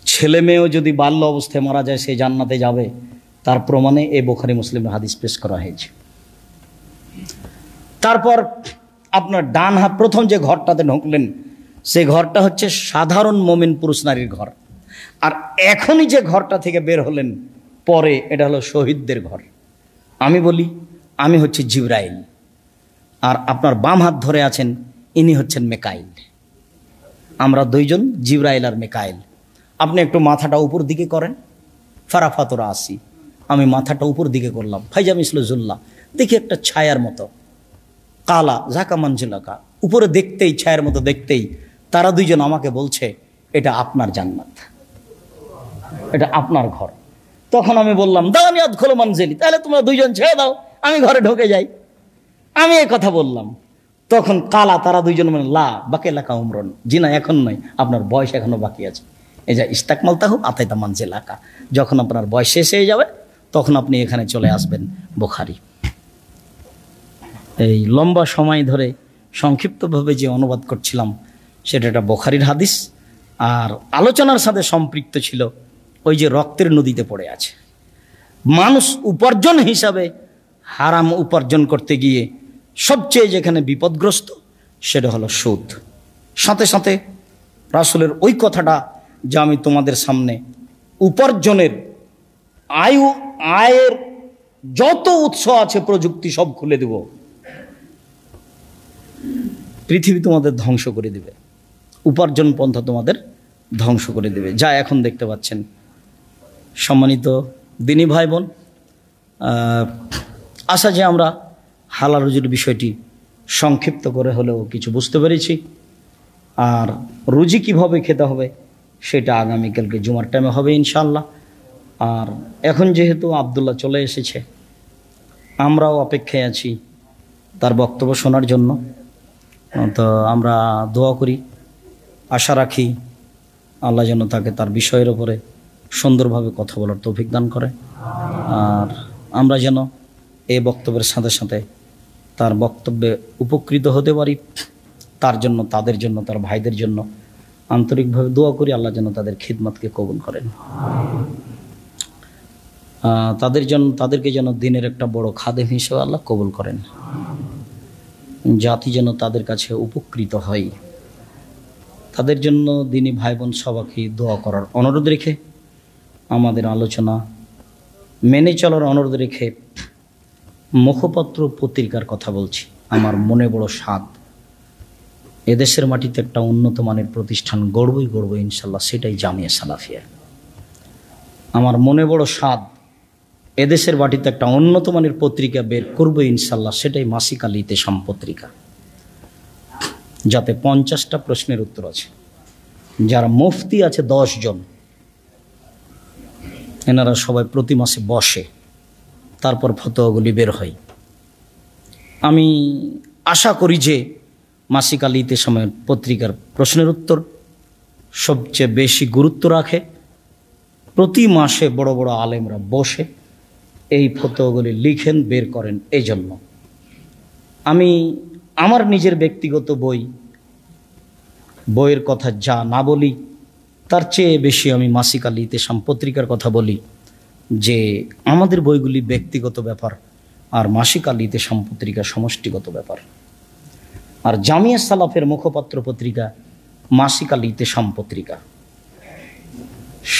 ছেলে মেয়েও যদি বাল্য অবস্থায় মারা যায় সে জান্নাতে যাবে, তার প্রমাণে এই বুখারী মুসলিমের হাদিস পেশ করা হয়েছে। তারপর আপনার ডান হাত প্রথম যে ঘরটাতে ঢুকলেন সেই ঘরটা হচ্ছে সাধারণ মুমিন পুরুষ নারীর ঘর। আর এখনই যে ঘরটা থেকে বের হলেন পরে, এটা হলো শহীদদের ঘর। আমি বলি আমি হচ্ছে জিবরাইল, আর আপনার বাম হাত ধরে আছেন ইনি হচ্ছেন মেকাইল। আমরা দুইজন জিবরাইল আর মেকাইল। আপনি একটু মাথাটা উপর দিকে করেন, ফারাফাতরা আসি। আমি মাথাটা উপর দিকে করলাম, ফাইজা মিসলু জুল্লা, দেখি একটা ছায়ার মতো কালা ঝাঁকা মানজিলাকা, উপরে দেখতেই ছায়ার মতো দেখতেই তারা দুইজন আমাকে বলছে এটা আপনার জান্নাত, এটা আপনার ঘর। তখন আমি বললাম দানিয়াত খোলো মানজিলি, তাহলে তোমরা দুইজন ছেড়ে দাও, আমি ঘরে ঢুকে যাই। আমি এই কথা বললাম, তখন কালা তারা দুইজন মানে লা বাকি এলাকা উমরন, জি না এখন নয়, আপনার বয়স এখনো বাকি আছে। এই যে ইস্তাকমাল তাহু আতাইতা মানজিলাকা, যখন আপনার বয়স শেষ হয়ে যাবে তখন আপনি এখানে চলে আসবেন। বুখারী। এই লম্বা সময় ধরে সংক্ষিপ্তভাবে যে অনুবাদ করছিলাম সেটা একটা বুখারীর হাদিস, আর আলোচনার সাথে সম্পৃক্ত ছিল ওই যে রক্তের নদীতে পড়ে আছে। মানুষ উপার্জন হিসাবে হারাম উপার্জন করতে গিয়ে সবচেয়ে যেখানে বিপদগ্রস্ত সেটা হলো সুদ। সাথে সাথে রাসূলের ওই কথাটা যে আমি তোমাদের সামনে উপার্জনের আয়ের যত উৎস আছে প্রযুক্তি সব খুলে দেব, পৃথিবী তোমাদের ধ্বংস করে দেবে, উপার্জন পন্থা তোমাদের ধ্বংস করে দেবে, যা এখন দেখতে পাচ্ছেন। সম্মানিত দিনী ভাই বোন, আশা যে আমরা হালাল রুজির বিষয়টি সংক্ষিপ্ত করে হলেও কিছু বুঝতে পেরেছি। আর রুজি কিভাবে খেতে হবে সেটা আগামীকালকে জুমার টাইমে হবে ইনশাআল্লাহ। আর এখন যেহেতু আব্দুল্লাহ চলে এসেছে, আমরাও অপেক্ষায় আছি তার বক্তব্য শোনার জন্য। তো আমরা দোয়া করি, আশা রাখি আল্লাহ যেন তাকে তার বিষয়ের ওপরে সুন্দরভাবে কথা বলার তৌফিক দান করে, আর আমরা যেন এই বক্তব্যের সাথে সাথে তার বক্তব্যে উপকৃত হতে পারি। তার জন্য, তাদের জন্য, তার ভাইদের জন্য আন্তরিকভাবে দোয়া করি, আল্লাহ যেন তাদের খিদমতকে কবুল করেন, তাদেরকে যেন দিনের একটা বড় খাদেম হিসেবে আল্লাহ কবুল করেন, জাতি যেন তাদের কাছে উপকৃত হয়। তাদের জন্য দিনী ভাই বোন সবাইকে দোয়া করার অনুরোধ রেখে, আমাদের আলোচনা মেনে চলার অনুরোধ রেখে মুখপত্র পত্রিকার কথা বলছি। আমার মনে বড় স্বাদ, এদেশের মাটিতে একটা উন্নত মানের প্রতিষ্ঠান গড়ব ইনশাল্লাহ, সেটাই জামিয়া সালাফিয়া। আমার মনে বড় স্বাদ, এদেশের মাটিতে একটা উন্নত মানের পত্রিকা বের করবো ইনশাল্লাহ, সেটাই মাসিক আল ইতেসাম পত্রিকা, যাতে 50টা প্রশ্নের উত্তর আছে। যারা মুফতি আছে 10 জন, এনারা সবাই প্রতি মাসে বসে, তারপর ফতোয়াগুলি বের হয়। আমি আশা করি যে মাসিক আল ইতেসামের পত্রিকার প্রশ্নের উত্তর সবচেয়ে বেশি গুরুত্ব রাখে। প্রতি মাসে বড় বড় আলেমরা বসে এই ফতোয়াগুলি লিখেন, বের করেন। এই জন্য আমি আমার নিজের ব্যক্তিগত বইয়ের কথা যা না বলি, তার চেয়ে বেশি আমি মাসিক আল ইতেসাম পত্রিকার কথা বলি, যে আমাদের বইগুলি ব্যক্তিগত ব্যাপার আর মাসিক আল ইতেসাম পত্রিকা সমষ্টিগত ব্যাপার। আর জামিয়া সালাফের মুখপাত্র পত্রিকা মাসিক আল ইতেসাম পত্রিকা।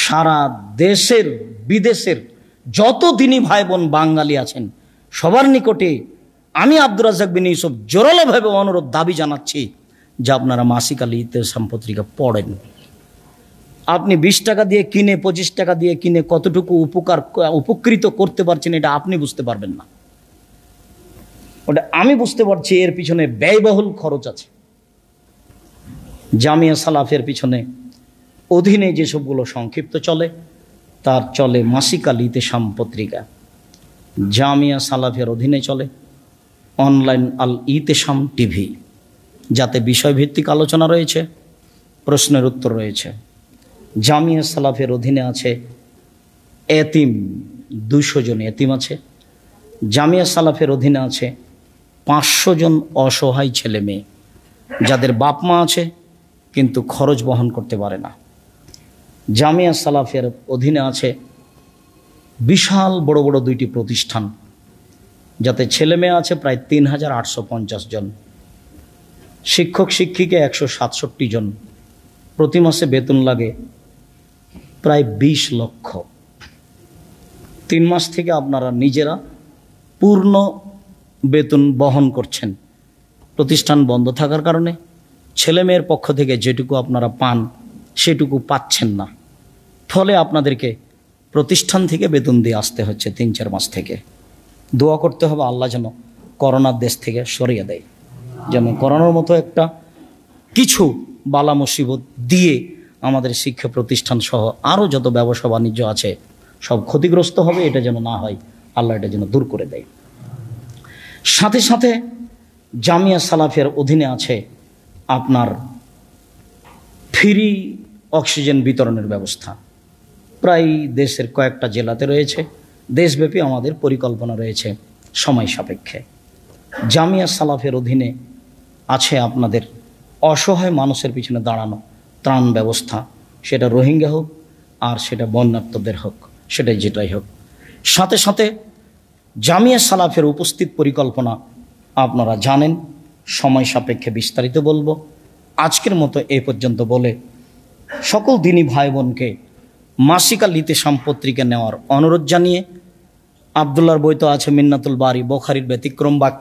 সারা দেশের বিদেশের যত দিনী ভাই বোন বাঙালি আছেন সবার নিকটে আমি আব্দুর রাজ্জাক বিন ইউসুফ জোরালোভাবে অনুরোধ দাবি জানাচ্ছি যে আপনারা মাসিক আল ইতেসাম পত্রিকা পড়েন। আপনি 20 টাকা দিয়ে কিনে, 25 টাকা দিয়ে কিনে কতটুকু উপকৃত করতে পারছেন এটা আপনি বুঝতে পারবেন না, ওটা আমি বুঝতে পারছি। এর পিছনে ব্যয়বহুল খরচ আছে। জামিয়া সালাফের পিছনে অধীনে যেসবগুলো সংক্ষিপ্ত চলে তার চলে মাসিক আল ইতেশাম পত্রিকা, জামিয়া সালাফের অধীনে চলে অনলাইন আল ইতেশাম টিভি, যাতে বিষয়ভিত্তিক আলোচনা রয়েছে, প্রশ্নের উত্তর রয়েছে। জামিয়া সালাফের অধীনে আছে এতিম, 200 জন এতিম আছে। জামিয়া সালাফের অধীনে আছে 500 জন অসহায় ছেলে মেয়ে, যাদের বাপ মা আছে কিন্তু খরচ বহন করতে পারে না। জামিয়া সালাফের অধীনে আছে বিশাল বড় বড় 2টি প্রতিষ্ঠান, যাতে ছেলে মেয়ে আছে প্রায় 3850 জন, শিক্ষক শিক্ষিকা 167 জন, প্রতি মাসে বেতন লাগে প্রায় 20 লক্ষ। 3 মাস থেকে আপনারা নিজেরা পূর্ণ বেতন বহন করছেন। প্রতিষ্ঠান বন্ধ থাকার কারণে ছেলে মেয়ের পক্ষ থেকে যেটুকু আপনারা পান সেটুকু পাচ্ছেন না, ফলে আপনাদেরকে প্রতিষ্ঠান থেকে বেতন দিয়ে আসতে হচ্ছে 3-4 মাস থেকে। দোয়া করতে হবে আল্লাহ যেন করোনার দেশ থেকে সরিয়ে দেয়, যেন করোনার মতো একটা কিছু বালা মুসিবত দিয়ে আমাদের শিক্ষা প্রতিষ্ঠান সহ আরও যত ব্যবসা বাণিজ্য আছে সব ক্ষতিগ্রস্ত হবে। এটা যেন না হয়, আল্লাহ এটা যেন দূর করে দেয়। সাথে সাথে জামিয়া সালাফের অধীনে আছে আপনার ফ্রি অক্সিজেন বিতরণের ব্যবস্থা, প্রায় দেশের কয়েকটা জেলাতে রয়েছে। দেশব্যাপী আমাদের পরিকল্পনা রয়েছে সময় সাপেক্ষে। জামিয়া সালাফের অধীনে আছে আপনাদের অসহায় মানুষের পিছনে দাঁড়ানো ত্রাণ ব্যবস্থা, সেটা রোহিঙ্গা হোক আর সেটা বন্যার্তদের হোক, সেটাই যেটাই হোক। সাথে সাথে জামিয়া সালাফের উপস্থিত পরিকল্পনা আপনারা জানেন, সময় সাপেক্ষে বিস্তারিত বলবো। আজকের মতো এ পর্যন্ত বলে সকল দিনী ভাই বোনকে মাসিক আল ইতেশাম পত্রিকা নেওয়ার অনুরোধ জানিয়ে, আবদুল্লাহর বই তো আছে মিন্নাতুল বারি, বুখারীর ব্যতিক্রম বাক্য